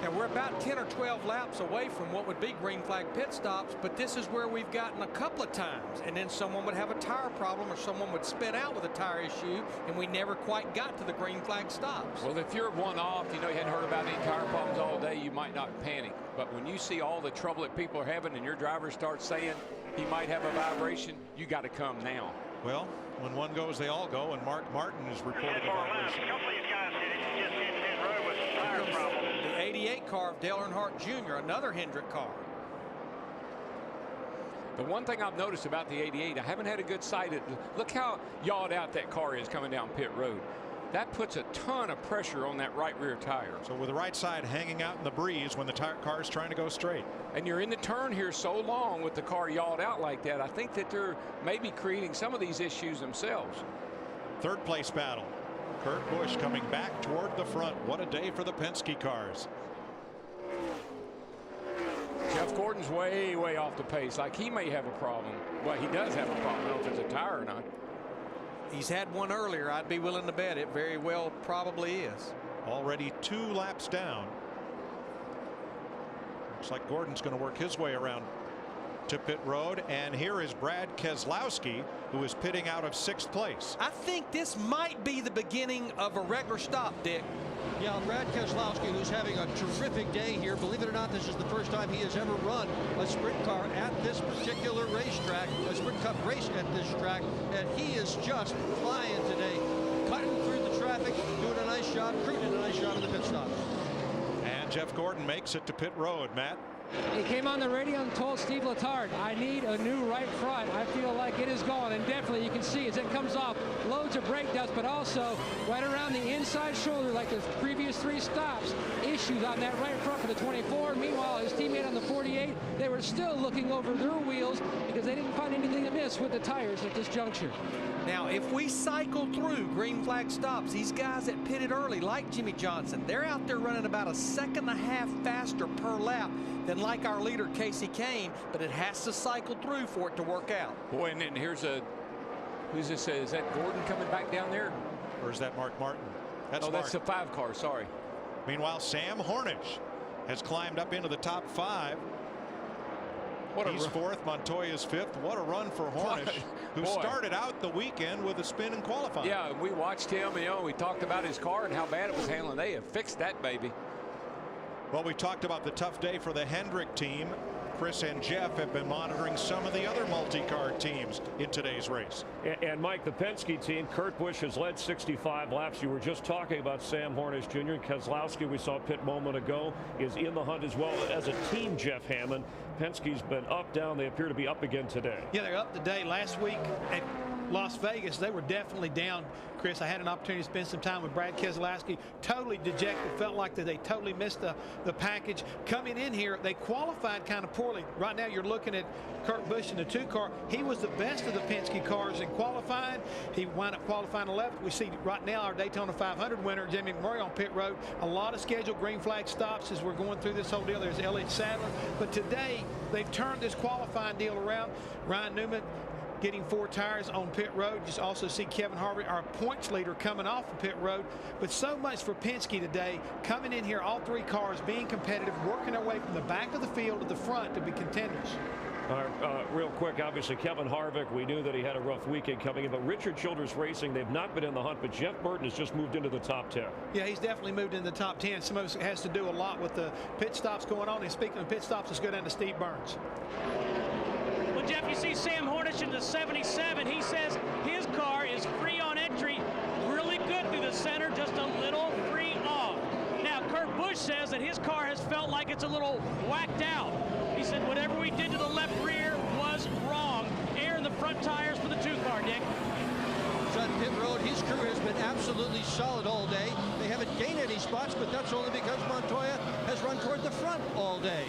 And we're about 10 or 12 laps away from what would be green flag pit stops, but this is where we've gotten a couple of times, and then someone would have a tire problem or someone would spin out with a tire issue, and we never quite got to the green flag stops. Well, if you're one off, you know, you hadn't heard about any tire problems all day, you might not panic. But when you see all the trouble that people are having and your driver starts saying he might have a vibration, you got to come now. Well, when one goes, they all go, and Mark Martin is reported a vibration. A couple of these guys just hit pit road with some tire problem. The 88 car of Dale Earnhardt Jr., another Hendrick car. The one thing I've noticed about the 88, I haven't had a good sight at. Look how yawed out that car is coming down pit road. That puts a ton of pressure on that right rear tire. So with the right side hanging out in the breeze when the car is trying to go straight. And you're in the turn here so long with the car yawed out like that, I think that they're maybe creating some of these issues themselves. Third place battle. Kurt Busch coming back toward the front. What a day for the Penske cars. Jeff Gordon's way off the pace. Like he may have a problem. Well, he does have a problem. I don't know if it's a tire or not. He's had one earlier. I'd be willing to bet it very well probably is. Already 2 laps down. Looks like Gordon's going to work his way around to pit road, and here is Brad Keselowski, who is pitting out of 6th place. I think this might be the beginning of a regular stop, Dick. Yeah, Brad Keselowski, who's having a terrific day here. Believe it or not, this is the first time he has ever run a sprint car at this particular racetrack, a sprint cup race at this track, and he is just flying today, cutting through the traffic, doing a nice job, cruising a nice job in the pit stop. And Jeff Gordon makes it to pit road. Matt? He came on the radio and told Steve Letarte, I need a new right front. I feel like it is gone, and definitely you can see as it comes off loads of brake dust, but also right around the inside shoulder like the previous 3 stops, issues on that right front for the 24. Meanwhile, his teammate on the 48, they were still looking over their wheels because they didn't find anything amiss with the tires at this juncture. Now, if we cycle through green flag stops, these guys that pitted early, like Jimmy Johnson, they're out there running about 1.5 seconds faster per lap than like our leader Casey Kane, but it has to cycle through for it to work out. Boy, and then here's a, who's this? Is that Gordon coming back down there? Or is that Mark Martin? That's the 5 car, sorry. Meanwhile, Sam Hornish has climbed up into the top 5. He's 4th, Montoya's 5th. What a run for Hornish, who started out the weekend with a spin in qualifying. Yeah, we watched him, you know, we talked about his car and how bad it was handling. They have fixed that baby. Well, we talked about the tough day for the Hendrick team. Chris and Jeff have been monitoring some of the other multi-car teams in today's race. And Mike, the Penske team, Kurt Busch has led 65 laps. You were just talking about Sam Hornish Jr. and Keselowski, we saw pit moment ago, is in the hunt as well. As a team, Jeff Hammond, Penske's been up, down. They appear to be up again today. Yeah, they're up today. Last week at Las Vegas, they were definitely down, Chris. I had an opportunity to spend some time with Brad Keselowski. Totally dejected. Felt like that they totally missed the package. Coming in here, they qualified kind of poorly. Right now, you're looking at Kurt Busch in the 2 car. He was the best of the Penske cars in qualifying. He wound up qualifying 11th. We see right now our Daytona 500 winner, Jamie McMurray, on pit road. A lot of scheduled green flag stops as we're going through this whole deal. There's Elliott Sadler. But today, they've turned this qualifying deal around. Ryan Newman getting 4 tires on pit road. You also see Kevin Harvick, our points leader, coming off of pit road. But so much for Penske today, coming in here, all 3 cars being competitive, working their way from the back of the field to the front to be contenders. Real quick, obviously, Kevin Harvick, we knew that he had a rough weekend coming in, but Richard Childress Racing, they've not been in the hunt, but Jeff Burton has just moved into the top 10. Yeah, he's definitely moved into the top 10. Some of it has to do a lot with the pit stops going on. And speaking of pit stops, let's go down to Steve Burns. Well, Jeff, you see Sam Hornish in the 77. He says his car is free on entry, really good through the center, just a little free off. Now, Kurt Busch says that his car has felt like it's a little whacked out. He said whatever we did to the left rear was wrong. Air in the front tires for the 2 car, Dick. On pit road, his crew has been absolutely solid all day. They haven't gained any spots, but that's only because Montoya has run toward the front all day.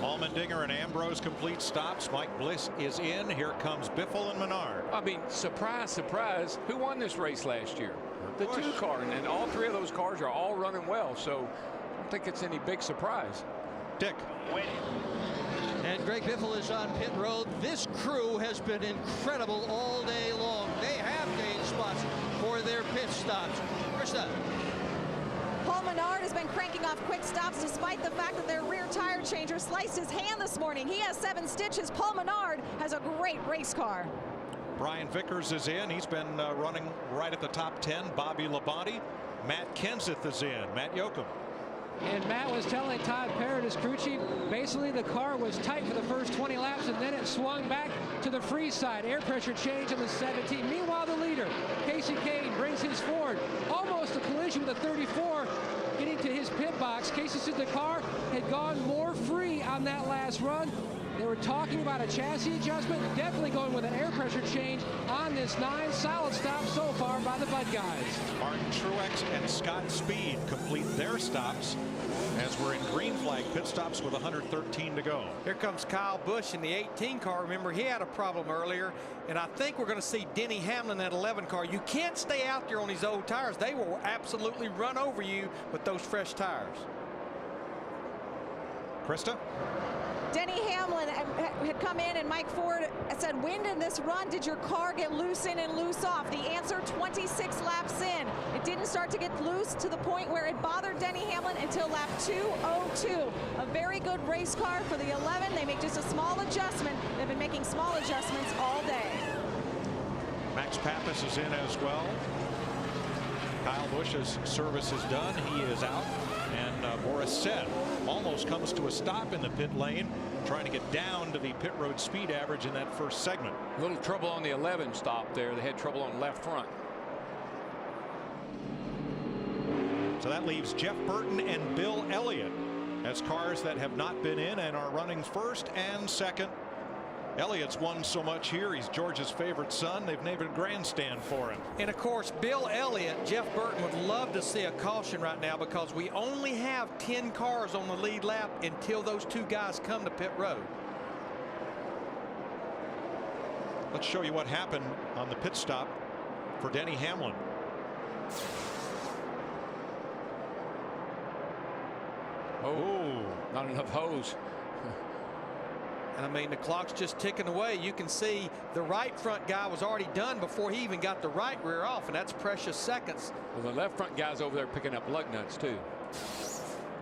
Allmendinger and Ambrose complete stops. Mike Bliss is in. Here comes Biffle and Menard. I mean, surprise, surprise. Who won this race last year? The 2 car, and all 3 of those cars are all running well, so I don't think it's any big surprise. Dick. And Greg Biffle is on pit road. This crew has been incredible all day long. They have gained spots for their pit stops. Krista. Paul Menard has been cranking off quick stops despite the fact that their rear tire changer sliced his hand this morning. He has 7 stitches. Paul Menard has a great race car. Brian Vickers is in. He's been running right at the top 10. Bobby Labonte. Matt Kenseth is in. Matt Yoakum. And Matt was telling Todd Parrott, his crew chief, basically the car was tight for the first 20 laps, and then it swung back to the free side. Air pressure change on the 17. Meanwhile, the leader, Casey Kane, brings his Ford almost a collision with the 34, getting to his pit box. Casey said the car had gone more free on that last run. They were talking about a chassis adjustment, definitely going with an air pressure change on this 9. Solid stop so far by the Bud guys. Martin Truex and Scott Speed complete their stops as we're in green flag pit stops with 113 to go. Here comes Kyle Busch in the 18 car. Remember, he had a problem earlier, and I think we're going to see Denny Hamlin in that 11 car. You can't stay out there on these old tires. They will absolutely run over you with those fresh tires. Krista? Denny Hamlin had come in, and Mike Ford said, when did this run did your car get loose in and loose off? The answer, 26 laps in. It didn't start to get loose to the point where it bothered Denny Hamlin until lap 2:02. A very good race car for the 11. They make just a small adjustment. They've been making small adjustments all day. Max Pappas is in as well. Kyle Busch's service is done. He is out. And Boris Said almost comes to a stop in the pit lane, trying to get down to the pit road speed average in that first segment. A little trouble on the 11 stop there. They had trouble on left front. So that leaves Jeff Burton and Bill Elliott as cars that have not been in and are running first and second. Elliott's won so much here. He's George's favorite son. They've named a grandstand for him. And of course, Bill Elliott, Jeff Burton would love to see a caution right now because we only have 10 cars on the lead lap until those 2 guys come to pit road. Let's show you what happened on the pit stop for Denny Hamlin. Oh, not enough hose. And I mean, the clock's just ticking away. You can see the right front guy was already done before he even got the right rear off, and that's precious seconds. Well, the left front guy's over there picking up lug nuts too.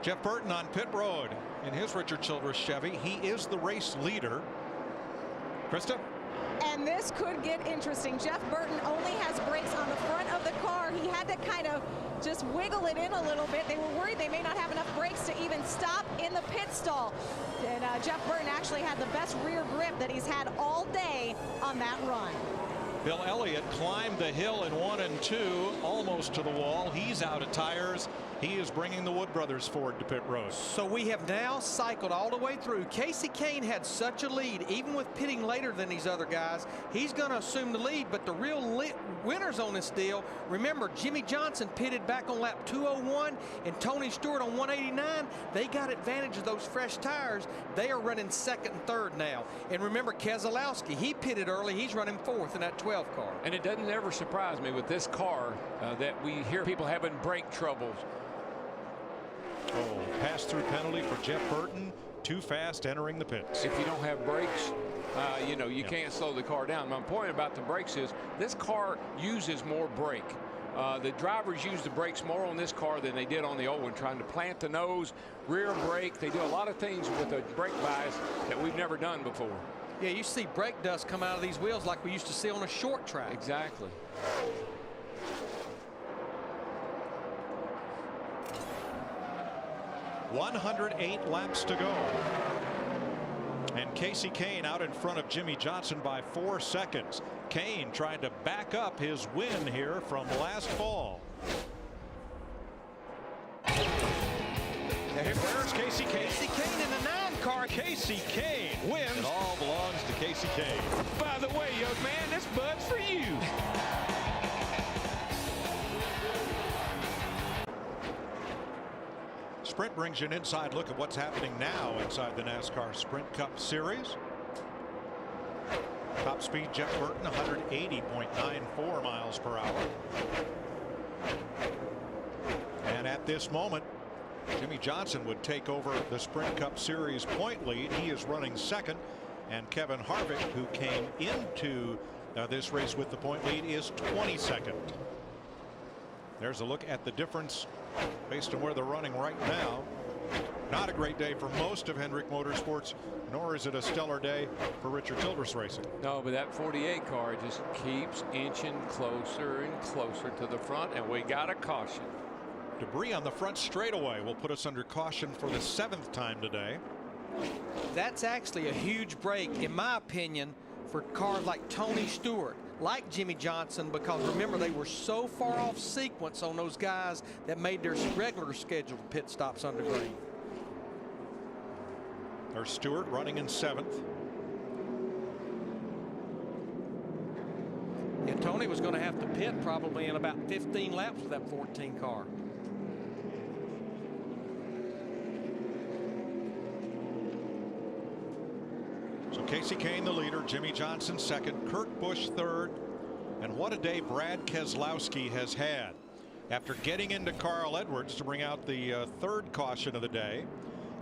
Jeff Burton on pit road in his Richard Childress Chevy. He is the race leader. Krista? And this could get interesting. Jeff Burton only has brakes on the front of the car. He had to kind of just wiggle it in a little bit. They were worried they may not have enough brakes to even stop in the pit stall. And Jeff Burton actually had the best rear grip that he's had all day on that run. Bill Elliott climbed the hill in 1 and 2, almost to the wall. He's out of tires. He is bringing the Wood Brothers Ford to pit road. So we have now cycled all the way through. Casey Kane had such a lead, even with pitting later than these other guys. He's going to assume the lead, but the real winners on this deal, remember, Jimmy Johnson pitted back on lap 201 and Tony Stewart on 189. They got advantage of those fresh tires. They are running second and third now. And remember, Keselowski, he pitted early. He's running fourth in that 12 car. And it doesn't ever surprise me with this car that we hear people having brake troubles. Oh, pass-through penalty for Jeff Burton. Too fast entering the pits. If you don't have brakes, you know, you can't slow the car down. My point about the brakes is this car uses more brake. The drivers use the brakes more on this car than they did on the old one, trying to plant the nose, rear brake. They do a lot of things with the brake bias that we've never done before. Yeah, you see brake dust come out of these wheels like we used to see on a short track. Exactly. .108 laps to go. And Casey Kane out in front of Jimmy Johnson by 4 seconds. Kane trying to back up his win here from last fall. There's Casey Kane. Casey Kane in the 9 car. Casey Kane wins. It all belongs to Casey Kane. By the way, young man, this bud's for you. Sprint brings you an inside look at what's happening now inside the NASCAR Sprint Cup Series. Top speed Jeff Burton 180.94 miles per hour. And at this moment, Jimmy Johnson would take over the Sprint Cup Series point lead. He is running second, and Kevin Harvick, who came into this race with the point lead, is 22nd. There's a look at the difference based on where they're running right now. Not a great day for most of Hendrick Motorsports, nor is it a stellar day for Richard Childress Racing. No, but that 48 car just keeps inching closer and closer to the front, and we got a caution. Debris on the front straightaway will put us under caution for the 7th time today. That's actually a huge break, in my opinion, for cars like Tony Stewart, like Jimmy Johnson, because remember, they were so far off sequence on those guys that made their regular scheduled pit stops under green. There's Stewart running in 7th. Yeah, Tony was going to have to pit probably in about 15 laps with that 14 car. So Casey Kane the leader, Jimmy Johnson second, Kurt Busch third, and what a day Brad Keselowski has had. After getting into Carl Edwards to bring out the third caution of the day,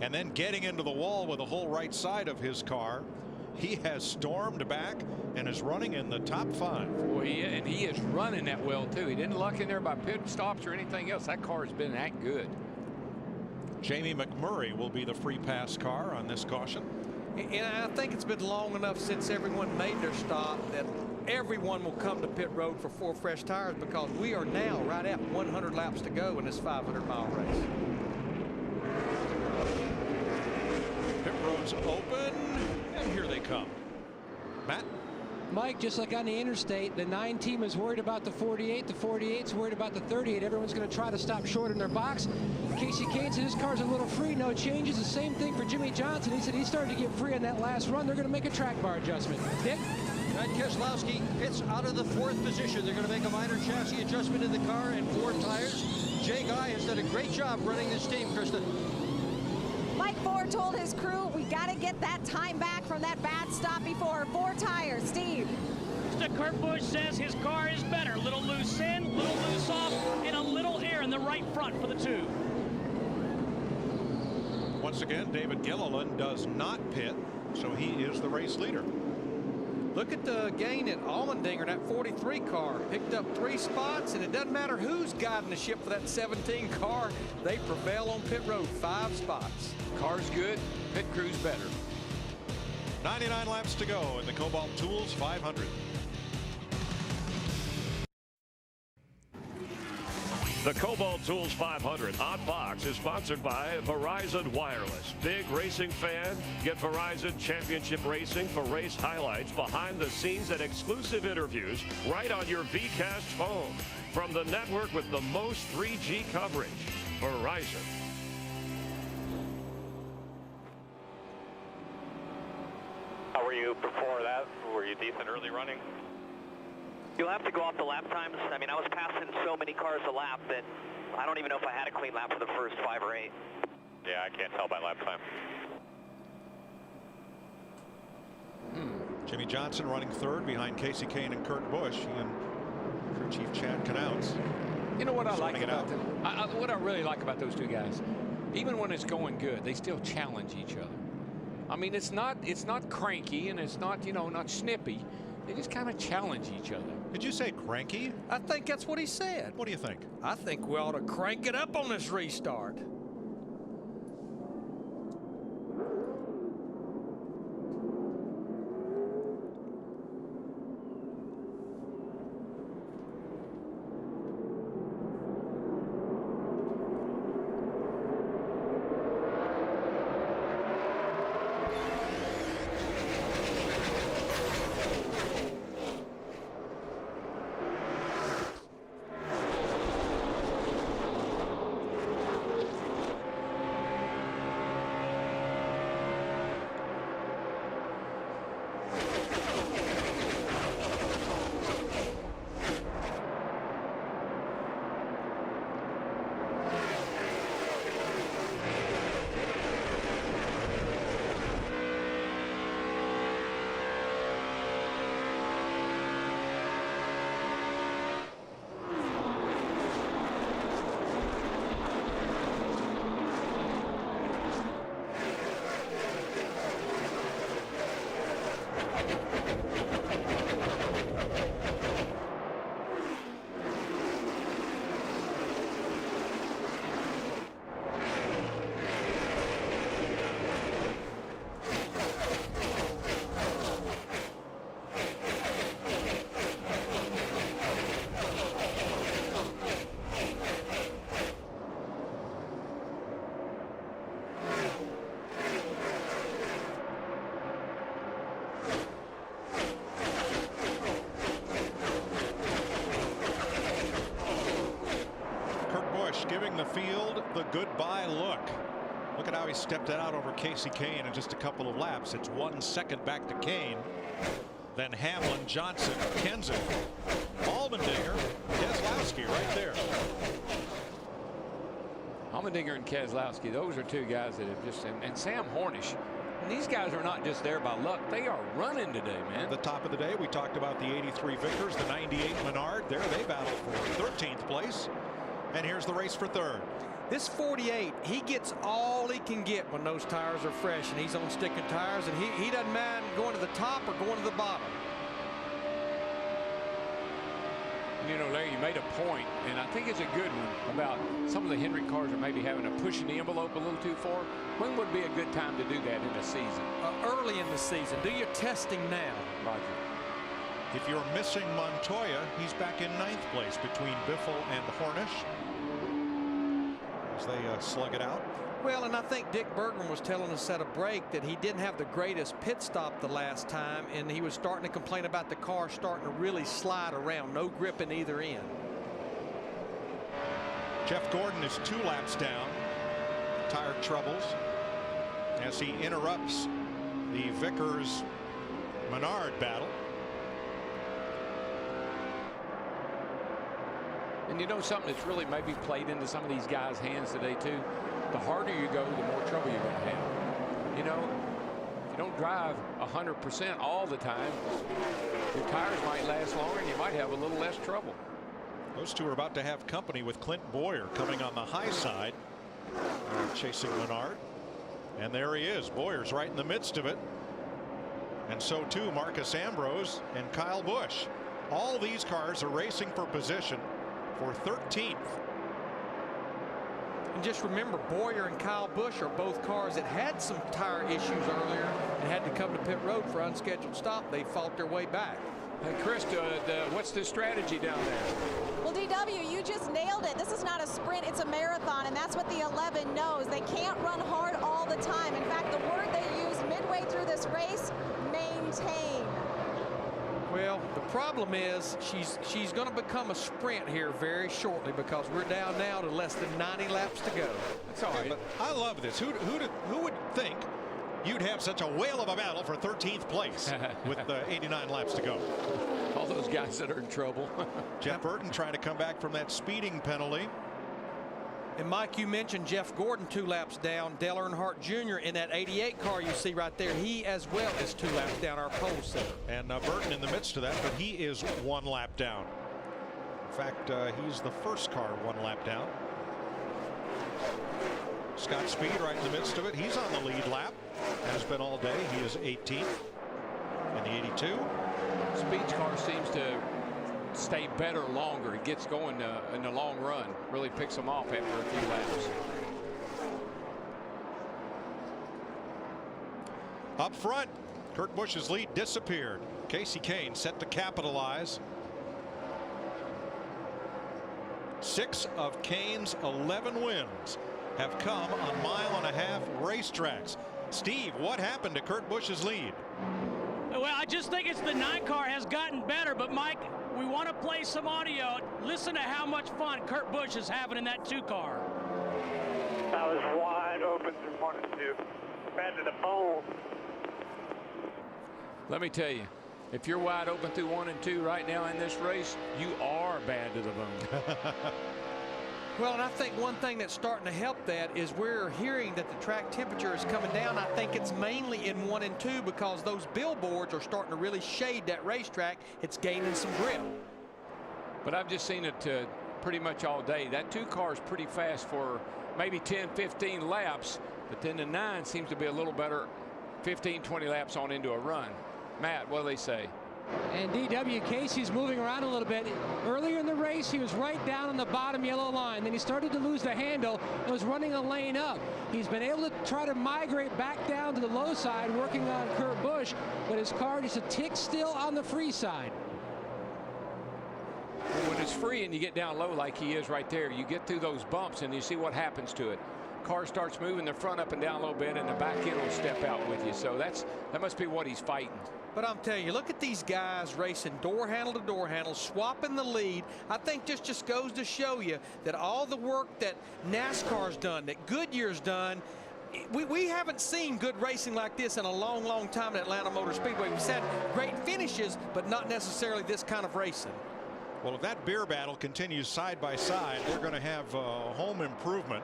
and then getting into the wall with the whole right side of his car, he has stormed back and is running in the top 5. Well, and he is running that well too. He didn't luck in there by pit stops or anything else. That car has been that good. Jamie McMurray will be the free pass car on this caution. And I think it's been long enough since everyone made their stop that everyone will come to pit road for 4 fresh tires, because we are now right at 100 laps to go in this 500-mile race. Pit road's open, and here they come. Matt? Mike, just like on the interstate, the 9 team is worried about the 48. The 48's worried about the 38. Everyone's going to try to stop short in their box. Casey Kane said his car's a little free, no changes. The same thing for Jimmy Johnson. He said he started to get free on that last run. They're going to make a track bar adjustment. Dick? Brad Keselowski pits out of the 4th position. They're going to make a minor chassis adjustment in the car and 4 tires. Jay Guy has done a great job running this team, Kristen. Mike Ford told his crew, we got to get that time back from that bad stop before. 4 tires. Steve. Mr. Kurt Busch says his car is better. Little loose in, little loose off, and a little air in the right front for the 2. Once again, David Gilliland does not pit, so he is the race leader. Look at the gain at Allmendinger, that 43 car. Picked up 3 spots, and it doesn't matter who's guiding the ship for that 17 car. They prevail on pit road, 5 spots. Car's good, pit crew's better. 99 laps to go in the Kobalt Tools 500. The Kobalt Tools 500 on Fox is sponsored by Verizon Wireless. Big racing fan? Get Verizon Championship Racing for race highlights, behind the scenes, and exclusive interviews right on your VCast phone. From the network with the most 3G coverage. Verizon. How were you before that? Were you decent early running? You'll have to go off the lap times. I mean, I was passing so many cars a lap that I don't even know if I had a clean lap for the first 5 or 8. Yeah, I can't tell by lap time. Jimmy Johnson running third behind Casey Kane and Kurt Busch. He and crew chief Chad Knautz. You know what I like about them? What I really like about those two guys, even when it's going good, they still challenge each other. I mean, it's not cranky and it's not, you know, not snippy. They just kind of challenge each other. Did you say cranky? I think that's what he said. What do you think? I think we ought to crank it up on this restart. Giving the field the goodbye look. Look at how he stepped it out over Casey Kane in just a couple of laps. It's 1 second back to Kane. Then Hamlin, Johnson, Kenseth, Allmendinger, Keselowski right there. Allmendinger and Keselowski, those are two guys that have just, and Sam Hornish. And these guys are not just there by luck. They are running today, man. The top of the day, we talked about the 83 Vickers, the 98 Menard. There they battle for 13th place. And here's the race for third. This 48, he gets all he can get when those tires are fresh and he's on sticking tires, and he doesn't mind going to the top or going to the bottom. You know, Larry, you made a point, and I think it's a good one, about some of the Hendrick cars are maybe having to push the envelope a little too far. When would be a good time to do that in a season? Early in the season. Do your testing now. Roger. If you're missing Montoya, he's back in 9th place between Biffle and Hornish as they slug it out. Well, and I think Dick Bergman was telling us at a break that he didn't have the greatest pit stop the last time, and he was starting to complain about the car starting to really slide around. No grip in either end. Jeff Gordon is 2 laps down. Tire troubles as he interrupts the Vickers Menard battle. And you know something that's really maybe played into some of these guys' hands today too? The harder you go, the more trouble you're going to have. You know, if you don't drive 100% all the time, your tires might last longer and you might have a little less trouble. Those two are about to have company with Clint Boyer coming on the high side, chasing Menard. And there he is. Boyer's right in the midst of it. And so too Marcus Ambrose and Kyle Busch. All these cars are racing for position for 13th. And just remember, Boyer and Kyle Busch are both cars that had some tire issues earlier and had to come to pit road for unscheduled stop. They fought their way back. Hey, Chris, what's the strategy down there? Well, DW, you just nailed it. This is not a sprint, it's a marathon, and that's what the 11 knows. They can't run hard all the time. In fact, the word they use midway through this race, maintain. Well, the problem is she's going to become a sprint here very shortly because we're down now to less than 90 laps to go. That's all right. But I love this. Who would think you'd have such a whale of a battle for 13th place with 89 laps to go? All those guys that are in trouble. Jeff Burton trying to come back from that speeding penalty. And Mike, you mentioned Jeff Gordon 2 laps down. Dale Earnhardt Jr. in that 88 car you see right there, he as well is 2 laps down, our pole sitter. And Burton in the midst of that, but he is 1 lap down. In fact, he's the first car 1 lap down. Scott Speed right in the midst of it. He's on the lead lap. Has been all day. He is 18th in the 82. Speed's car seems to stay better longer. He gets going in the long run. Really picks him off after a few laps. Up front, Kurt Busch's lead disappeared. Casey Kane set to capitalize. 6 of Kane's 11 wins have come on 1.5-mile racetracks. Steve, what happened to Kurt Busch's lead? Well, I just think it's the 9 car has gotten better, but Mike, we want to play some audio. Listen to how much fun Kurt Busch is having in that 2 car. I was wide open through 1 and 2. Bad to the bone. Let me tell you, if you're wide open through 1 and 2 right now in this race, you are bad to the bone. Well, and I think one thing that's starting to help that is we're hearing that the track temperature is coming down. I think it's mainly in 1 and 2 because those billboards are starting to really shade that racetrack. It's gaining some grip. But I've just seen it pretty much all day. That 2 car is pretty fast for maybe 10, 15 laps, but then the 9 seems to be a little better 15, 20 laps on into a run. Matt, what do they say? And DW, Casey's moving around a little bit. Earlier in the race, he was right down on the bottom yellow line. Then he started to lose the handle and was running a lane up. He's been able to try to migrate back down to the low side, working on Kurt Busch, but his car just a tick still on the free side. When it's free and you get down low like he is right there, you get through those bumps and you see what happens to it. Car starts moving the front up and down a little bit, and the back end will step out with you. So that must be what he's fighting. But I'm telling you, look at these guys racing door handle to door handle, swapping the lead. I think just goes to show you that all the work that NASCAR's done, that Goodyear's done, we haven't seen good racing like this in a long, long time at Atlanta Motor Speedway. We've had great finishes, but not necessarily this kind of racing. Well, if that beer battle continues side by side, they're going to have home improvement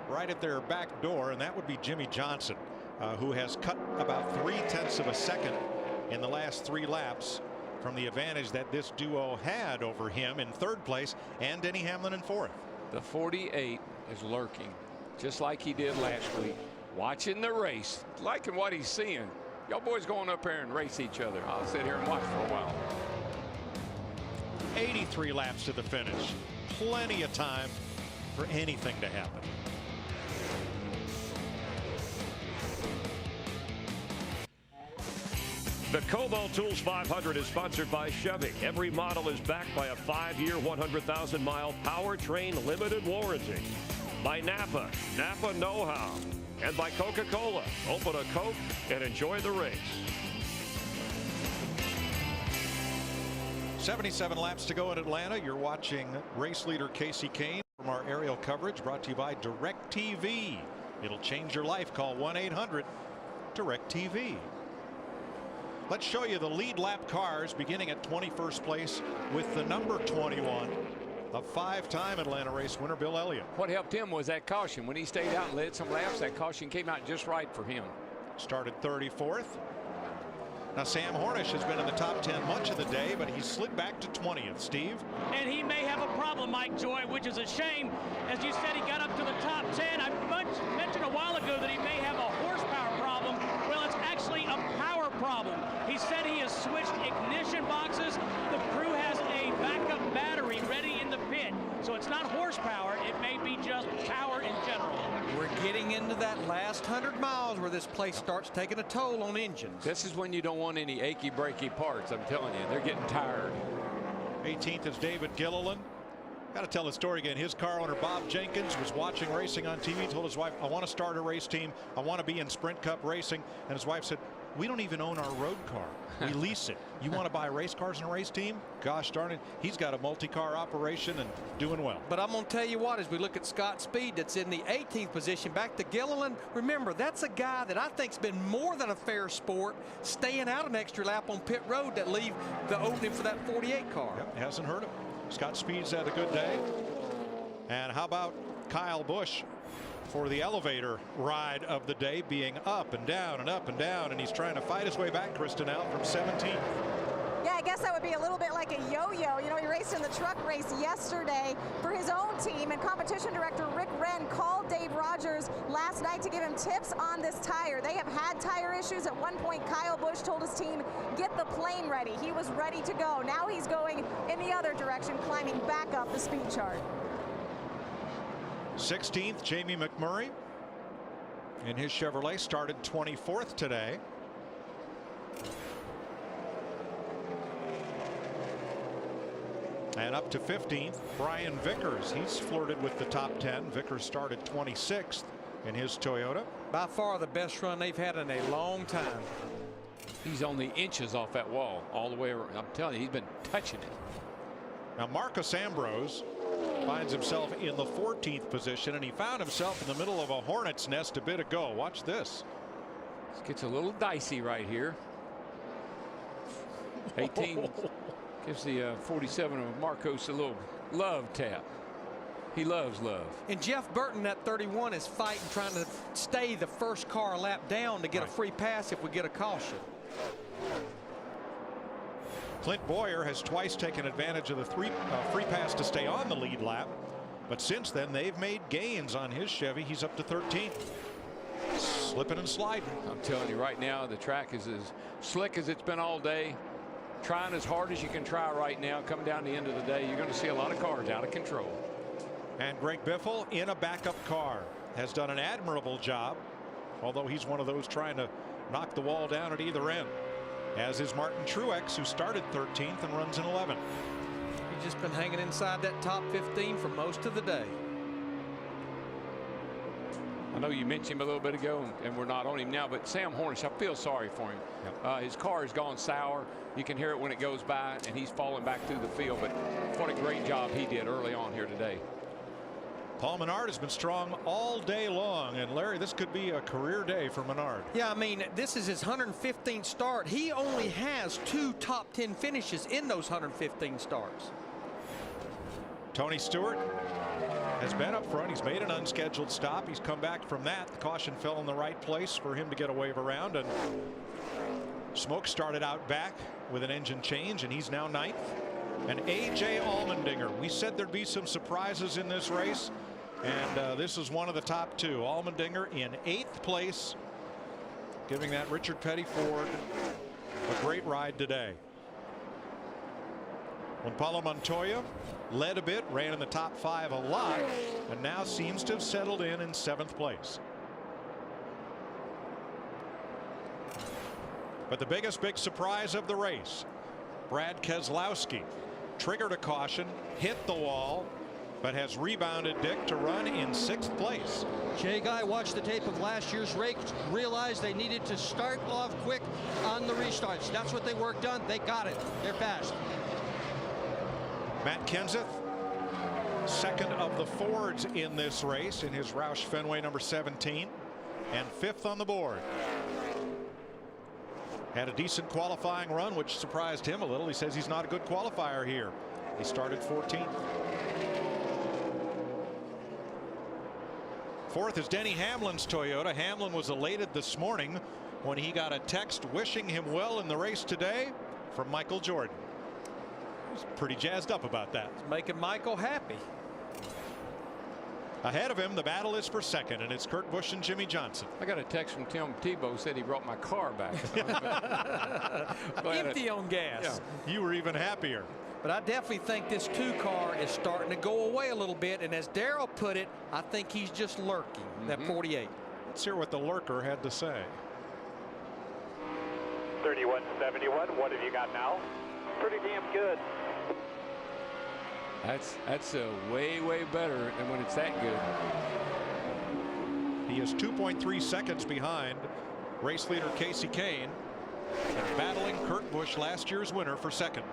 right at their back door, and that would be Jimmy Johnson, who has cut about 0.3 of a second in the last 3 laps from the advantage that this duo had over him in 3rd place and Denny Hamlin in 4th. The 48 is lurking just like he did last week, watching the race, liking what he's seeing. Y'all boys going up there and race each other. I'll sit here and watch for a while. 83 laps to the finish. Plenty of time for anything to happen. The Kobalt Tools 500 is sponsored by Chevy. Every model is backed by a 5-year, 100,000-mile powertrain limited warranty. By Napa, Napa know-how. And by Coca-Cola. Open a Coke and enjoy the race. 77 laps to go in Atlanta. You're watching race leader Casey Kane from our aerial coverage, brought to you by DirecTV. It'll change your life. Call 1-800-DirecTV. Let's show you the lead lap cars beginning at 21st place with the number 21 of 5-time Atlanta race winner Bill Elliott. What helped him was that caution. When he stayed out and led some laps, that caution came out just right for him. Started 34th. Now Sam Hornish has been in the top 10 much of the day, but he's slid back to 20th. Steve? And he may have a problem, Mike Joy, which is a shame. As you said, he got up to the top 10. I mentioned a while ago that he may have a horsepower problem. Well, it's actually a power problem. He said he has switched ignition boxes. The crew has a backup battery ready in the pit. So it's not horsepower. It may be just power in general. We're getting into that last 100 miles where this place starts taking a toll on engines. This is when you don't want any achy breaky parts. I'm telling you, they're getting tired. 18th is David Gilliland. Got to tell the story again. His car owner Bob Jenkins was watching racing on TV, told his wife, I want to start a race team, I want to be in Sprint Cup racing, and his wife said, we don't even own our road car. We lease it. You want to buy race cars and a race team? Gosh darn it, he's got a multi-car operation and doing well. But I'm going to tell you what, as we look at Scott Speed, that's in the 18th position, back to Gilliland. Remember, that's a guy that I think's been more than a fair sport, staying out an extra lap on pit road that leave the opening for that 48 car. Yep, hasn't hurt him. Scott Speed's had a good day. And how about Kyle Busch for the elevator ride of the day, being up and down and up and down, and he's trying to fight his way back, Kristen, out from 17th. Yeah, I guess that would be a little bit like a yo-yo. You know, he raced in the truck race yesterday for his own team, and competition director Rick Wren called Dave Rogers last night to give him tips on this tire. They have had tire issues. At one point, Kyle Busch told his team, get the plane ready. He was ready to go. Now he's going in the other direction, climbing back up the speed chart. 16th, Jamie McMurray in his Chevrolet, started 24th today. And up to 15th, Brian Vickers. He's flirted with the top 10. Vickers started 26th in his Toyota. By far the best run they've had in a long time. He's only inches off that wall all the way around. I'm telling you, he's been touching it. Now Marcus Ambrose finds himself in the 14th position, and he found himself in the middle of a hornet's nest a bit ago. Watch this. This gets a little dicey right here. 18 gives the 47 of Marcos a little love tap. He loves love. And Jeff Burton at 31 is fighting, trying to stay the first car a lap down to get a free pass if we get a caution. Clint Boyer has twice taken advantage of the free pass to stay on the lead lap, but since then they've made gains on his Chevy. He's up to 13th. Slipping and sliding. I'm telling you right now, the track is as slick as it's been all day. Trying as hard as you can try right now. Come down the end of the day, you're going to see a lot of cars out of control. And Greg Biffle in a backup car has done an admirable job, although he's one of those trying to knock the wall down at either end, as is Martin Truex, who started 13th and runs in 11th. He's just been hanging inside that top 15 for most of the day. I know you mentioned him a little bit ago, and we're not on him now, but Sam Hornish, I feel sorry for him. Yep. His car has gone sour. You can hear it when it goes by, and he's falling back through the field, but what a great job he did early on here today. Paul Menard has been strong all day long, and Larry, this could be a career day for Menard. Yeah, I mean, this is his 115th start. He only has 2 top 10 finishes in those 115 starts. Tony Stewart has been up front. He's made an unscheduled stop. He's come back from that. The caution fell in the right place for him to get a wave around, and Smoke started out back with an engine change, and he's now 9th. And A.J. Allmendinger, we said there'd be some surprises in this race, and this is one of the top 2. Allmendinger in 8th place, giving that Richard Petty Ford a great ride today. When Paulo Montoya led a bit, ran in the top 5 a lot, and now seems to have settled in 7th place. But the big surprise of the race, Brad Keselowski triggered a caution, hit the wall, but has rebounded, Dick, to run in 6th place. Jay Guy watched the tape of last year's race, realized they needed to start off quick on the restarts. That's what they worked on. They got it. They're fast. Matt Kenseth, 2nd of the Fords in this race in his Roush Fenway number 17, and 5th on the board. Had a decent qualifying run, which surprised him a little. He says he's not a good qualifier here. He started 14th. 4th is Denny Hamlin's Toyota. Hamlin was elated this morning when he got a text wishing him well in the race today from Michael Jordan. He's pretty jazzed up about that. It's making Michael happy. Ahead of him, the battle is for 2nd, and it's Kurt Busch and Jimmy Johnson. I got a text from Tim Tebow, said he brought my car back. Empty on gas. Yeah, you were even happier. But I definitely think this 2 car is starting to go away a little bit, and as Darrell put it, I think he's just lurking, that 48. Let's hear what the lurker had to say. 3171, what have you got now? Pretty damn good. That's way better than when it's that good. He is 2.3 seconds behind race leader Casey Kane. battling Kurt Busch, last year's winner, for second.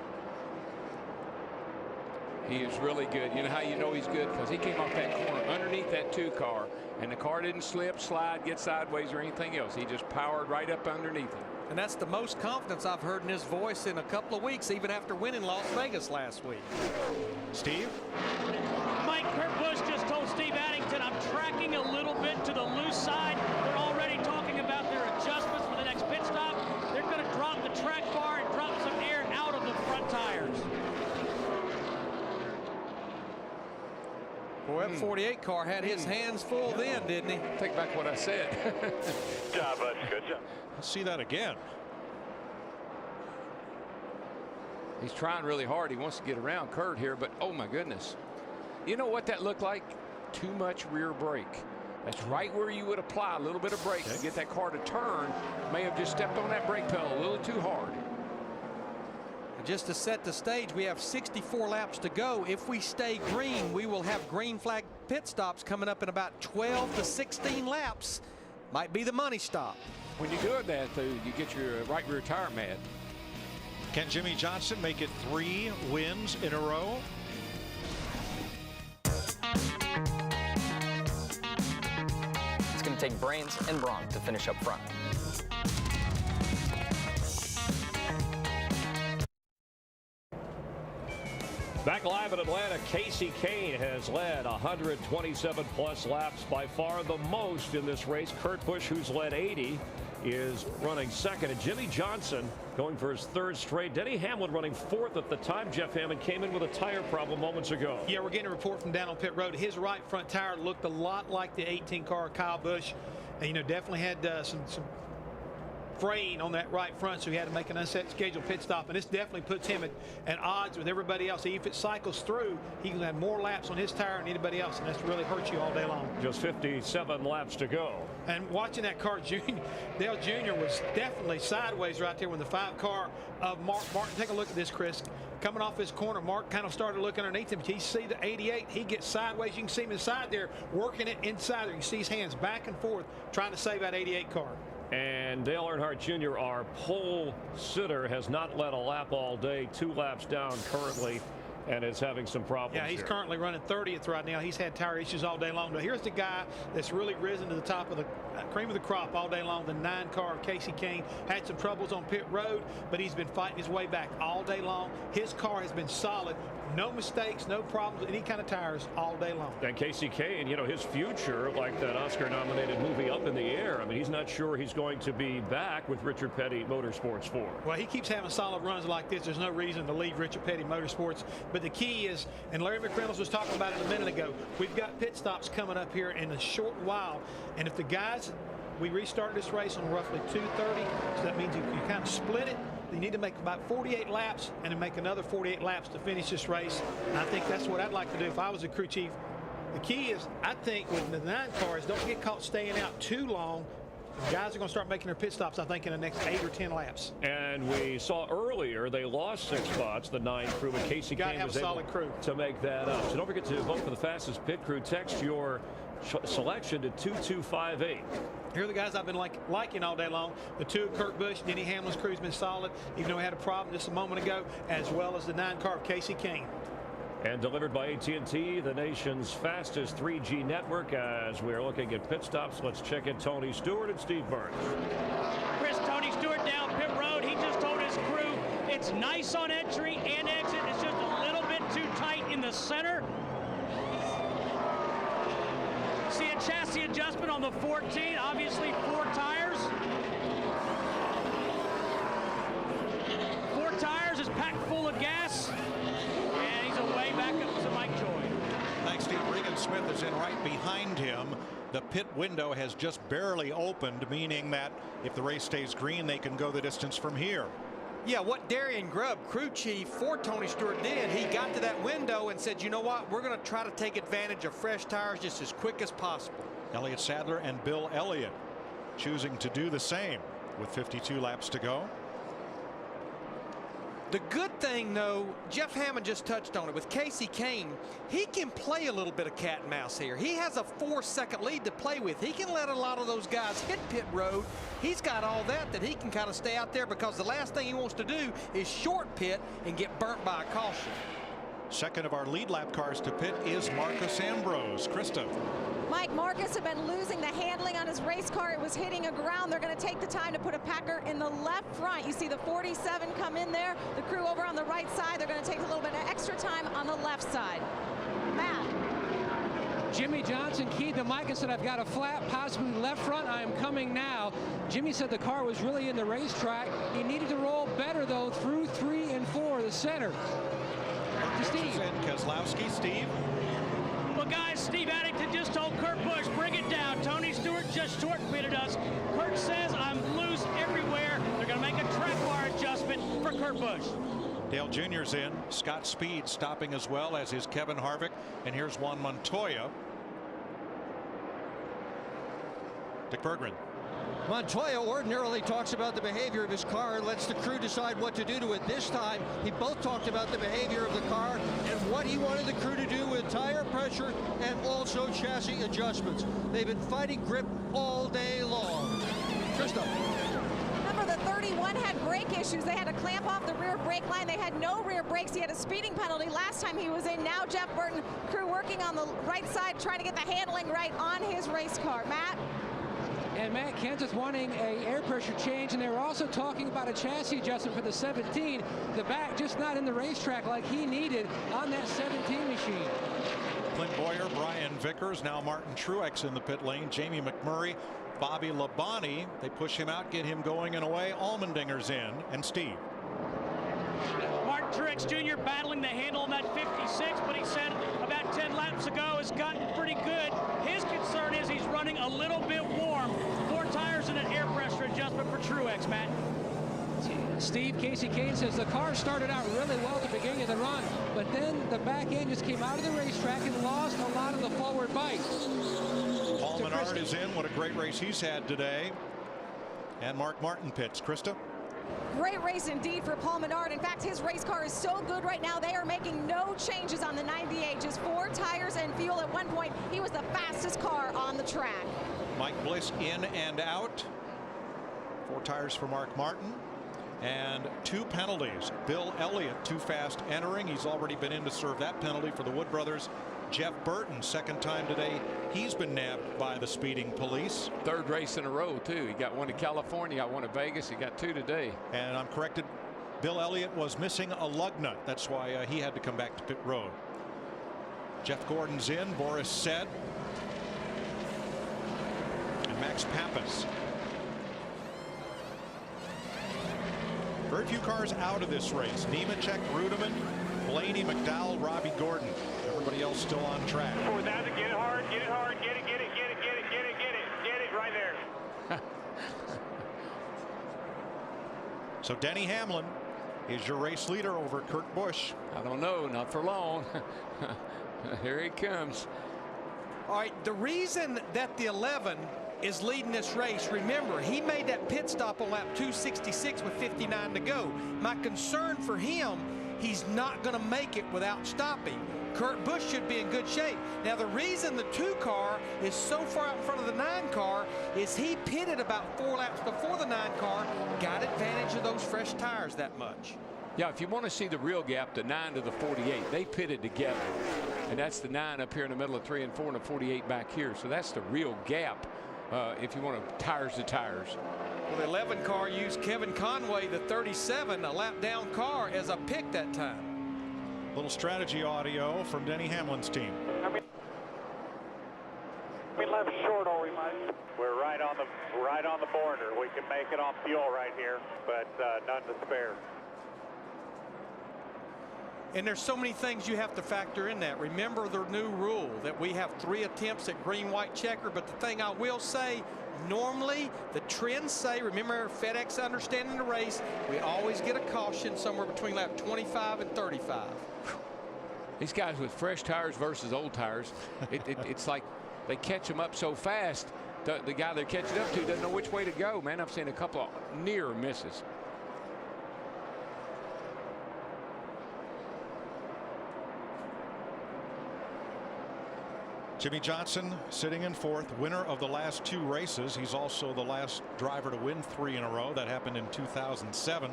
He is really good. You know how you know he's good? Because he came off that corner underneath that 2 car, and the car didn't slip, slide, get sideways, or anything else. He just powered right up underneath him. And that's the most confidence I've heard in his voice in a couple of weeks, even after winning Las Vegas last week. Steve? Mike, Kurt Busch just told Steve Addington, I'm tracking a little bit to the loose side. They're already talking about their adjustments for the next pit stop. They're going to drop the track bar and drop some air out of the front tires. Boy, that 48 car had his hands full then, didn't he? Take back what I said. Good job, bud. Good job. Let's see that again. He's trying really hard. He wants to get around Kurt here, but oh my goodness. You know what that looked like? Too much rear brake. That's right where you would apply a little bit of brake to get that car to turn. May have just stepped on that brake pedal a little too hard. Just to set the stage, we have 64 laps to go. If we stay green, we will have green flag pit stops coming up in about 12 to 16 laps. Might be the money stop. When you do that, though, you get your right rear tire mad. Can Jimmie Johnson make it 3 wins in a row? It's going to take brains and brawn to finish up front. Back live in Atlanta, Kasey Kahne has led 127 plus laps, by far the most in this race. Kurt Busch, who's led 80, is running second, and Jimmie Johnson going for his 3rd straight. Denny Hamlin running 4th at the time. Jeff Hammond came in with a tire problem moments ago. Yeah, we're getting a report from down on pit road. His right front tire looked a lot like the 18 car of Kyle Busch, and definitely had some fraying on that right front, so he had to make an unscheduled pit stop, and this definitely puts him at odds with everybody else. If it cycles through, he can have more laps on his tire than anybody else, and that's really hurt you all day long. Just 57 laps to go. And watching that car, Dale Jr. was definitely sideways right there when the 5 car of Mark Martin. Take a look at this, Chris. Coming off his corner, Mark kind of started looking underneath him. You see the 88, he gets sideways. You can see him inside there, working it inside there. You can see his hands back and forth, trying to save that 88 car. And Dale Earnhardt Jr., our pole sitter, has not led a lap all day. 2 laps down currently, and is having some problems. Yeah, he's currently running 30th right now. He's had tire issues all day long. But here's the guy that's really risen to the top of the cream of the crop all day long. The 9 car of Kasey Kahne had some troubles on pit road, but he's been fighting his way back all day long. His car has been solid. No mistakes, no problems with any kind of tires all day long. And Kasey Kahne, his future, like that Oscar-nominated movie Up in the Air. I mean, he's not sure he's going to be back with Richard Petty Motorsports 4. Well, he keeps having solid runs like this. There's no reason to leave Richard Petty Motorsports. But the key is, and Larry McReynolds was talking about it a minute ago, we've got pit stops coming up here in a short while. And if the guys, we restarted this race on roughly 2:30, so that means you kind of split it. You need to make about 48 laps and then make another 48 laps to finish this race. And I think that's what I'd like to do if I was a crew chief. The key is, I think, with the 9 cars, don't get caught staying out too long. The guys are going to start making their pit stops, I think, in the next 8 or 10 laps. And we saw earlier they lost 6 spots, the 9 crew, and Kasey Kahne was able to make that up. So don't forget to vote for the fastest pit crew. Text your selection to 2258. Here are the guys I've been liking all day long. The 2 of Kurt Busch, Denny Hamlin's crew's been solid, even though he had a problem just a moment ago, as well as the 9 car of Kasey Kahne. And delivered by AT&T, the nation's fastest 3G network. As we're looking at pit stops, let's check in Tony Stewart and Steve Burns. Chris, Tony Stewart down pit road. He just told his crew it's nice on entry and exit. It's just a little bit too tight in the center. See a chassis adjustment on the 14, obviously 4 tires. 4 tires is packed full of gas, and he's away back up to Mike Joy. Thanks, Steve. Regan Smith is in right behind him. The pit window has just barely opened, meaning that if the race stays green, they can go the distance from here. Yeah, what Darian Grubb, crew chief for Tony Stewart, did, he got to that window and said, you know what, we're going to try to take advantage of fresh tires just as quick as possible. Elliott Sadler and Bill Elliott choosing to do the same with 52 laps to go. The good thing, though, Jeff Hammond just touched on it. With Casey Kane, he can play a little bit of cat and mouse here. He has a 4-second lead to play with. He can let a lot of those guys hit pit road. He's got all that he can kind of stay out there, because the last thing he wants to do is short pit and get burnt by a caution. Second of our lead lap cars to pit is Marcus Ambrose. Krista. Mike, Marcus had been losing the handling on his race car. It was hitting a ground. They're going to take the time to put a Packer in the left front. You see the 47 come in there. The crew over on the right side. They're going to take a little bit of extra time on the left side. Matt. Jimmy Johnson keyed to Mike and said, I've got a flat, possibly left front. I am coming now. Jimmy said the car was really in the racetrack. He needed to roll better, though, through 3 and 4, the center. To Steve. Keselowski, Steve. Well, guys, Steve Addington just told Kurt Busch, bring it down. Tony Stewart just short pitted us. Kurt says I'm loose everywhere. They're going to make a track bar adjustment for Kurt Busch. Dale Jr.'s in. Scott Speed stopping as well, as is Kevin Harvick. And here's Juan Montoya. Dick Berggren. Montoya ordinarily talks about the behavior of his car and lets the crew decide what to do to it. This time, he both talked about the behavior of the car and what he wanted the crew to do with tire pressure and also chassis adjustments. They've been fighting grip all day long. Krista. Remember, the 31 had brake issues. They had to clamp off the rear brake line. They had no rear brakes. He had a speeding penalty last time he was in. Now Jeff Burton, crew working on the right side, trying to get the handling right on his race car. Matt? And Matt Kenseth wanting a air pressure change, and they were also talking about a chassis adjustment for the 17. The back just not in the racetrack like he needed on that 17 machine. Clint Boyer, Brian Vickers, now Martin Truex in the pit lane, Jamie McMurray, Bobby Labonte. They push him out, get him going and away. Allmendinger's in, and Steve. Martin Truex Jr. battling the handle on that 56, but he said about 10 laps ago it's gotten pretty good. His concern is he's running a little bit warm. 4 tires and an air pressure adjustment for Truex, Matt. Steve, Casey Kane says the car started out really well at the beginning of the run, but then the back end just came out of the racetrack and lost a lot of the forward bite. Paul Menard is in. What a great race he's had today. And Mark Martin pits. Krista? Great race indeed for Paul Menard. In fact, his race car is so good right now, they are making no changes on the 98. Just 4 tires and fuel. At one point, he was the fastest car on the track. Mike Bliss in and out. 4 tires for Mark Martin. And 2 penalties. Bill Elliott too fast entering. He's already been in to serve that penalty for the Wood brothers. Jeff Burton, second time today he's been nabbed by the speeding police. 3rd race in a row too. He got 1 in California, got 1 in Vegas, he got 2 today. And I'm corrected, Bill Elliott was missing a lug nut. That's why he had to come back to pit road. Jeff Gordon's in, Boris Said, and Max Pappas. Very few cars out of this race. Nemechek, Rudeman, Blaney, McDowell, Robbie Gordon. Everybody else still on track. 4,000, get it hard, get it hard, get it, get it, get it, get it, get it, get it, get it right there. So Denny Hamlin is your race leader over Kurt Busch. I don't know, not for long. Here he comes. All right, the reason that the 11 is leading this race, remember, he made that pit stop on lap 266 with 59 to go. My concern for him, he's not going to make it without stopping. Kurt Busch should be in good shape. Now, the reason the 2 car is so far out in front of the 9 car is he pitted about 4 laps before the 9 car, got advantage of those fresh tires that much. Yeah, if you want to see the real gap, the 9 to the 48, they pitted together. And that's the 9 up here in the middle of 3 and 4 and the 48 back here. So that's the real gap if you want to tires to tires. Well, the 11 car used Kevin Conway, the 37, a lap down car, as a pick that time. Little strategy audio from Denny Hamlin's team. We left short, all we might. We're right on the border. We can make it on fuel right here, but none to spare. And there's so many things you have to factor in that. Remember the new rule that we have 3 attempts at green, white, checker. But the thing I will say, normally the trends say, remember FedEx understanding the race, we always get a caution somewhere between lap 25 and 35. These guys with fresh tires versus old tires, it's like they catch them up so fast. The guy they're catching up to doesn't know which way to go, man. I've seen a couple of near misses. Jimmy Johnson sitting in fourth, winner of the last 2 races. He's also the last driver to win 3 in a row. That happened in 2007.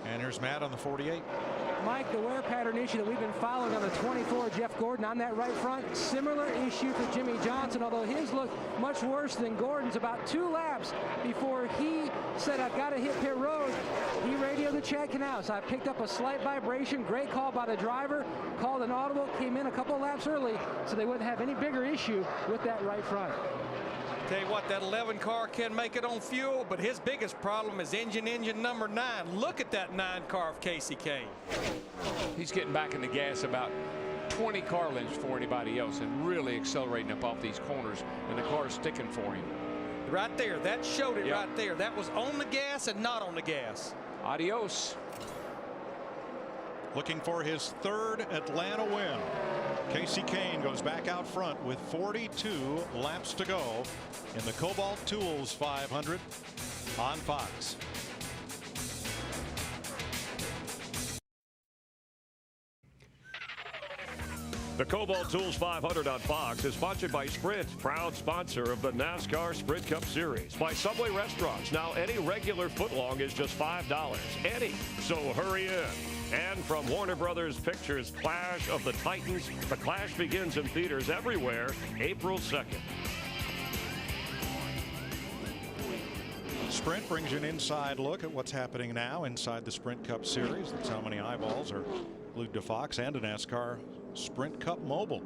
And here's Matt on the 48. Mike, the wear pattern issue that we've been following on the 24, Jeff Gordon on that right front, similar issue for Jimmy Johnson, although his looked much worse than Gordon's. About 2 laps before he said, I've got to hit pit road, he radioed the Chad Knaus. I picked up a slight vibration. Great call by the driver. Called an audible, came in a couple laps early, so they wouldn't have any bigger issue with that right front. Tell you what, that 11 car can make it on fuel, but his biggest problem is engine number 9. Look at that 9 car of Casey Kane. He's getting back in the gas about 20 car lengths for anybody else and really accelerating up off these corners, and the car's sticking for him. Right there, that showed it right there. That was on the gas and not on the gas. Adios. Looking for his 3rd Atlanta win. Casey Kane goes back out front with 42 laps to go in the Kobalt Tools 500 on Fox. The Kobalt Tools 500 on Fox is sponsored by Sprint, proud sponsor of the NASCAR Sprint Cup Series. By Subway Restaurants. Now any regular footlong is just $5. Any. So hurry in. And from Warner Brothers Pictures' Clash of the Titans, the Clash begins in theaters everywhere April 2nd. Sprint brings you an inside look at what's happening now inside the Sprint Cup Series. That's how many eyeballs are glued to Fox and to NASCAR Sprint Cup Mobile.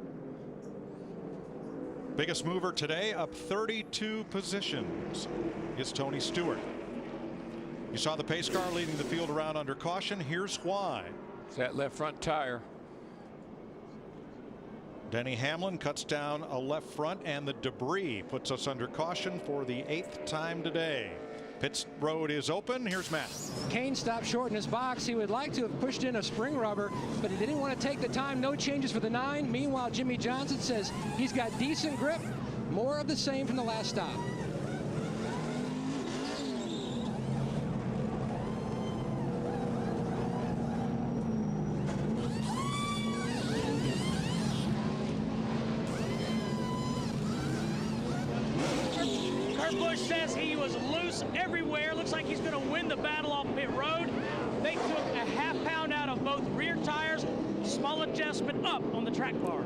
Biggest mover today, up 32 positions, is Tony Stewart. You saw the pace car leading the field around under caution. Here's why. It's that left front tire. Denny Hamlin cuts down a left front, and the debris puts us under caution for the 8th time today. Pit road is open. Here's Matt. Kane stopped short in his box. He would like to have pushed in a spring rubber, but he didn't want to take the time. No changes for the 9. Meanwhile, Jimmy Johnson says he's got decent grip. More of the same from the last stop. Busch says he was loose everywhere. Looks like he's going to win the battle off pit road. They took a ½ pound out of both rear tires. Small adjustment up on the track bar.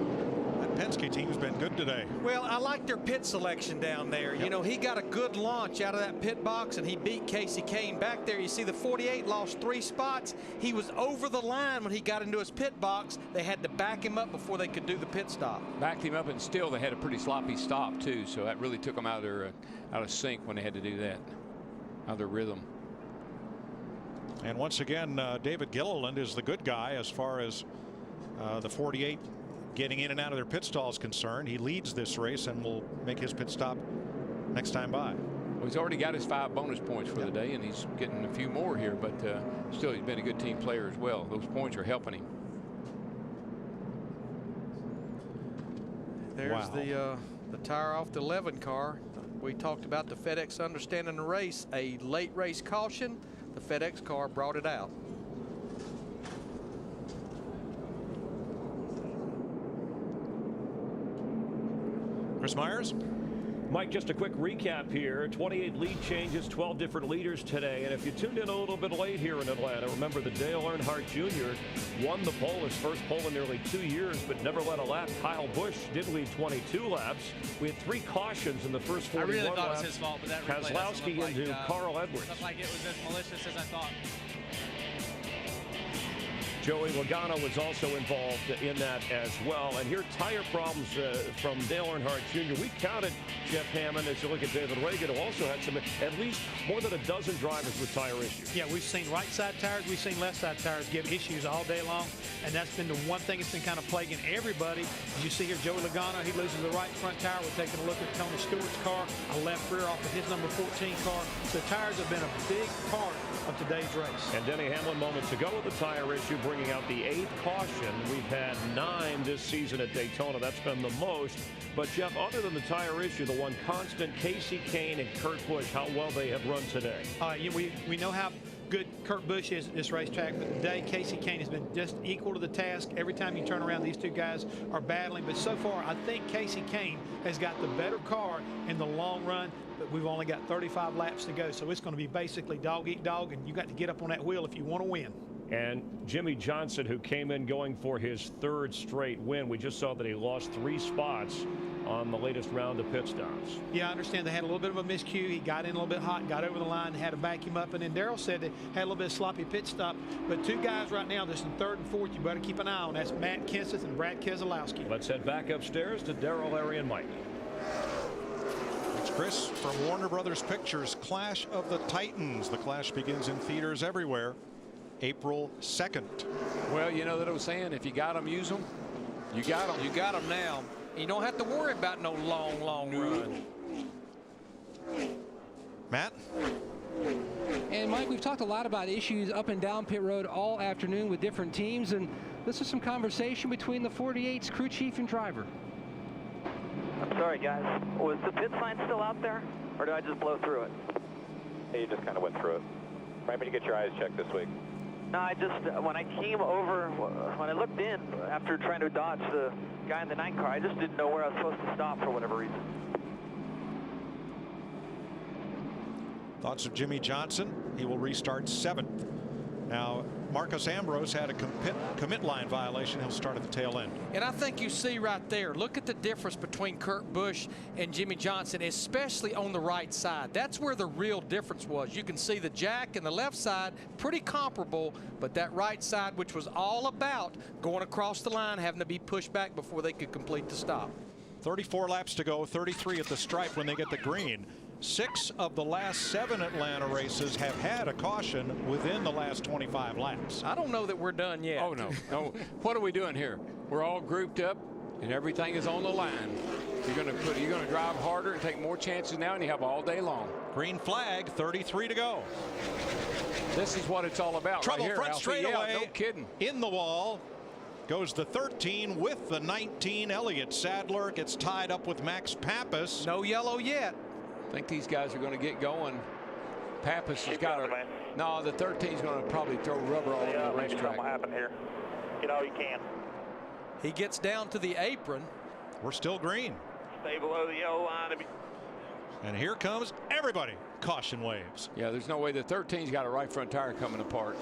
That Penske team's been good today. Well, I like their pit selection down there. You know, he got a good launch out of that pit box, and he beat Casey Kane back there. You see the 48 lost 3 spots. He was over the line when he got into his pit box. They had to back him up before they could do the pit stop. Backed him up, and still they had a pretty sloppy stop too, so that really took them out of their out of sync when they had to do that, out of their rhythm. And once again, David Gilliland is the good guy as far as the 48 getting in and out of their pit stall is concerned. He leads this race and will make his pit stop next time by. Well, he's already got his 5 bonus points for the day, and he's getting a few more here, but still he's been a good team player as well. Those points are helping him. There's the tire off the 11 car. We talked about the FedEx understanding the race, a late race caution. The FedEx car brought it out. Chris Myers. Mike, just a quick recap here. 28 lead changes, 12 different leaders today. And if you tuned in a little bit late here in Atlanta, remember that Dale Earnhardt Jr. won the pole, his first pole in nearly 2 years, but never led a lap. Kyle Busch did lead 22 laps. We had 3 cautions in the first 41 laps. I really thought it was his fault, but that replay Kozlowski doesn't look into Carl Edwards. Looked like it was as malicious as I thought. Joey Logano was also involved in that as well. And here, tire problems from Dale Earnhardt Jr. We counted Jeff Hammond as you look at David Reagan, who also had some, at least more than a dozen drivers with tire issues. Yeah, we've seen right side tires, we've seen left side tires give issues all day long, and that's been the one thing that's been kind of plaguing everybody. As you see here, Joey Logano, he loses the right front tire. We're taking a look at Tony Stewart's car, a left rear off of his number 14 car. So tires have been a big part of today's race. And Denny Hamlin moments ago with the tire issue, bringing out the 8th caution. We've had 9 this season at Daytona. That's been the most. But Jeff, other than the tire issue, the one constant, Casey Kane and Kurt Busch, how well they have run today. We know how good Kurt Busch is at this racetrack, but today Casey Kane has been just equal to the task. Every time you turn around, these two guys are battling. But so far, I think Casey Kane has got the better car in the long run, but we've only got 35 laps to go. So it's going to be basically dog eat dog, and you got to get up on that wheel if you want to win. And Jimmie Johnson, who came in going for his 3rd straight win, we just saw that he lost 3 spots on the latest round of pit stops. Yeah, I understand they had a little bit of a miscue. He got in a little bit hot, got over the line, had to back him up. And then Darrell said they had a little bit of sloppy pit stop. But 2 guys right now that's in 3rd and 4th you better keep an eye on. That's Matt Kenseth and Brad Keselowski. Let's head back upstairs to Darrell, Larry, and Mike. It's Chris from Warner Brothers Pictures' Clash of the Titans. The Clash begins in theaters everywhere April 2nd. Well, you know that old saying, if you got them, use them. You got them. You got them now. You don't have to worry about no long run. Matt? And Mike, we've talked a lot about issues up and down pit road all afternoon with different teams, and this is some conversation between the 48's crew chief and driver. I'm sorry, guys. Was the pit sign still out there, or did I just blow through it? Hey, you just kind of went through it. Might need to get your eyes checked this week. No, I just, when I came over, when I looked in, after trying to dodge the guy in the 9 car, I just didn't know where I was supposed to stop for whatever reason. Thoughts of Jimmie Johnson? He will restart 7th. Now, Marcus Ambrose had a commit line violation. He'll start at the tail end. And I think you see right there, look at the difference between Kurt Busch and Jimmie Johnson, especially on the right side. That's where the real difference was. You can see the jack and the left side pretty comparable, but that right side, which was all about going across the line, having to be pushed back before they could complete the stop. 34 laps to go, 33 at the stripe when they get the green. 6 of the last 7 Atlanta races have had a caution within the last 25 laps. I don't know that we're done yet. Oh, no. No. What are we doing here? We're all grouped up, and everything is on the line. You're going to drive harder and take more chances now, and you have all day long. Green flag, 33 to go. This is what it's all about. Trouble right here, front Alfie. straightaway. Yeah, no kidding. In the wall goes the 13 with the 19. Elliott Sadler gets tied up with Max Pappas. No yellow yet. I think these guys are going to get going. Pappas has got to. No, the 13 is going to probably throw rubber all over the racetrack. Something will happen here. Get all you can. He gets down to the apron. We're still green. Stay below the yellow line. And here comes everybody. Caution waves. Yeah, there's no way the 13's got a right front tire coming apart.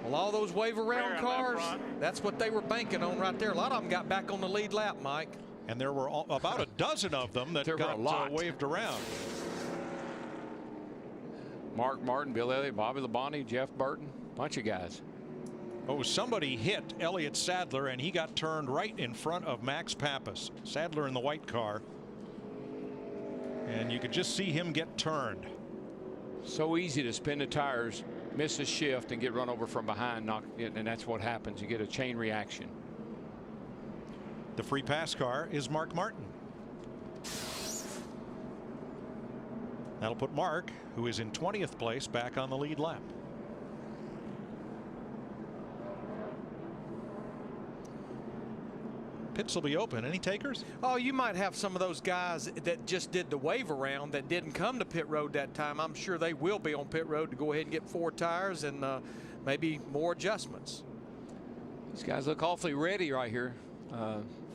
Well, all those wave around cars, that's what they were banking on right there. A lot of them got back on the lead lap, Mike. And there were about a dozen of them that got waved around. Mark Martin, Bill Elliott, Bobby Labonte, Jeff Burton, bunch of guys. Oh, somebody hit Elliott Sadler, and he got turned right in front of Max Pappas. Sadler in the white car. And you could just see him get turned. So easy to spin the tires, miss a shift, and get run over from behind, and that's what happens. You get a chain reaction. The free pass car is Mark Martin. That'll put Mark, who is in 20th place, back on the lead lap. Pits will be open. Any takers? Oh, you might have some of those guys that just did the wave around that didn't come to pit road that time. I'm sure they will be on pit road to go ahead and get 4 tires and maybe more adjustments. These guys look awfully ready right here.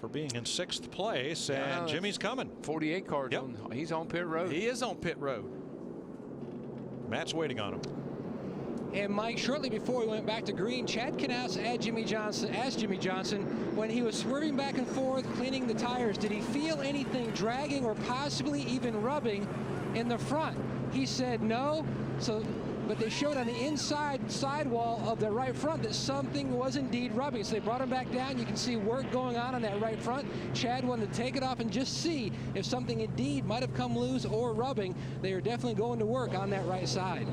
For being in 6th place, and Jimmy's coming. 48 car. Yep. He's on pit road. He is on pit road. Matt's waiting on him. And Mike, shortly before we went back to green, Chad Knaus asked Jimmie Johnson when he was swerving back and forth, cleaning the tires, did he feel anything dragging or possibly even rubbing in the front? He said no. But they showed on the inside sidewall of the right front that something was indeed rubbing. So they brought him back down. You can see work going on that right front. Chad wanted to take it off and just see if something indeed might have come loose or rubbing. They are definitely going to work on that right side.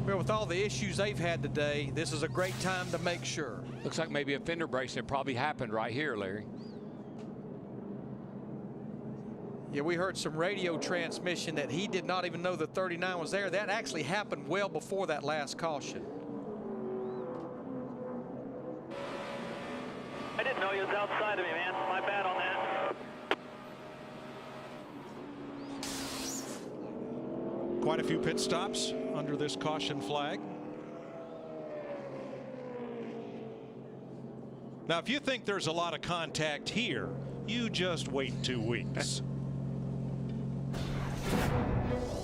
Well, with all the issues they've had today, this is a great time to make sure. Looks like maybe a fender bracelet probably happened right here, Larry. Yeah, we heard some radio transmission that he did not even know the 39 was there. That actually happened well before that last caution. I didn't know he was outside of me, man. My bad on that. Quite a few pit stops under this caution flag. Now, if you think there's a lot of contact here, you just wait 2 weeks.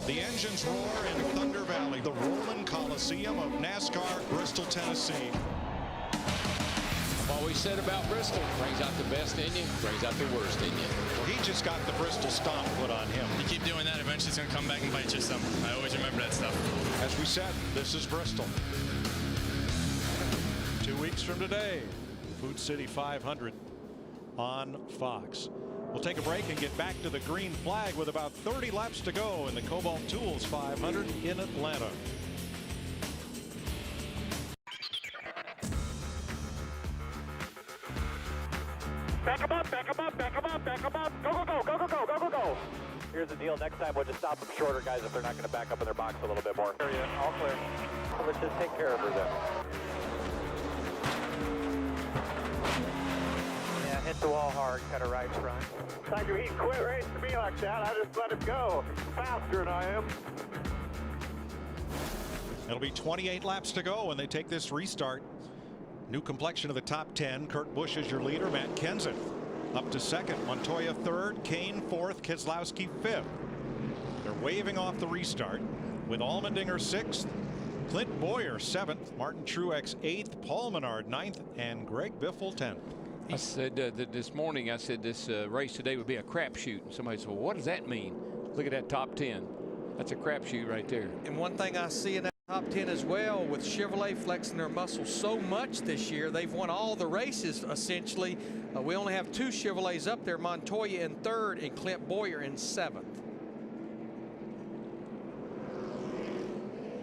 The engines roar in Thunder Valley, the Roman Coliseum of NASCAR, Bristol, Tennessee. I've always said about Bristol, brings out the best in you, brings out the worst in you. Well, he just got the Bristol stomp put on him. You keep doing that, eventually it's going to come back and bite you some. I always remember that stuff. As we said, this is Bristol. 2 weeks from today, Food City 500 on Fox. We'll take a break and get back to the green flag with about 30 laps to go in the Kobalt Tools 500 in Atlanta. Back him up, back him up, back him up, back him up. Go, go, go, go, go, go, go, go, go. Here's the deal. Next time we'll just stop them shorter guys if they're not going to back up in their box a little bit more. All clear. Let's just take care of her then. Yeah, hit the wall hard, cut her right front. Tiger, he quit racing me like that. I just let him go. Faster than I am. It'll be 28 laps to go when they take this restart. New complexion of the top 10. Kurt Busch is your leader. Matt Kenseth up to second. Montoya third. Kane fourth. Keselowski fifth. They're waving off the restart with Allmendinger sixth. Clint Boyer seventh. Martin Truex eighth. Paul Menard ninth. And Greg Biffle 10th. I said that this morning, I said this race today would be a crapshoot. And somebody said, well, what does that mean? Look at that top 10. That's a crapshoot right there. And one thing I see in that top 10 as well, with Chevrolet flexing their muscles so much this year, they've won all the races essentially. We only have 2 Chevrolets up there, Montoya in third and Clint Boyer in seventh.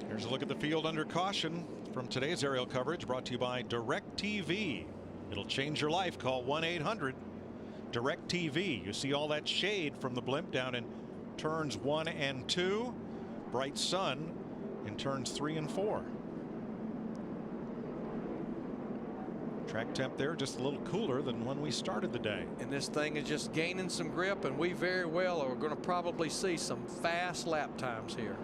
Here's a look at the field under caution from today's aerial coverage, brought to you by DirecTV. It'll change your life. Call 1-800-DirecTV. You see all that shade from the blimp down in turns 1 and 2. Bright sun in turns 3 and 4. Track temp there just a little cooler than when we started the day. And this thing is just gaining some grip, and we very well are going to probably see some fast lap times here.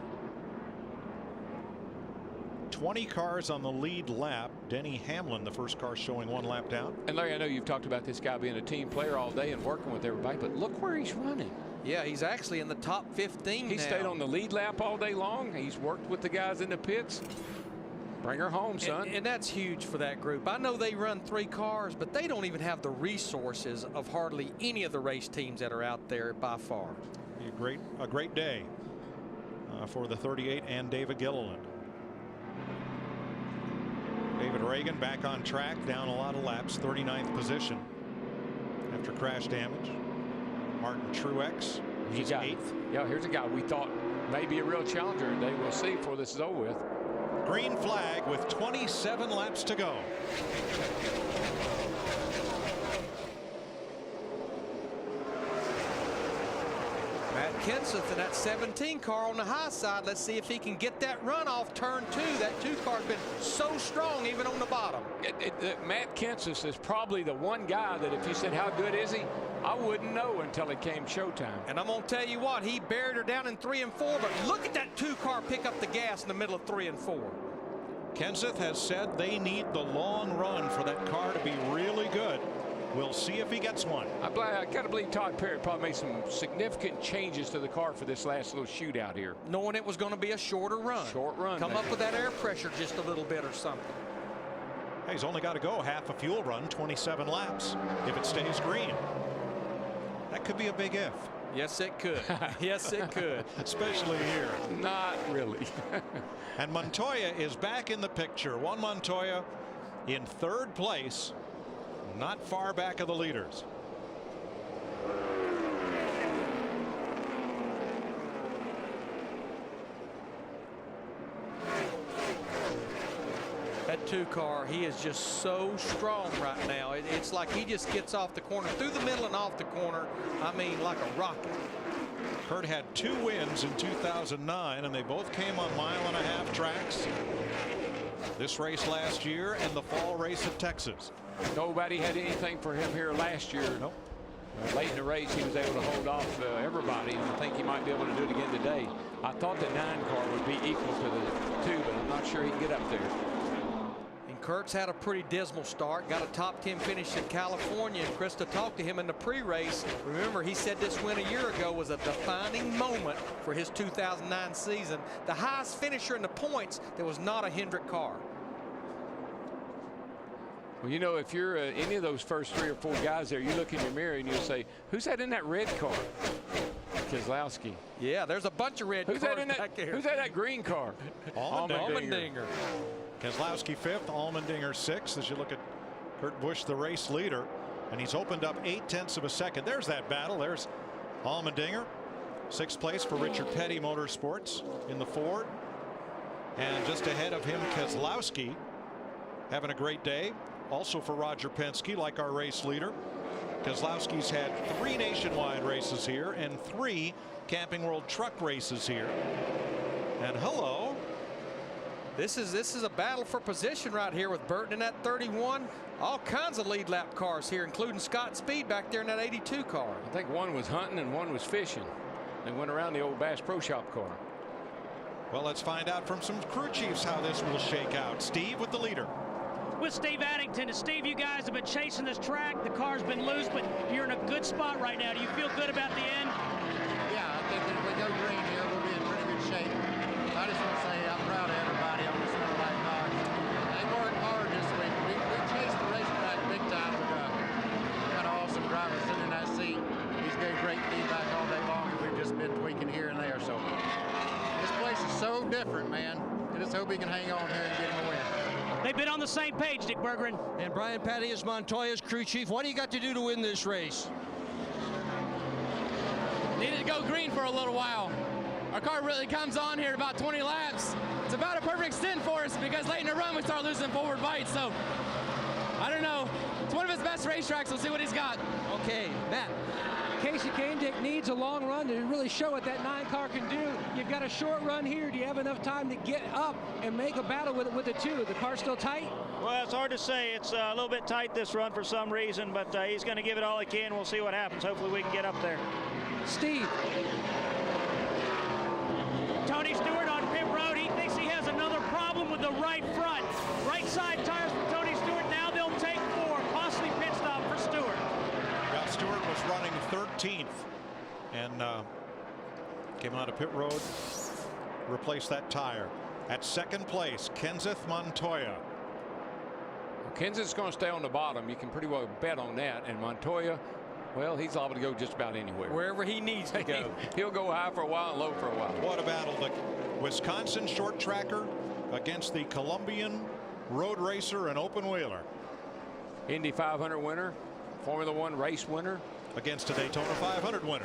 20 cars on the lead lap. Denny Hamlin, the first car, showing 1 lap down. And Larry, I know you've talked about this guy being a team player all day and working with everybody, but look where he's running. Yeah, he's actually in the top 15 He now. stayed on the lead lap all day long. He's worked with the guys in the pits. Bring her home, son. And that's huge for that group. I know they run 3 cars, but they don't even have the resources of hardly any of the race teams that are out there by far. A great day for the 38 and David Gilliland. David Reagan back on track, down a lot of laps, 39th position after crash damage. Martin Truex, he's 8th. Yeah, here's a guy we thought may be a real challenger today. We'll see before this is over with. Green flag with 27 laps to go. Matt Kenseth in that 17 car on the high side. Let's see if he can get that run off turn 2. That 2 car's been so strong even on the bottom. Matt Kenseth is probably the one guy that if you said how good is he, I wouldn't know until it came showtime. And I'm going to tell you what, he buried her down in 3 and 4, but look at that 2 car pick up the gas in the middle of 3 and 4. Kenseth has said they need the long run for that car to be really good. We'll see if he gets one. I got to believe Todd Perry probably made some significant changes to the car for this last little shootout here. Knowing it was going to be a shorter run. Short run. Come up with that air pressure just a little bit or something. Hey, he's only got to go half a fuel run, 27 laps, if it stays green. That could be a big if. Yes, it could. Yes, it could. Especially here. Not really. And Montoya is back in the picture. Juan Montoya in 3rd place, not far back of the leaders. That 2 car, he is just so strong right now. It's like he just gets off the corner, through the middle and off the corner. I mean, like a rocket. Kurt had 2 wins in 2009, and they both came on 1.5-mile tracks. This race last year and the fall race at Texas. Nobody had anything for him here last year. Nope. Late in the race, he was able to hold off everybody, and I think he might be able to do it again today. I thought the 9 car would be equal to the 2, but I'm not sure he can get up there. And Kurt's had a pretty dismal start. Got a top 10 finish in California. And Krista talked to him in the pre-race. Remember, he said this win a year ago was a defining moment for his 2009 season. The highest finisher in the points, there was not a Hendrick car. Well, you know, if you're any of those first 3 or 4 guys there, you look in your mirror and you'll say, who's that in that red car? Keselowski. Yeah, there's a bunch of red cars back there. Who's that green car? Allmendinger. Keselowski 5th, Allmendinger 6th. As you look at Kurt Busch, the race leader, and he's opened up 0.8 of a second. There's that battle. There's Allmendinger. 6th place for Richard Petty Motorsports in the Ford. And just ahead of him, Keselowski having a great day. Also for Roger Penske, like our race leader. Keselowski's had 3 nationwide races here and 3 Camping World Truck races here. And hello. This is a battle for position right here with Burton in that 31. All kinds of lead lap cars here, including Scott Speed back there in that 82 car. I think one was hunting and one was fishing. They went around the old Bass Pro Shop car. Well, let's find out from some crew chiefs how this will shake out. Steve with the leader. With Steve Addington. Steve, you guys have been chasing this track. The car's been loose, but you're in a good spot right now. Do you feel good about the end? Yeah, I think that if we go green here, we'll be in pretty good shape. I just want to say I'm proud of everybody on this Snow Light Dodge. They worked hard this week. We chased the racetrack big time with got an awesome driver sitting in that seat. He's gave great feedback all day long, and we've just been tweaking here and there. So this place is so different, man. I just hope he can hang on here and get him a win. They've been on the same page, Dick Bergeron. And Brian Patty is Montoya's crew chief. What do you got to do to win this race? Needed to go green for a little while. Our car really comes on here about 20 laps. It's about a perfect stint for us because late in the run we start losing forward bites. So I don't know. It's one of his best racetracks. We'll see what he's got. Okay, Matt. Kasey Kahne needs a long run to really show what that 9 car can do. You've got a short run here. Do you have enough time to get up and make a battle with the 2? The car's still tight? Well, it's hard to say. It's a little bit tight this run for some reason, but he's going to give it all he can. We'll see what happens. Hopefully we can get up there. Steve. Tony Stewart on pit road. He thinks he has another problem with the right front. Right side tires for Tony Stewart. Now they'll take 4. Costly pit stop for Stewart. Stewart was running 13th and came out of pit road, replaced that tire. At 2nd place, Kenseth Montoya. Well, Kenseth's going to stay on the bottom. You can pretty well bet on that. And Montoya, well, he's liable to go just about anywhere. Wherever he needs to go. He'll go high for a while and low for a while. What a battle. The Wisconsin short tracker against the Colombian road racer and open wheeler. Indy 500 winner. Formula One race winner against a Daytona 500 winner.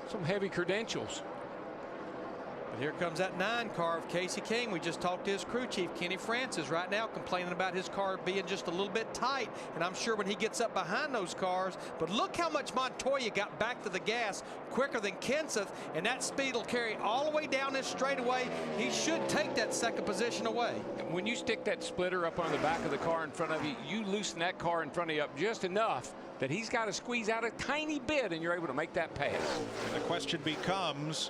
Some heavy credentials. But here comes that 9 car of Kasey Kahne. We just talked to his crew chief, Kenny Francis, right now complaining about his car being just a little bit tight. And I'm sure when he gets up behind those cars, but look how much Montoya got back to the gas quicker than Kenseth, and that speed will carry all the way down this straightaway. He should take that 2nd position away. When you stick that splitter up on the back of the car in front of you, you loosen that car in front of you up just enough that he's got to squeeze out a tiny bit, and you're able to make that pass. And the question becomes,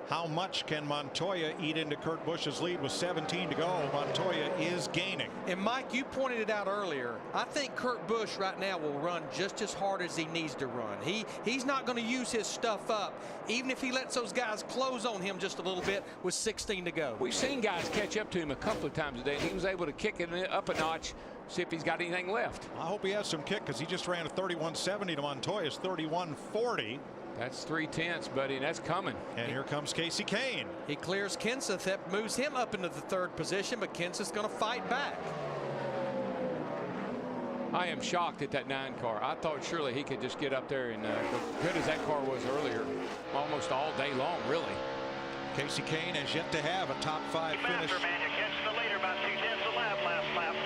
how much can Montoya eat into Kurt Busch's lead with 17 to go? Montoya is gaining. And Mike, you pointed it out earlier. I think Kurt Busch right now will run just as hard as he needs to run. He's not going to use his stuff up, even if he lets those guys close on him just a little bit with 16 to go. We've seen guys catch up to him a couple of times today. He was able to kick it up a notch, see if he's got anything left. I hope he has some kick, because he just ran a 31.70 to Montoya's 31.40. That's 3/10, buddy, and that's coming. And here comes Kasey Kahne. He clears Kenseth. That moves him up into the 3rd position, but Kenseth's going to fight back. I am shocked at that 9 car. I thought surely he could just get up there and go good as that car was earlier, almost all day long, really. Kasey Kahne has yet to have a top 5 finish. Faster, man. You catch the leader about 2/10 a lap last lap.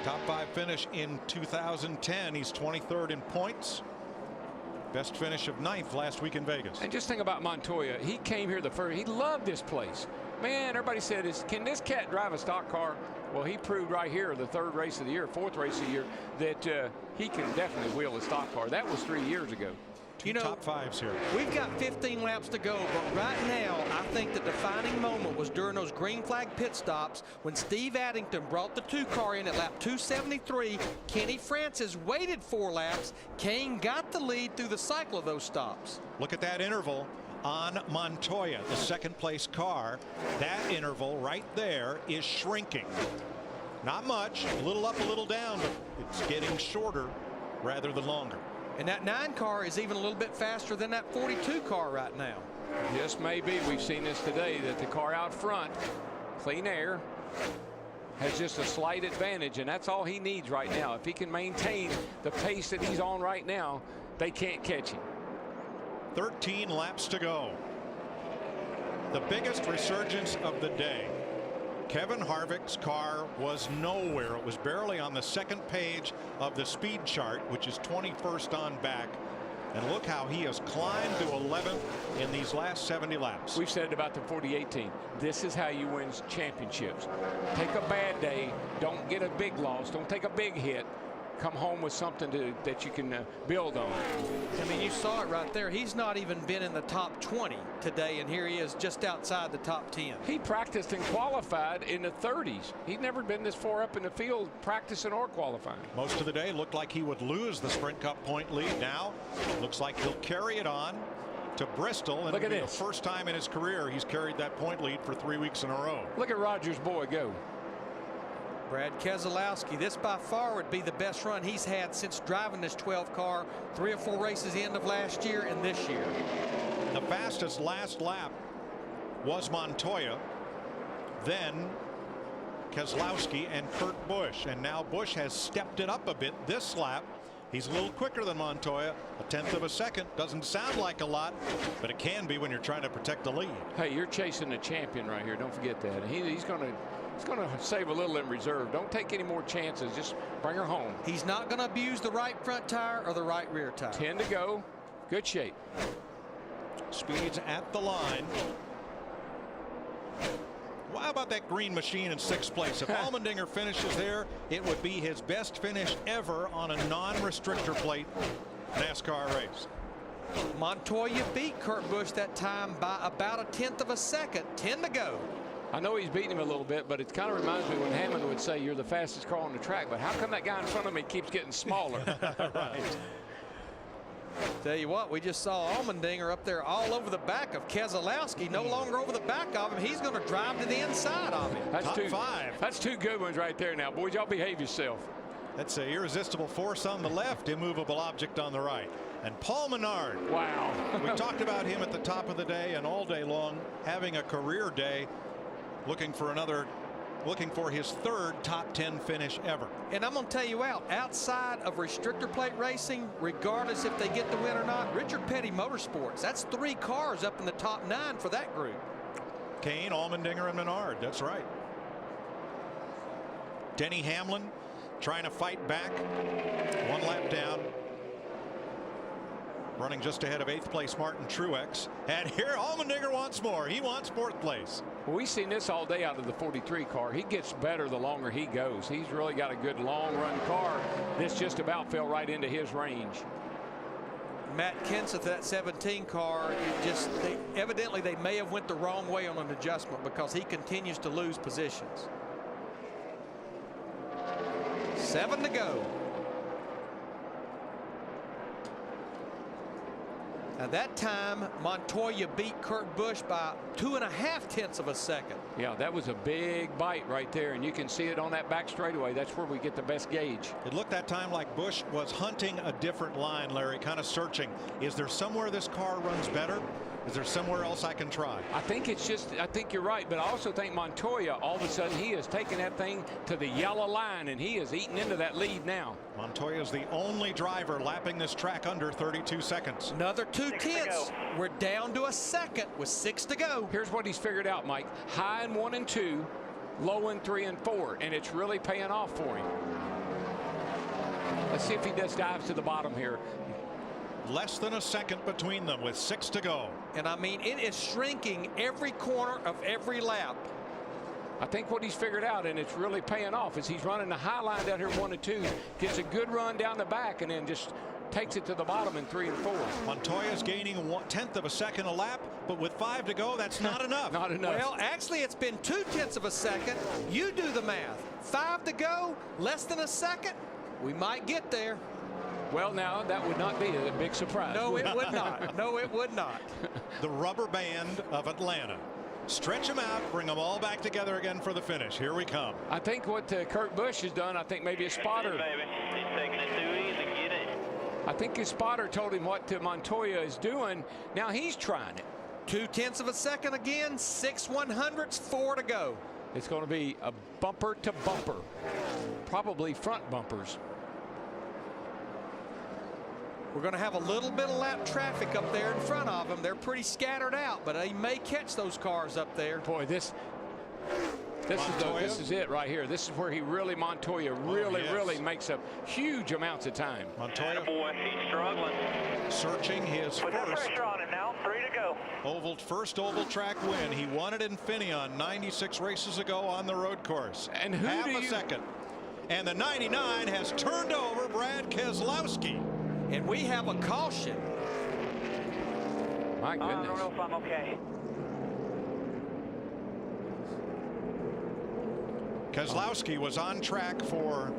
Top 5 finish in 2010. He's 23rd in points. Best finish of 9th last week in Vegas. And just think about Montoya. He came here the first. He loved this place. Man, everybody said, can this cat drive a stock car? Well, he proved right here, the 3rd race of the year, 4th race of the year, that he can definitely wheel a stock car. That was 3 years ago. Two top fives here. We've got 15 laps to go, but right now, I think the defining moment was during those green flag pit stops when Steve Addington brought the 2 car in at lap 273. Kenny Francis waited 4 laps. Kane got the lead through the cycle of those stops. Look at that interval on Montoya, the second place car. That interval right there is shrinking. Not much, a little up, a little down, but it's getting shorter rather than longer. And that 9 car is even a little bit faster than that 42 car right now. Yes, maybe. We've seen this today, that the car out front, Clean Air, has just a slight advantage, and that's all he needs right now. If he can maintain the pace that he's on right now, they can't catch him. 13 laps to go. The biggest resurgence of the day. Kevin Harvick's car was nowhere. It was barely on the second page of the speed chart, which is 21st on back. And look how he has climbed to 11th in these last 70 laps. We've said it about the 48 This is how you win championships. Take a bad day. Don't get a big loss. Don't take a big hit. Come home with something that you can build on. I mean, you saw it right there. He's not even been in the top 20 today, and here he is just outside the top 10. He practiced and qualified in the 30s. He's never been this far up in the field practicing or qualifying. Most of the day looked like he would lose the Sprint Cup point lead. Now looks like he'll carry it on to Bristol, and look at it'll be this. the first time in his career he's carried that point lead for 3 weeks in a row. Look at Rogers' boy go. Brad Keselowski, this by far would be the best run he's had since driving this 12 car, 3 or 4 races end of last year and this year. The fastest last lap was Montoya, then Keselowski and Kurt Busch, and now Busch has stepped it up a bit this lap. He's a little quicker than Montoya, a 1/10 of a second. Doesn't sound like a lot, but it can be when you're trying to protect the lead. Hey, you're chasing the champion right here. Don't forget that. He's going to save a little in reserve. Don't take any more chances. Just bring her home. He's not going to abuse the right front tire or the right rear tire. 10 to go. Good shape. Speeds at the line. Well, how about that green machine in 6th place? If Allmendinger finishes there, it would be his best finish ever on a non-restrictor plate NASCAR race. Montoya beat Kurt Busch that time by about a 1/10 of a second. 10 to go. I know he's beating him a little bit, but it kind of reminds me when Hammond would say you're the fastest car on the track, but how come that guy in front of me keeps getting smaller? Right. Tell you what, we just saw Allmendinger up there all over the back of Keselowski, no longer over the back of him. He's going to drive to the inside of him. That's Top 5. That's 2 good ones right there now. Boys, y'all behave yourself. That's an irresistible force on the left, immovable object on the right. And Paul Menard. Wow. We talked about him at the top of the day and all day long, having a career day, looking for his 3rd top 10 finish ever. And I'm going to tell you outside of restrictor plate racing, regardless if they get the win or not, Richard Petty Motorsports, that's 3 cars up in the top 9 for that group. Kane, Allmendinger, and Menard. That's right. Denny Hamlin trying to fight back. 1 lap down. Running just ahead of 8th place Martin Truex. And here Allmendinger wants more. He wants 4th place. Well, we've seen this all day out of the 43 car. He gets better the longer he goes. He's really got a good long run car. This just about fell right into his range. Matt Kenseth, that 17 car, evidently they may have went the wrong way on an adjustment because he continues to lose positions. 7 to go. Now that time Montoya beat Kurt Busch by 2.5 of a second. Yeah, that was a big bite right there, and you can see it on that back straightaway. That's where we get the best gauge. It looked that time like Busch was hunting a different line, Larry, kind of searching. Is there somewhere this car runs better? Is there somewhere else I can try? I think you're right, but I also think Montoya, all of a sudden, he has taken that thing to the yellow line, and he is eating into that lead now. Montoya is the only driver lapping this track under 32 seconds. Another 2/10. We're down to a second with 6 to go. Here's what he's figured out, Mike. High in 1 and 2, low in 3 and 4, and it's really paying off for him. Let's see if he just dives to the bottom here. Less than a second between them with 6 to go. And I mean, it is shrinking every corner of every lap. I think what he's figured out, and it's really paying off, is he's running the high line down here 1 and 2, gets a good run down the back, and then just takes it to the bottom in 3 and 4. Montoya's gaining 1/10 of a second a lap, but with 5 to go, that's not enough. Not enough. Well, actually, it's been 2/10 of a second. You do the math. 5 to go, less than a second. We might get there. Well, now, that would not be a big surprise. No, it would not. No, it would not. The rubber band of Atlanta. Stretch them out, bring them all back together again for the finish. Here we come. I think what Kurt Busch has done, I think maybe a spotter. He's taking it too easy. Get it. I think his spotter told him what Montoya is doing. Now he's trying it. 2/10 of a second again, 6/100ths, 4 to go. It's going to be a bumper to bumper, probably front bumpers. We're going to have a little bit of lap traffic up there in front of them. They're pretty scattered out, but they may catch those cars up there. Boy, this is it right here. This is where Montoya really makes up huge amounts of time. Montoya, boy, he's struggling. Searching his Put that first pressure on him now. 3 to go. first oval track win. He won it in Finion 96 races ago on the road course. And who half a second. And the 99 has turned over Brad Keselowski. And we have a caution. My goodness. I don't know if I'm okay. Keselowski was on track for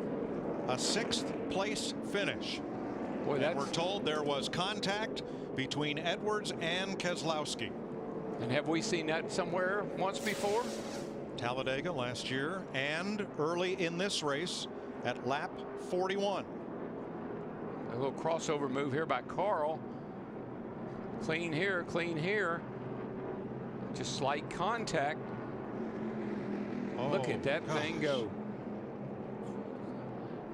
a 6th place finish. Boy, and we're told there was contact between Edwards and Keselowski. And have we seen that somewhere once before? Talladega last year and early in this race at lap 41. A little crossover move here by Carl. Clean here, clean here. Just slight contact. Look at that thing go.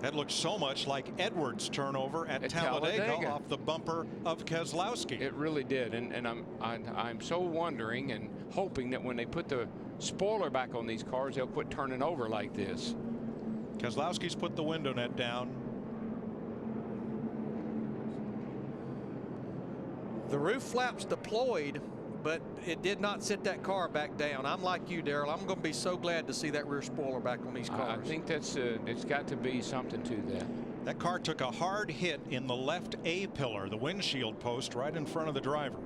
That looked so much like Edwards' turnover at Talladega off the bumper of Keselowski. It really did, and I'm so wondering and hoping that when they put the spoiler back on these cars, they'll quit turning over like this. Keselowski's put the window net down. The roof flaps deployed, but it did not sit that car back down. I'm like you, Darrell. I'm going to be so glad to see that rear spoiler back on these cars. I think that's it's got to be something to that. That car took a hard hit in the left A pillar, the windshield post right in front of the driver.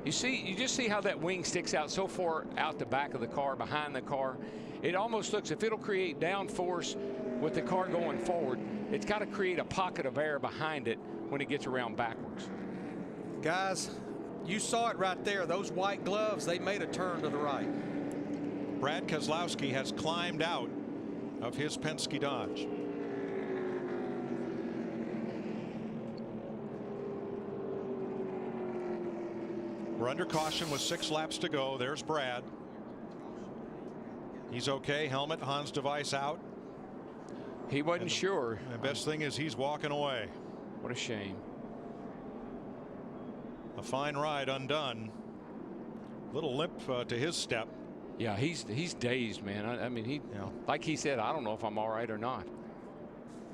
You just see how that wing sticks out so far out the back of the car, behind the car. It almost looks, if it'll create downforce with the car going forward, it's got to create a pocket of air behind it when it gets around backwards. Guys, you saw it right there. Those white gloves, they made a turn to the right. Brad Keselowski has climbed out of his Penske Dodge. We're under caution with 6 laps to go. There's Brad. He's okay. Helmet, Hans device out. He wasn't sure. The best thing is he's walking away. What a shame. A fine ride undone. Little limp to his step. Yeah, he's dazed, man. I mean, like he said, I don't know if I'm all right or not.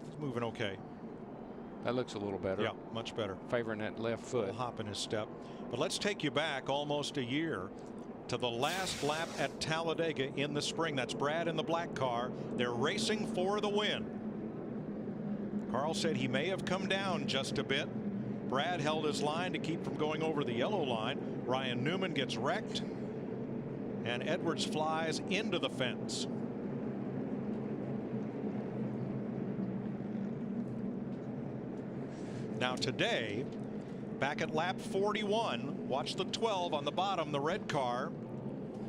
He's moving okay. That looks a little better. Yeah, much better. Favoring that left foot. A little hop in his step. But let's take you back almost a year to the last lap at Talladega in the spring. That's Brad in the black car. They're racing for the win. Carl said he may have come down just a bit. Brad held his line to keep from going over the yellow line. Ryan Newman gets wrecked, and Edwards flies into the fence. Now today, back at lap 41, watch the 12 on the bottom, the red car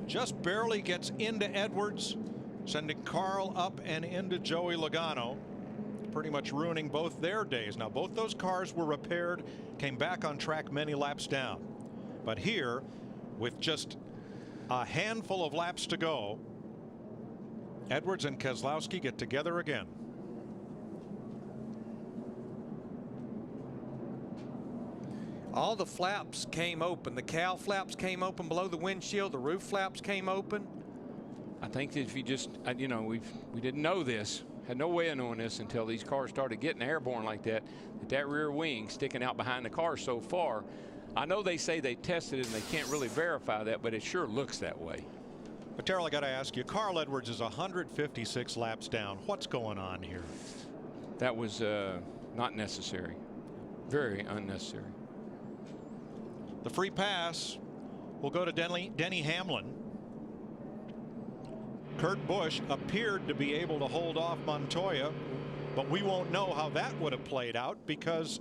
just barely gets into Edwards, sending Carl up and into Joey Logano, pretty much ruining both their days. Now both those cars were repaired, came back on track many laps down, but here with just a handful of laps to go, Edwards and Keselowski get together again. All the flaps came open. The cowl flaps came open below the windshield. The roof flaps came open. I think that if you just, you know, we didn't know this, had no way of knowing this until these cars started getting airborne like that, that rear wing sticking out behind the car so far. I know they say they tested it and they can't really verify that, but it sure looks that way. But Terrell, I got to ask you, Carl Edwards is 156 laps down. What's going on here? That was not necessary. Very unnecessary. The free pass will go to Denny Hamlin. Kurt Busch appeared to be able to hold off Montoya, but we won't know how that would have played out because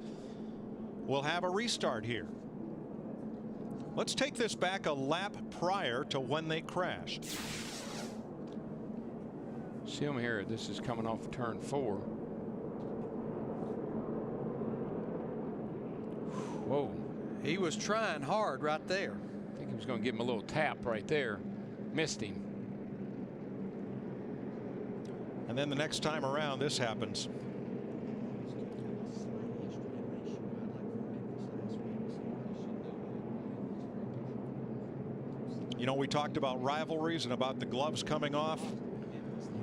we'll have a restart here. Let's take this back a lap prior to when they crashed. See them here. This is coming off of turn 4. Whoa. He was trying hard right there. I think he was going to give him a little tap right there. Missed him. And then the next time around this happens. You know, we talked about rivalries and about the gloves coming off.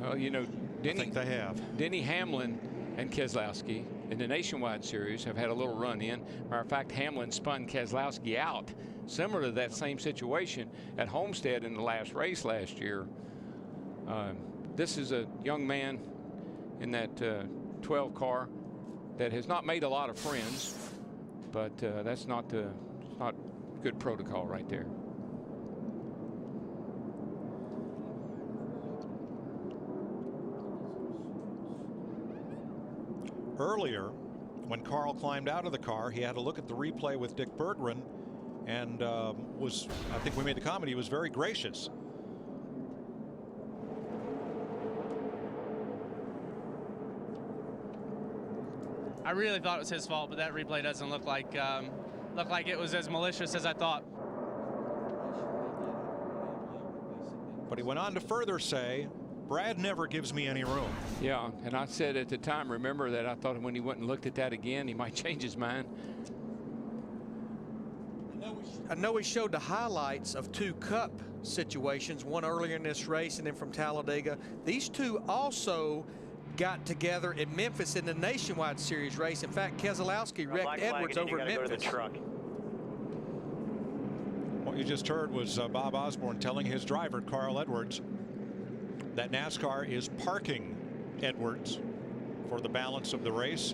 Well, you know, I think they have. Denny Hamlin and Keselowski in the Nationwide Series have had a little run in. Matter of fact, Hamlin spun Keselowski out, similar to that same situation at Homestead in the last race last year. This is a young man in that 12 car that has not made a lot of friends, but that's not good protocol right there. Earlier, when Carl climbed out of the car, he had a look at the replay with Dick Berggren, and I think we made the comment, he was very gracious. I really thought it was his fault, but that replay doesn't look like it was as malicious as I thought. But he went on to further say, Brad never gives me any room. Yeah, and I said at the time, remember, that I thought when he went and looked at that again, he might change his mind. I know he showed the highlights of 2 Cup situations, one earlier in this race and then from Talladega. These two also got together at Memphis in the Nationwide Series race. In fact, Keselowski wrecked Edwards over at Memphis. What you just heard was Bob Osborne telling his driver, Carl Edwards, that NASCAR is parking Edwards for the balance of the race,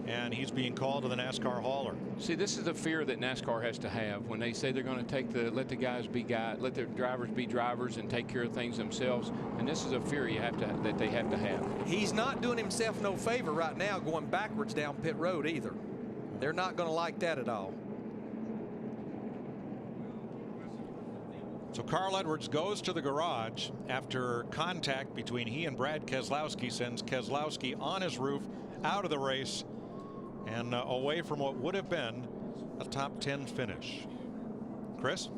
and he's being called to the NASCAR hauler. See, this is the fear that NASCAR has to have when they say they're going to let the guys be guys, let their drivers be drivers and take care of things themselves. And this is a fear that they have to have. He's not doing himself no favor right now going backwards down pit road either. They're not going to like that at all. So Carl Edwards goes to the garage after contact between he and Brad Keselowski sends Keselowski on his roof, out of the race, and away from what would have been a top 10 finish. Chris?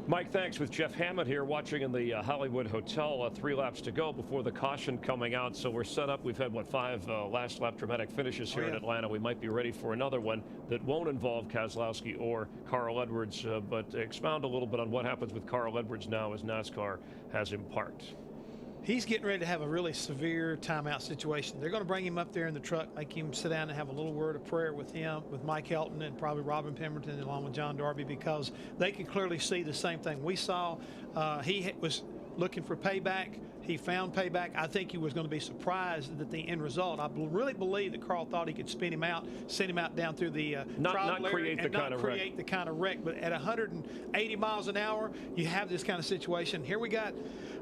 Mike, thanks. With Jeff Hammond here watching in the Hollywood Hotel. 3 laps to go before the caution coming out. So we're set up. We've had, 5 last lap dramatic finishes here in Atlanta. We might be ready for another one that won't involve Keselowski or Carl Edwards. But expound a little bit on what happens with Carl Edwards now as NASCAR has him parked. He's getting ready to have a really severe timeout situation. They're going to bring him up there in the truck, make him sit down and have a little word of prayer with him, with Mike Helton and probably Robin Pemberton along with John Darby, because they can clearly see the same thing we saw. He was looking for payback. He found payback. I think he was going to be surprised at the end result. I really believe that Carl thought he could spin him out, send him out down through the not create the kind of wreck. But at 180 miles an hour, you have this kind of situation. Here we got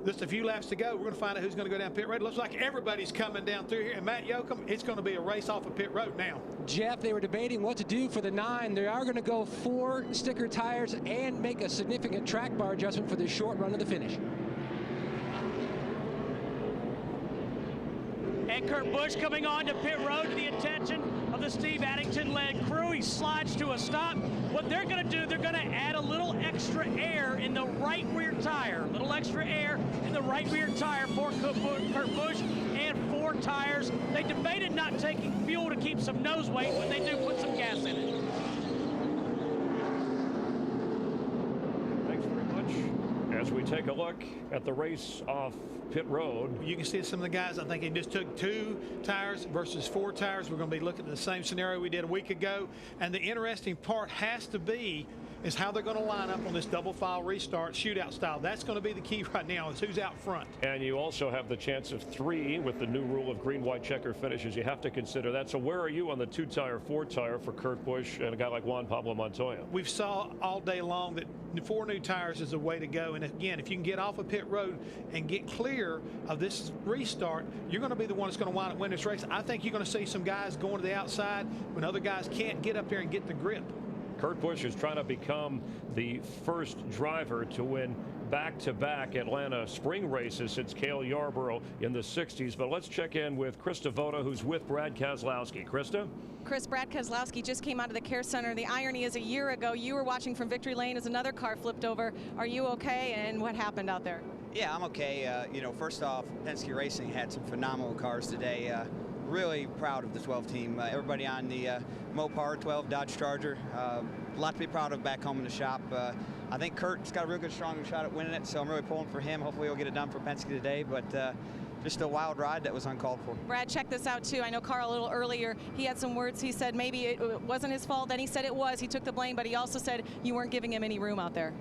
just a few laps to go. We're going to find out who's going to go down pit road. It looks like everybody's coming down through here. And Matt Yoakum, it's going to be a race off of pit road now. Jeff, they were debating what to do for the 9. They are going to go 4 sticker tires and make a significant track bar adjustment for the short run of the finish. And Kurt Busch coming on to pit road to the attention of the Steve Addington-led crew. He slides to a stop. What they're going to do, they're going to add a little extra air in the right rear tire. A little extra air in the right rear tire for Kurt Busch and 4 tires. They debated not taking fuel to keep some nose weight, but they do put some gas in it. Thanks very much. As we take a look at the race off pit road. You can see some of the guys, I think they just took 2 tires versus 4 tires. We're going to be looking at the same scenario we did a week ago. And the interesting part has to be is how they're going to line up on this double file restart shootout style. That's going to be the key right now, is who's out front. And you also have the chance of 3 with the new rule of green, white checker finishes. You have to consider that. So where are you on the 2-tire, 4-tire for Kurt Busch and a guy like Juan Pablo Montoya? We've saw all day long that 4 new tires is the way to go. And again, if you can get off of pit road and get clear of this restart, you're going to be the one that's going to wind up winning this race. I think you're going to see some guys going to the outside when other guys can't get up there and get the grip. Kurt Busch is trying to become the first driver to win back-to-back Atlanta spring races since Cale Yarborough in the 60s. But let's check in with Krista Voda, who's with Brad Keselowski. Krista? Chris, Brad Keselowski just came out of the care center. The irony is a year ago, you were watching from victory lane as another car flipped over. Are you okay? And what happened out there? Yeah, I'm okay. You know, first off, Penske Racing had some phenomenal cars today. Really proud of the 12 team. Everybody on the Mopar 12 Dodge Charger. A lot to be proud of back home in the shop. I think Kurt's got a real good, strong shot at winning it, so I'm really pulling for him. Hopefully he'll get it done for Penske today, but just a wild ride that was uncalled for. Brad, check this out, too. I know Carl a little earlier, he had some words. He said maybe it wasn't his fault. Then he said it was. He took the blame, but he also said you weren't giving him any room out there.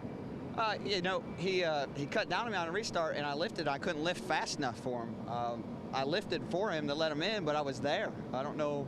You know, he cut down on me on a restart, and I lifted. I couldn't lift fast enough for him. I lifted for him to let him in, but I was there. I don't know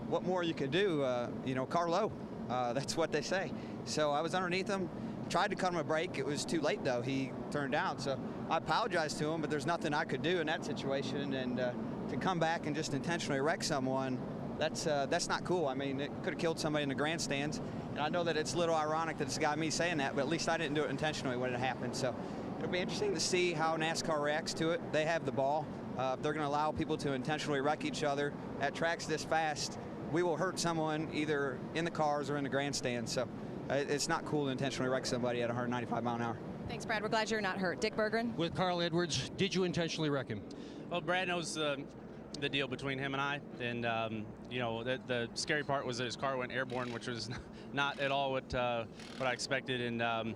what more you could do. You know, Carlo, that's what they say. So I was underneath him, tried to cut him a break. It was too late, though. He turned down. So I apologized to him, but there's nothing I could do in that situation. And to come back and just intentionally wreck someone, that's not cool. I mean, it could have killed somebody in the grandstands. And I know that it's a little ironic that it's got me saying that, but at least I didn't do it intentionally when it happened. So it'll be interesting to see how NASCAR reacts to it. They have the ball. If they're going to allow people to intentionally wreck each other at tracks this fast, we will hurt someone either in the cars or in the grandstands. So it's not cool to intentionally wreck somebody at 195 mile an hour. Thanks, Brad. We're glad you're not hurt. Dick Berggren. With Carl Edwards, did you intentionally wreck him? Well, Brad knows the deal between him and I, and you know, the scary part was that his car went airborne, which was not at all what I expected. And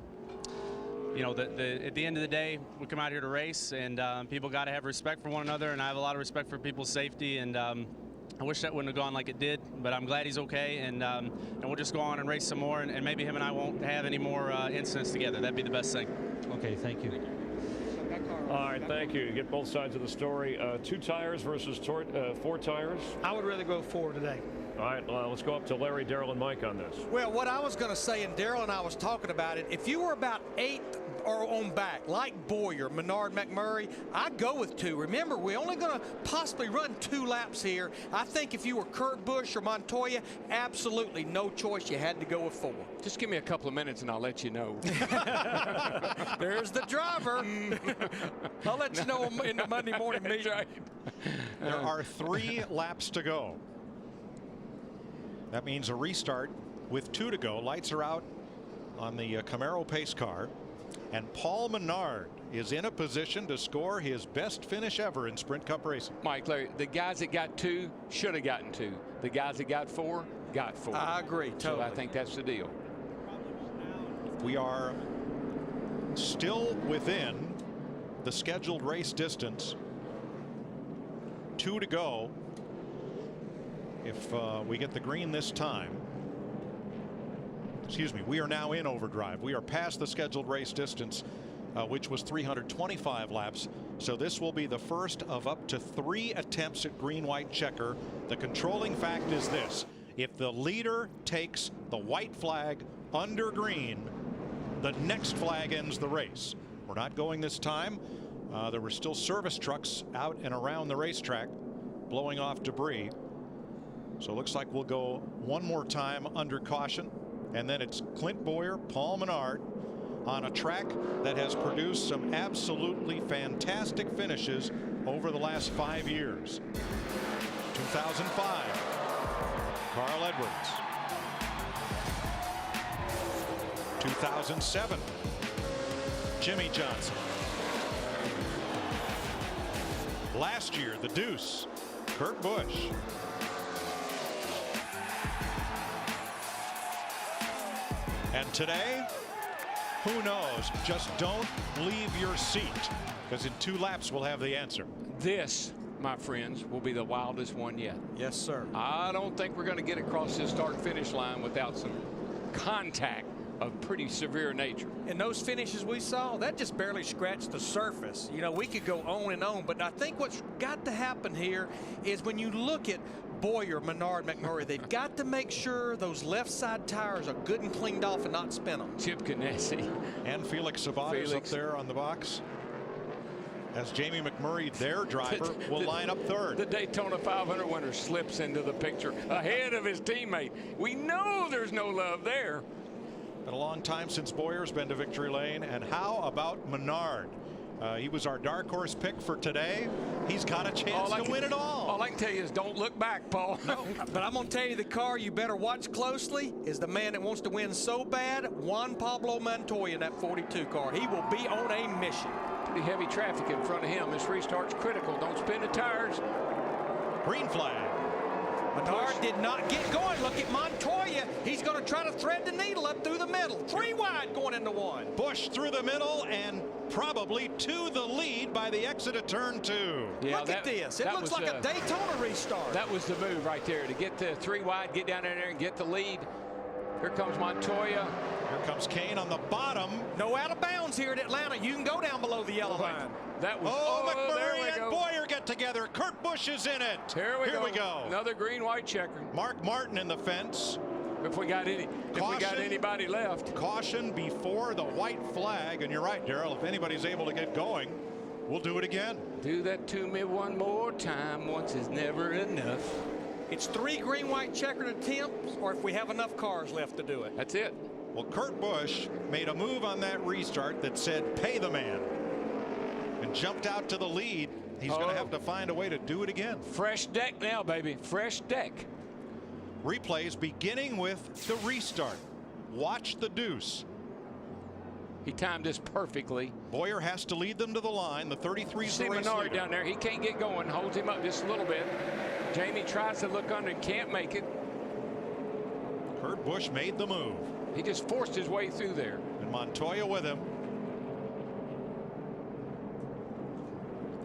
you know, at the end of the day, we come out here to race, and people got to have respect for one another, and I have a lot of respect for people's safety, and I wish that wouldn't have gone like it did, but I'm glad he's okay, and we'll just go on and race some more, and maybe him and I won't have any more incidents together. That'd be the best thing. Okay, thank you. All right, thank you. You get both sides of the story. 2 tires versus 4 tires? I would rather go 4 today. All right, let's go up to Larry, Darrell, and Mike on this. Well, what I was going to say, and Darrell and I was talking about it, if you were about 8 or on back, like Boyer, Menard, McMurray, I'd go with 2. Remember, we're only going to possibly run 2 laps here. I think if you were Kurt Busch or Montoya, absolutely no choice. You had to go with 4. Just give me a couple of minutes and I'll let you know. There's the driver. I'll let you know in the Monday morning meeting. Right. There are 3 laps to go. That means a restart with 2 to go. Lights are out on the Camaro pace car. And Paul Menard is in a position to score his best finish ever in Sprint Cup racing. Mike, Larry, the guys that got 2 should have gotten 2. The guys that got 4 got 4. I agree, totally. So I think that's the deal. We are still within the scheduled race distance. 2 to go. If we get the green this time. Excuse me, we are now in overdrive. We are past the scheduled race distance, which was 325 laps. So this will be the first of up to 3 attempts at green-white checker. The controlling fact is this: if the leader takes the white flag under green, the next flag ends the race. We're not going this time. There were still service trucks out and around the racetrack blowing off debris. So it looks like we'll go one more time under caution, and then it's Clint Boyer, Paul Menard on a track that has produced some absolutely fantastic finishes over the last 5 years. 2005, Carl Edwards. 2007, Jimmy Johnson. Last year, the Deuce, Kurt Busch. And today, Who knows? Just don't leave your seat, because in 2 laps we'll have the answer. This, my friends, will be the wildest one yet. Yes, sir. I don't think we're going to get across this start-finish line without some contact of pretty severe nature. And those finishes we saw, that just barely scratched the surface. You know, we could go on and on, but I think what's got to happen here is when you look at Boyer, Menard, McMurray, they've got to make sure those left side tires are good and cleaned off and not spin them. Chip Ganassi. And Felix Sabates up there on the box. As Jamie McMurray, their driver, will line up third. The Daytona 500 winner slips into the picture ahead of his teammate. We know there's no love there. Been a long time since Boyer's been to victory lane. And how about Menard? He was our dark horse pick for today. He's got a chance to win it all. All I can tell you is don't look back, Paul. No, but I'm going to tell you the car you better watch closely is the man that wants to win so bad, Juan Pablo Montoya in that 42 car. He will be on a mission. Pretty heavy traffic in front of him. This restart's critical. Don't spin the tires. Green flag. Menard did not get going. Look at Montoya. He's going to try to thread the needle up through the middle. 3 wide going into 1. Busch through the middle and probably to the lead by the exit of turn 2. Yeah, look at this. It looks like a Daytona restart. That was the move right there, to get the 3 wide, get down in there and get the lead. Here comes Montoya. Here comes Kane on the bottom. No out of bounds here at Atlanta. You can go down below the yellow line. That was, McMurray and Boyer get together. Kurt Busch is in it. Here we go. Another green-white checker. Mark Martin in the fence. If we got anybody left. Caution before the white flag. And you're right, Darrell. If anybody's able to get going, we'll do it again. Do that to me one more time. Once is never enough. It's 3 green-white checkered attempts, or if we have enough cars left to do it. That's it. Well, Kurt Busch made a move on that restart that said, pay the man, and jumped out to the lead. He's going to have to find a way to do it again. Fresh deck now, baby. Fresh deck. Replays beginning with the restart. Watch the deuce. He timed this perfectly. Boyer has to lead them to the line. The 33's See the race Menard leader. down there. He can't get going. Holds him up just a little bit. Jamie tries to look under and can't make it. Kurt Busch made the move. He just forced his way through there. And Montoya with him.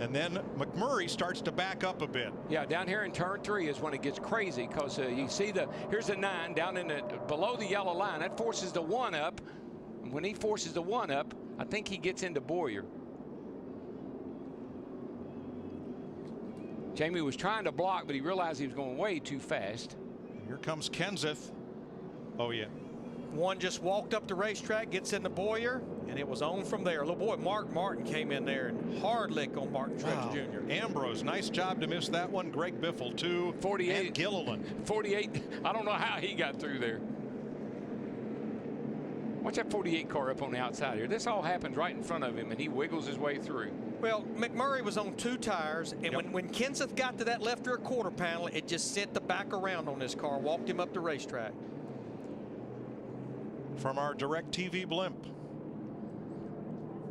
And then McMurray starts to back up a bit. Yeah, down here in turn 3 is when it gets crazy, because you see here's the 9 down in below the yellow line. That forces the 1 up. And when he forces the 1 up, I think he gets into Boyer. Jamie was trying to block, but he realized he was going way too fast. And here comes Kenseth. Oh, yeah. One just walked up the racetrack, gets into Boyer, and it was on from there. Little boy, Mark Martin came in there and hard lick on Martin Truex Jr. Ambrose, nice job to miss that one. Greg Biffle, too. 48. And Gilliland. 48. I don't know how he got through there. Watch that 48 car up on the outside here. This all happens right in front of him, and he wiggles his way through. Well, McMurray was on 2 tires, and when Kenseth got to that left rear quarter panel, it just sent the back around on this car, walked him up the racetrack. From our direct TV blimp.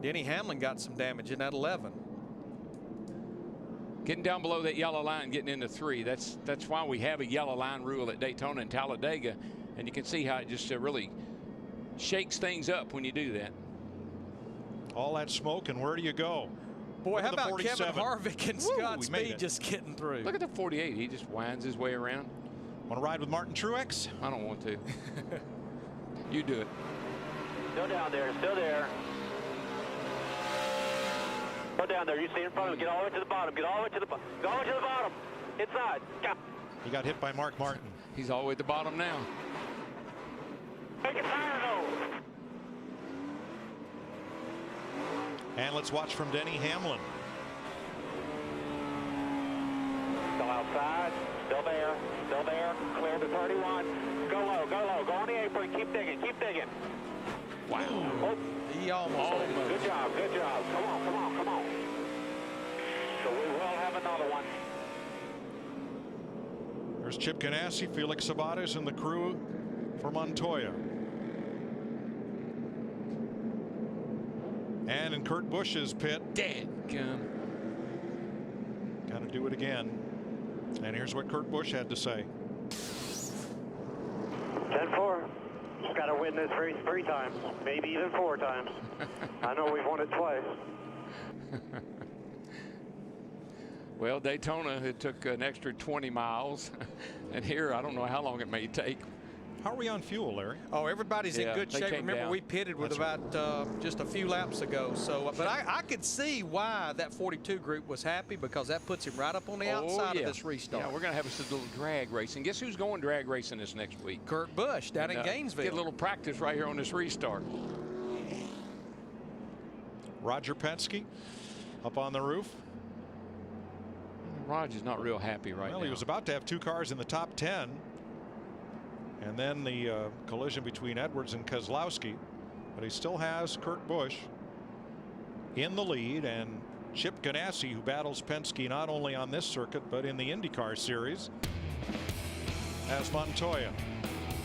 Denny Hamlin got some damage in that 11. Getting down below that yellow line, getting into 3. That's why we have a yellow line rule at Daytona and Talladega, and you can see how it just really shakes things up when you do that. All that smoke, and where do you go? Boy, how about Kevin Harvick and Scott Speed just getting through? Look at the 48. He just winds his way around. Want to ride with Martin Truex? I don't want to. You do it. Still down there, still there. Go down there, you see in front of him. Get all the way to the bottom, get all the way to the bottom. Go all the way to the bottom. Inside. Go. He got hit by Mark Martin. He's all the way at the bottom now. Make it fire though. And let's watch from Denny Hamlin. Still outside, still there, clear the 31. Go low, go on the apron, keep digging, keep digging. Wow. Oh. He almost. Good job, good job. Come on, come on, come on. So we will have another one. There's Chip Ganassi, Felix Sabates, and the crew for Montoya. And in Kurt Busch's pit. Dadgum. Got to do it again. And here's what Kurt Busch had to say. 10-4. Got to win. win this race 3 times, maybe even 4 times. I know we've won it twice. Well, Daytona, it took an extra 20 miles. And here, I don't know how long it may take. How are we on fuel, Larry? Oh, everybody's in good shape. Remember, we pitted with just a few laps ago. So, but I could see why that 42 group was happy, because that puts him right up on the outside of this restart. Yeah, we're going to have us a little drag racing. Guess who's going drag racing this next week? Kurt Busch down in Gainesville. Get a little practice right here on this restart. Roger Penske up on the roof. Roger's not real happy right now. Well, he was about to have 2 cars in the top 10. And then the collision between Edwards and Keselowski. But he still has Kurt Busch in the lead, and Chip Ganassi, who battles Penske not only on this circuit but in the IndyCar series, has Montoya.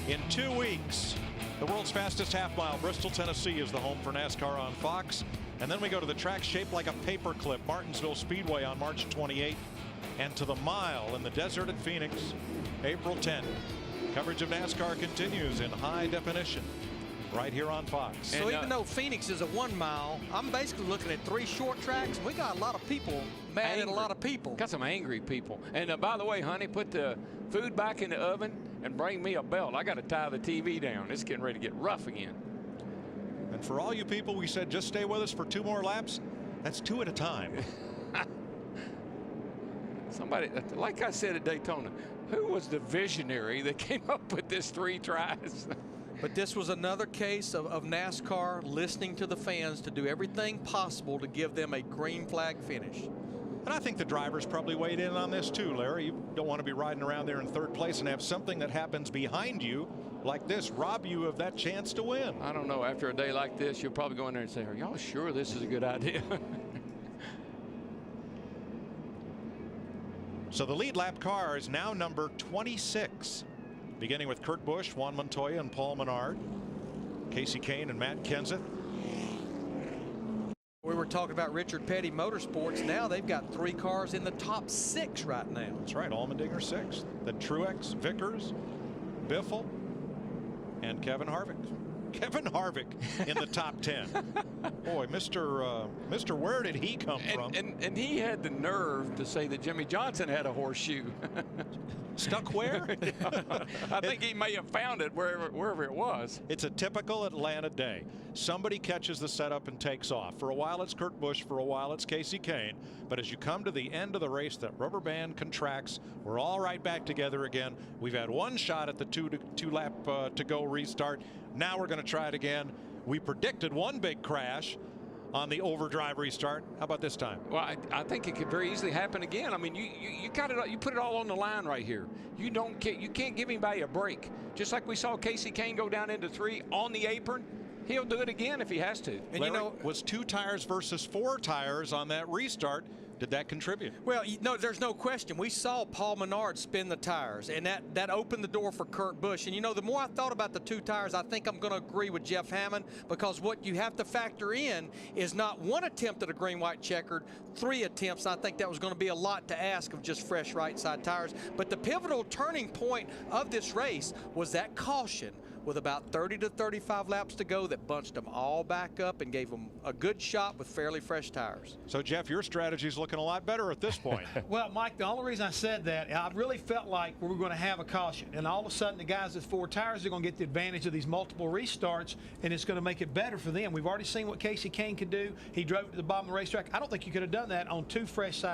In 2 weeks, the world's fastest half mile, Bristol, Tennessee, is the home for NASCAR on Fox. And then we go to the track shaped like a paperclip, Martinsville Speedway, on March 28th. And to the mile in the desert at Phoenix, April 10th. Coverage of NASCAR continues in high definition right here on Fox. So even though Phoenix is a 1 mile, I'm basically looking at 3 short tracks. We got a lot of people mad at a lot of people. Got some angry people. And by the way, honey, put the food back in the oven and bring me a belt. I got to tie the TV down. It's getting ready to get rough again. And for all you people, we said just stay with us for 2 more laps. That's 2 at a time. Somebody, like I said at Daytona, who was the visionary that came up with this 3 tries? But this was another case of NASCAR listening to the fans to do everything possible to give them a green flag finish. And I think the drivers probably weighed in on this too, Larry. You don't want to be riding around there in 3rd place and have something that happens behind you like this rob you of that chance to win. I don't know. After a day like this, you'll probably go in there and say, are y'all sure this is a good idea? So the lead lap car is now number 26, beginning with Kurt Busch, Juan Montoya, and Paul Menard, Casey Kane and Matt Kenseth. We were talking about Richard Petty Motorsports. Now they've got 3 cars in the top 6 right now. That's right. Allmendinger 6th. Then Truex, Vickers, Biffle, and Kevin Harvick. Kevin Harvick in the top 10. Boy, Mr. Where did he come from? And he had the nerve to say that Jimmy Johnson had a horseshoe. Stuck where? I think he may have found it wherever it was. It's a typical Atlanta day. Somebody catches the setup and takes off. For a while it's Kurt Busch, for a while it's Casey Kane. But as you come to the end of the race, that rubber band contracts. We're all right back together again. We've had 1 shot at the two lap to go restart. Now we're going to try it again. We predicted 1 big crash on the overdrive restart. How about this time? Well, I think it could very easily happen again. I mean, you got it. You put it all on the line right here. You can't give anybody a break. Just like we saw Casey Kane go down into 3 on the apron. He'll do it again if he has to. And Larry, you know, was 2 tires versus 4 tires on that restart. Did that contribute? Well, no, there's no question. We saw Paul Menard spin the tires, and that opened the door for Kurt Busch. And, you know, the more I thought about the 2 tires, I think I'm going to agree with Jeff Hammond, because what you have to factor in is not 1 attempt at a green-white checkered, 3 attempts. I think that was going to be a lot to ask of just fresh right-side tires. But the pivotal turning point of this race was that caution with about 30 to 35 laps to go that bunched them all back up and gave them a good shot with fairly fresh tires. So, Jeff, your strategy is looking a lot better at this point. Well, Mike, the only reason I said that, I really felt like we were going to have a caution. And all of a sudden, the guys with 4 tires are going to get the advantage of these multiple restarts, and it's going to make it better for them. We've already seen what Casey Kane could do. He drove to the bottom of the racetrack. I don't think you could have done that on 2 fresh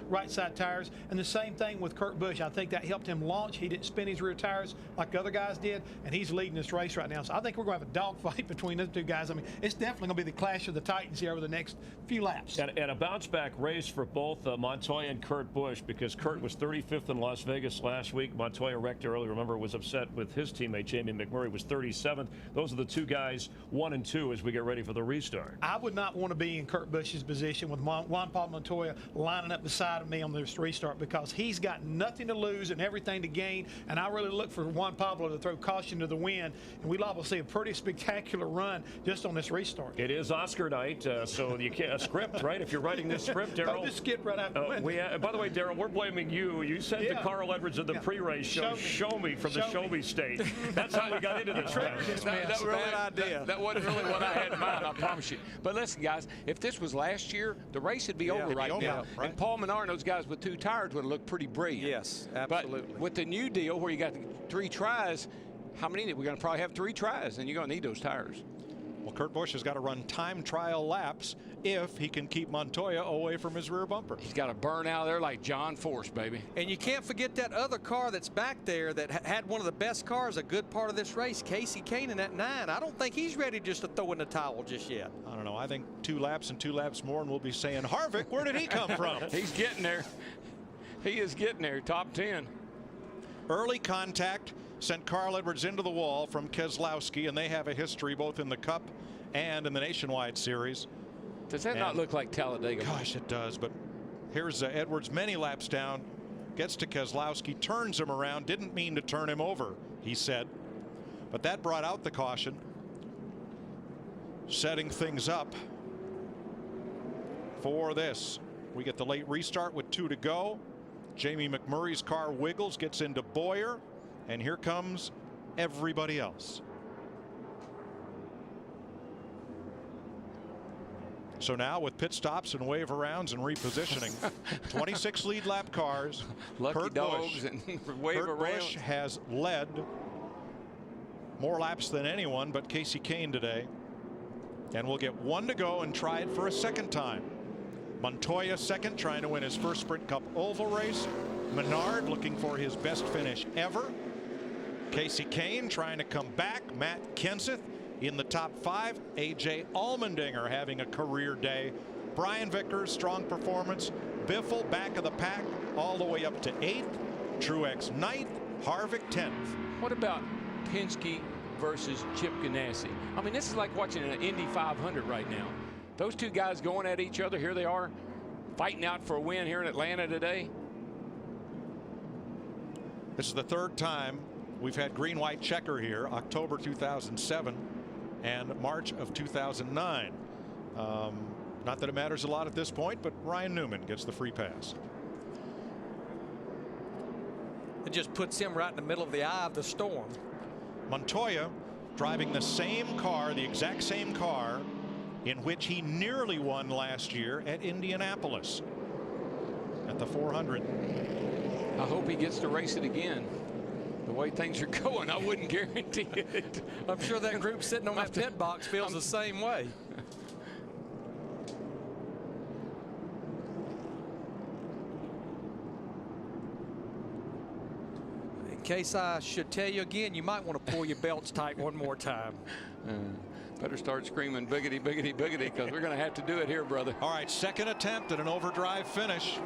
right-side tires. And the same thing with Kurt Busch. I think that helped him launch. He didn't spin his rear tires like the other guys did, and he's leading this race right now. So I think we're going to have a dogfight between those 2 guys. I mean, it's definitely going to be the clash of the Titans here over the next few laps. And a bounce-back race for both Montoya and Kurt Busch, because Kurt was 35th in Las Vegas last week. Montoya wrecked early. Remember, was upset with his teammate Jamie McMurray, was 37th. Those are the 2 guys, 1 and 2, as we get ready for the restart. I would not want to be in Kurt Busch's position with Juan Pablo Montoya lining up beside of me on this restart, because he's got nothing to lose and everything to gain. And I really look for Juan Pablo to throw caution to the wind win, and we'll all see a pretty spectacular run just on this restart. It is Oscar night, so you can't a script, right? If you're writing this script, Daryl. Just skip right out the window. By the way, Daryl, we're blaming you. You said to Carl Edwards in the pre-race show, show me from the show me stage. That's how we got into this. That really, bad idea. That wasn't really what I had in mind, I promise you. But listen, guys, if this was last year, the race would be over right now. Right. And Paul Menard and those guys with 2 tires would have looked pretty brilliant. Yes, absolutely. But with the new deal where you got 3 tries, how many? We're going to probably have 3 tries, and you're going to need those tires. Well, Kurt Busch has got to run time trial laps if he can keep Montoya away from his rear bumper. He's got to burn out there like John Force, baby. And you can't forget that other car that's back there that had one of the best cars a good part of this race, Casey Kane in that 9. I don't think he's ready just to throw in the towel just yet. I don't know. I think 2 laps and 2 laps more, and we'll be saying, Harvick, where did he come from? He's getting there. He is getting there, top 10. Early contact sent Carl Edwards into the wall from Keselowski, and they have a history both in the Cup and in the Nationwide Series. Does that not look like Talladega? Gosh, it does. But here's Edwards many laps down, gets to Keselowski, turns him around, didn't mean to turn him over, he said. But that brought out the caution, setting things up for this. We get the late restart with 2 to go. Jamie McMurray's car wiggles, gets into Boyer, and here comes everybody else. So now with pit stops and wave arounds and repositioning, 26 lead lap cars. Lucky Kurt dogs Busch, and wave Kurt around. Busch has led more laps than anyone but Casey Kane today. And we'll get 1 to go and try it for a second time. Montoya second, trying to win his first Sprint Cup oval race. Menard looking for his best finish ever. Casey Kane trying to come back. Matt Kenseth in the top 5. A.J. Allmendinger having a career day. Brian Vickers, strong performance. Biffle back of the pack all the way up to 8th. Truex 9th. Harvick 10th. What about Penske versus Chip Ganassi? I mean, this is like watching an Indy 500 right now. Those 2 guys going at each other. Here they are fighting out for a win here in Atlanta today. This is the 3rd time we've had green-white checker here. October 2007 and March of 2009. Not that it matters a lot at this point, but Ryan Newman gets the free pass. It just puts him right in the middle of the eye of the storm. Montoya driving the same car, the exact same car in which he nearly won last year at Indianapolis at the 400. I hope he gets to race it again. The way things are going, I wouldn't guarantee it. I'm sure that group sitting on that pit box feels the same way. In case I should tell you again, you might want to pull your belts tight one more time. Better start screaming biggity, biggity, biggity, because we're going to have to do it here, brother. All right, second attempt at an overdrive finish.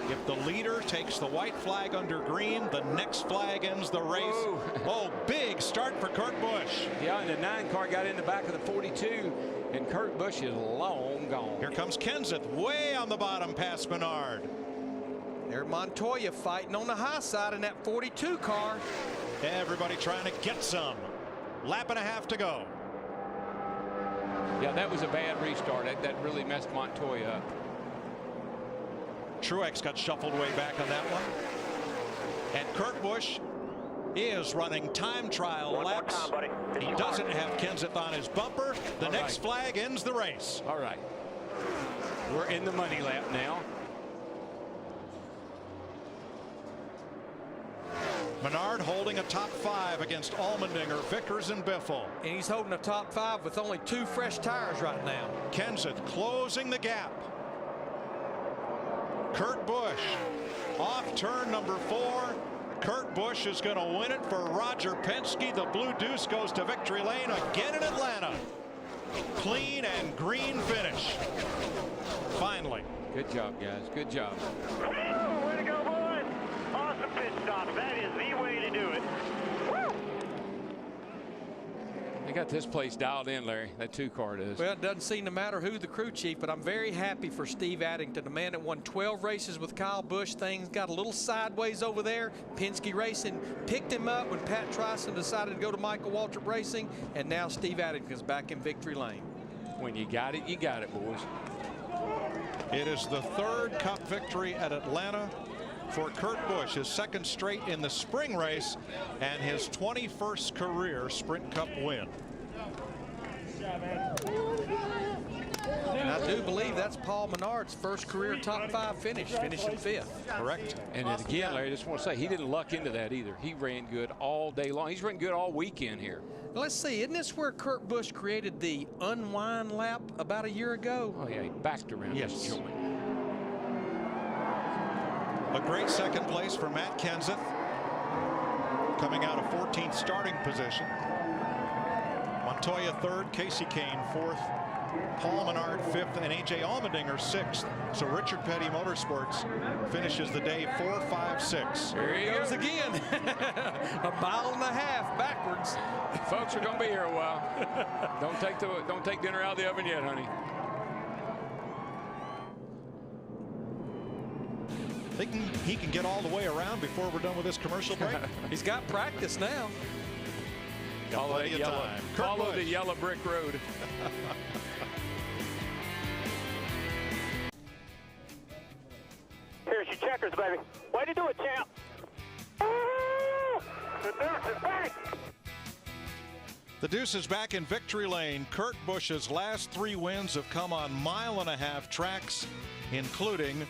If the leader takes the white flag under green, the next flag ends the race. Whoa. Oh, big start for Kurt Busch. Yeah, and the 9 car got in the back of the 42, and Kurt Busch is long gone. Here comes Kenseth way on the bottom past Menard. There Montoya fighting on the high side in that 42 car. Everybody trying to get some. Lap and a half to go. Yeah, that was a bad restart. That really messed Montoya up. Truex got shuffled way back on that one. And Kurt Busch is running time trial laps. He doesn't have Kenseth on his bumper. The next flag ends the race. All right. We're in the money lap now. Menard holding a top 5 against Allmendinger, Vickers, and Biffle. And he's holding a top 5 with only 2 fresh tires right now. Kenseth closing the gap. Kurt Busch off turn number 4. Kurt Busch is going to win it for Roger Penske. The Blue Deuce goes to victory lane again in Atlanta. Clean and green finish. Finally. Good job, guys. Good job. Way to go, boys. Awesome pit stop. That is the way to do it. They got this place dialed in, Larry. That 2-car does. Well, it doesn't seem to matter who the crew chief, but I'm very happy for Steve Addington, the man that won 12 races with Kyle Busch. Things got a little sideways over there. Penske Racing picked him up when Pat Tryson decided to go to Michael Waltrip Racing, and now Steve Addington's back in victory lane. When you got it, boys. It is the 3rd Cup victory at Atlanta for Kurt Busch, his 2nd straight in the spring race and his 21st career Sprint Cup win. And I do believe that's Paul Menard's first career top 5 finish, finishing 5th. Correct. And again, Larry, I just want to say he didn't luck into that either. He ran good all day long. He's ran good all weekend here. Let's see, isn't this where Kurt Busch created the unwind lap about a year ago? Oh, yeah, he backed around this joint. A great 2nd place for Matt Kenseth, coming out of 14th starting position. Montoya 3rd, Casey Kane 4th, Paul Menard 5th, and A.J. Allmendinger 6th. So Richard Petty Motorsports finishes the day 4-5-6. There he goes again. A mile and a half backwards. Folks are going to be here a while. Don't take dinner out of the oven yet, honey. He can get all the way around before we're done with this commercial break. He's got practice now. Follow the yellow brick road. Here's your checkers, baby. Way to do it, champ. The Deuce is back. The Deuce is back in victory lane. Kurt Busch's last 3 wins have come on 1.5 mile tracks, including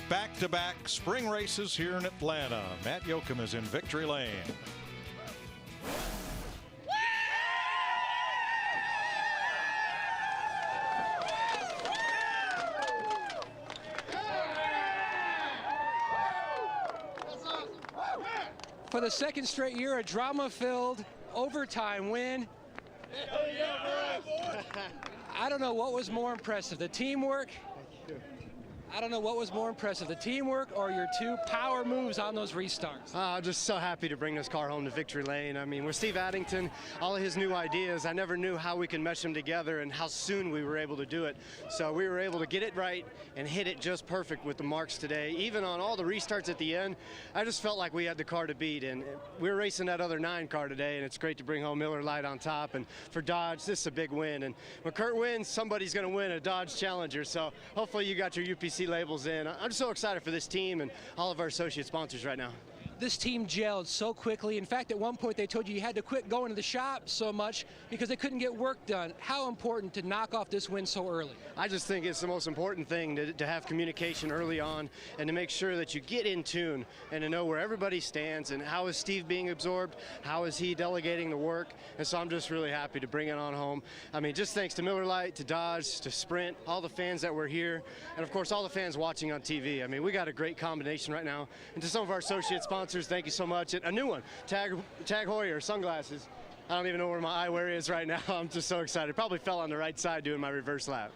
back-to-back spring races here in Atlanta. Matt Yoakum is in victory lane. For the 2nd straight year, a drama-filled overtime win. I don't know what was more impressive, the teamwork. I don't know what was more impressive, the teamwork or your 2 power moves on those restarts. I'm just so happy to bring this car home to victory lane. I mean, with Steve Addington, all of his new ideas, I never knew how we could mesh them together and how soon we were able to do it. So we were able to get it right and hit it just perfect with the marks today. Even on all the restarts at the end, I just felt like we had the car to beat. And we were racing that other 9 car today, and it's great to bring home Miller Lite on top. And for Dodge, this is a big win. And when Kurt wins, somebody's going to win a Dodge Challenger. So hopefully you got your UPC labels in. I'm so excited for this team and all of our associate sponsors right now. This team gelled so quickly. In fact, at one point they told you had to quit going to the shop so much because they couldn't get work done. How important to knock off this win so early? I just think it's the most important thing to have communication early on and to make sure that you get in tune and to know where everybody stands and how is Steve being absorbed, how is he delegating the work. And so I'm just really happy to bring it on home. I mean, just thanks to Miller Lite, to Dodge, to Sprint, all the fans that were here, and of course all the fans watching on TV. I mean, we got a great combination right now. And to some of our associate sponsors, thank you so much. And a new one, Tag Heuer, sunglasses. I don't even know where my eyewear is right now. I'm just so excited. Probably fell on the right side doing my reverse lap.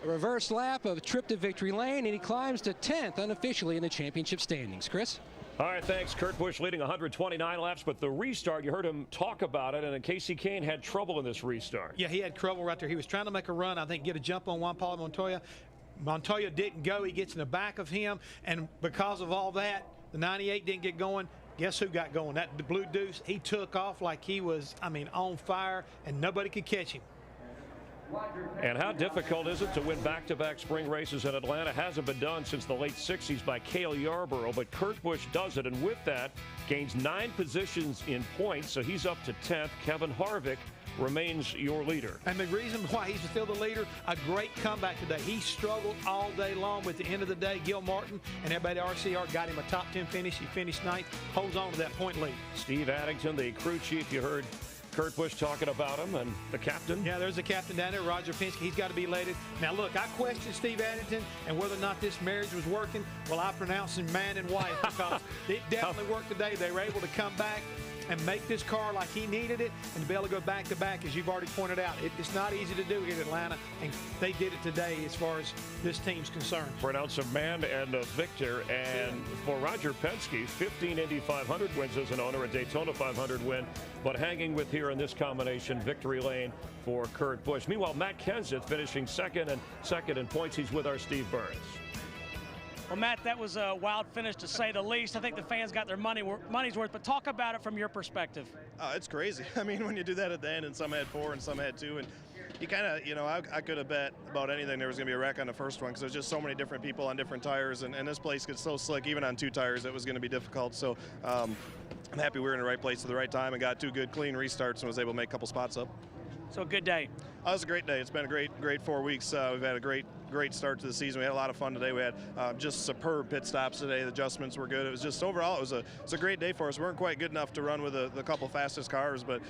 A reverse lap of trip to victory lane, and he climbs to 10th unofficially in the championship standings. Chris? All right, thanks. Kurt Busch leading 129 laps, but the restart, you heard him talk about it, and Casey Kane had trouble in this restart. Yeah, he had trouble right there. He was trying to make a run, I think, get a jump on Juan Pablo Montoya. Montoya didn't go. He gets in the back of him, and because of all that, the 98 didn't get going. Guess who got going? That Blue Deuce. He took off like he was, I mean, on fire, and nobody could catch him. And how difficult is it to win back-to-back spring races in Atlanta? Hasn't been done since the late 60s by Cale Yarborough, but Kurt Busch does it, and with that, gains 9 positions in points, so he's up to 10th. Kevin Harvick remains your leader. And the reason why he's still the leader, a great comeback today. He struggled all day long, but at the end of the day, Gil Martin and everybody at RCR got him a top 10 finish. He finished 9th, holds on to that point lead. Steve Addington, the crew chief, you heard Kurt Busch talking about him, and the captain. Yeah, there's the captain down there, Roger Penske. He's got to be elated. Now, look, I questioned Steve Addington and whether or not this marriage was working. Well, I pronounced him man and wife because it definitely worked today. They were able to come back. and make this car like he needed it, and to be able to go back-to-back, as you've already pointed out. It's not easy to do here in Atlanta, and they did it today as far as this team's concerned. Pronounce a man and a victor. And for Roger Penske, 15 Indy 500 wins as an owner, a Daytona 500 win, but hanging with here in this combination, victory lane for Kurt Busch. Meanwhile, Matt Kenseth finishing second in points. He's with our Steve Burns. Well, Matt, that was a wild finish to say the least. I think the fans got their money's worth, but talk about it from your perspective. It's crazy. I mean, when you do that at the end and some had 4 and some had 2, and you kind of, you know, I could have bet about anything there was going to be a wreck on the first one because there's just so many different people on different tires, and this place gets so slick, even on 2 tires, it was going to be difficult. So I'm happy we were in the right place at the right time and got 2 good, clean restarts and was able to make a couple spots up. So a good day. It was a great day. It's been a great 4 weeks. We've had a great start to the season. We had a lot of fun today. We had just superb pit stops today. The adjustments were good. It was just overall, it was a great day for us. We weren't quite good enough to run with the couple fastest cars, but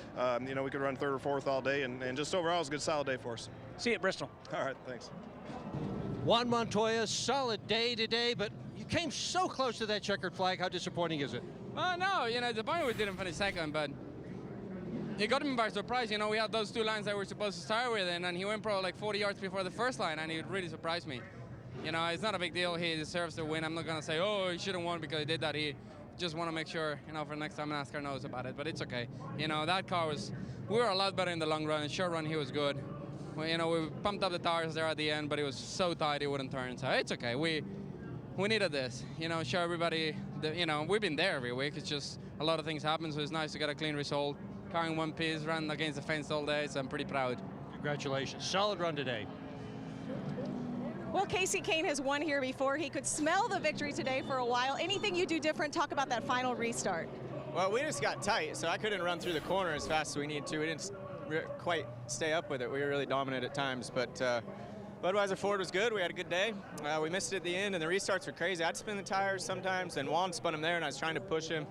you know, we could run 3rd or 4th all day, and just overall, it was a good, solid day for us. See you at Bristol. All right, thanks. Juan Montoya, solid day today, but you came so close to that checkered flag. How disappointing is it? No, you know, the point we didn't finish second, but it got me by surprise. You know, we had those 2 lines that we were supposed to start with, and he went probably like 40 yards before the first line, and it really surprised me. You know, it's not a big deal. He deserves to win. I'm not going to say, oh, he shouldn't won because he did that. He just want to make sure, you know, for next time NASCAR knows about it, but it's okay. You know, that car we were a lot better in the long run. In short run, he was good. You know, we pumped up the tires there at the end, but it was so tight it wouldn't turn, so it's okay. We needed this, you know, show everybody that, you know, we've been there every week. It's just a lot of things happen, so it's nice to get a clean result. Car in 1 piece, ran against the fence all day, so I'm pretty proud. Congratulations. Solid run today. Well, Casey Kane has won here before. He could smell the victory today for a while. Anything you do different? Talk about that final restart. Well, we just got tight, so I couldn't run through the corner as fast as we needed to. We didn't quite stay up with it. We were really dominant at times, but Budweiser Ford was good. We had a good day. We missed it at the end, and the restarts were crazy. I'd spin the tires sometimes, and Juan spun them there, and I was trying to push him,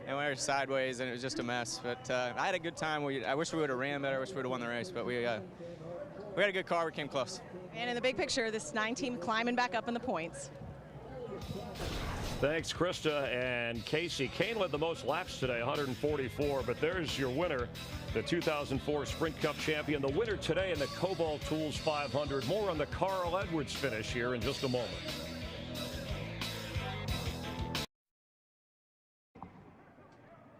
and we were sideways, and it was just a mess. But I had a good time. I wish we would have ran better. I wish we would have won the race, but we had a good car. We came close. And in the big picture, this 9 team climbing back up in the points. Thanks, Krista and Casey. Kane led the most laps today, 144, but there's your winner, the 2004 Sprint Cup champion, the winner today in the Kobalt Tools 500. More on the Carl Edwards finish here in just a moment.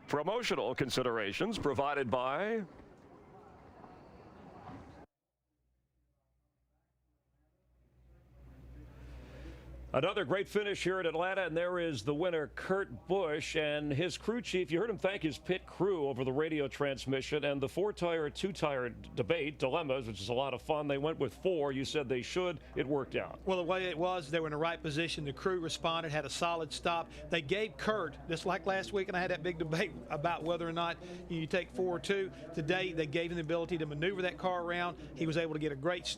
Promotional considerations provided by another great finish here at Atlanta, and there is the winner, Kurt Busch, and his crew chief. You heard him thank his pit crew over the radio transmission, and the 4-tire, 2-tire debate, dilemmas, which is a lot of fun. They went with 4. You said they should. It worked out. Well, the way it was, they were in the right position. The crew responded, had a solid stop. They gave Kurt, just like last week, and I had that big debate about whether or not you take 4 or 2. Today, they gave him the ability to maneuver that car around. He was able to get a great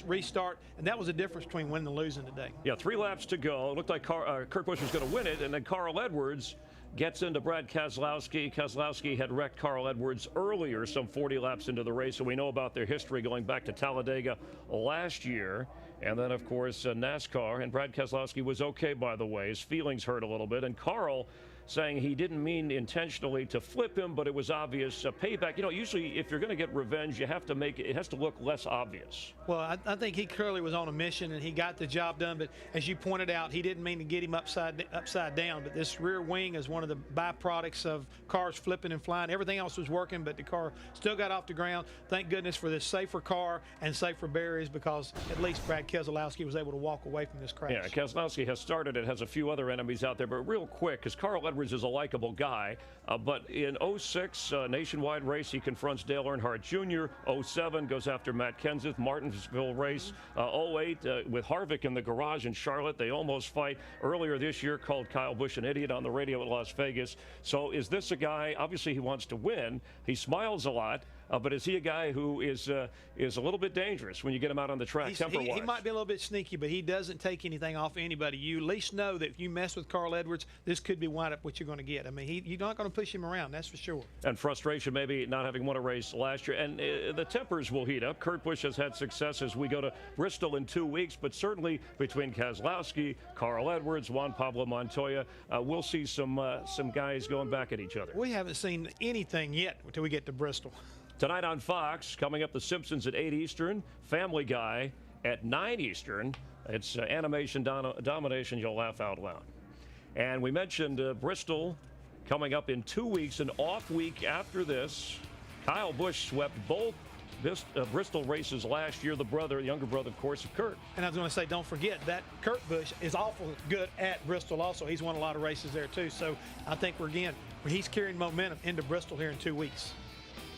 restart, and that was the difference between winning and losing today. Yeah, 3 laps to go. It looked like Kurt Busch was going to win it, and then Carl Edwards gets into Brad Keselowski. Keselowski had wrecked Carl Edwards earlier, some 40 laps into the race, so we know about their history going back to Talladega last year. And then, of course, NASCAR, and Brad Keselowski was okay, by the way. His feelings hurt a little bit, and Carl saying he didn't mean intentionally to flip him, but it was obvious payback. You know, usually if you're going to get revenge, you have to make it has to look less obvious. Well, I think he clearly was on a mission, and he got the job done. But as you pointed out, he didn't mean to get him upside down. But this rear wing is one of the byproducts of cars flipping and flying. Everything else was working, but the car still got off the ground. Thank goodness for this safer car and safer barriers, because at least Brad Keselowski was able to walk away from this crash. Yeah, Keselowski has started it, has a few other enemies out there, but real quick, because Carl Edwards is a likable guy, but in 06 nationwide race, he confronts Dale Earnhardt Jr. 07 goes after Matt Kenseth, Martinsville race. 08 with Harvick in the garage in Charlotte, they almost fight. Earlier this year, called Kyle Busch an idiot on the radio at Las Vegas. So is this a guy, obviously he wants to win, he smiles a lot, but is he a guy who is a little bit dangerous when you get him out on the track temper-wise? He might be a little bit sneaky, but he doesn't take anything off anybody. You at least know that if you mess with Carl Edwards, this could be wind up what you're going to get. I mean, you're not going to push him around, that's for sure. And frustration maybe not having won a race last year. And the tempers will heat up. Kurt Busch has had success as we go to Bristol in 2 weeks, but certainly between Keselowski, Carl Edwards, Juan Pablo Montoya, we'll see some guys going back at each other. We haven't seen anything yet until we get to Bristol. Tonight on Fox, coming up, The Simpsons at 8 Eastern, Family Guy at 9 Eastern. It's animation domination. You'll laugh out loud. And we mentioned Bristol coming up in 2 weeks, an off week after this. Kyle Busch swept both Bristol races last year, the younger brother, of course, of Kurt. And I was going to say, don't forget that Kurt Busch is awful good at Bristol also. He's won a lot of races there, too. So I think he's carrying momentum into Bristol here in 2 weeks.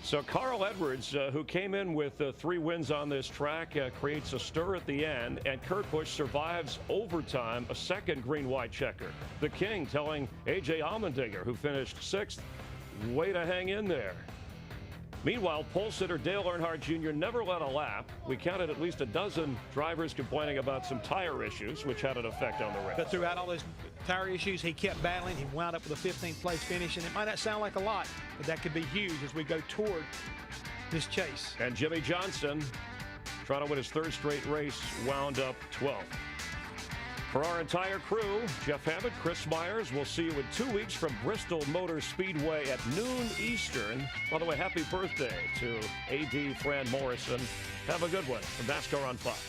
So Carl Edwards, who came in with 3 wins on this track, creates a stir at the end, and Kurt Busch survives overtime, a second green-white checker. The King telling A.J. Allmendinger, who finished 6th, way to hang in there. Meanwhile, pole sitter Dale Earnhardt Jr. never led a lap. We counted at least a dozen drivers complaining about some tire issues, which had an effect on the race. But throughout all those tire issues, he kept battling. He wound up with a 15th place finish, and it might not sound like a lot, but that could be huge as we go toward this chase. And Jimmy Johnson, trying to win his 3rd straight race, wound up 12th. For our entire crew, Jeff Hammond, Chris Myers, we'll see you in 2 weeks from Bristol Motor Speedway at noon Eastern. By the way, happy birthday to A.D. Fran Morrison. Have a good one from NASCAR on Fox.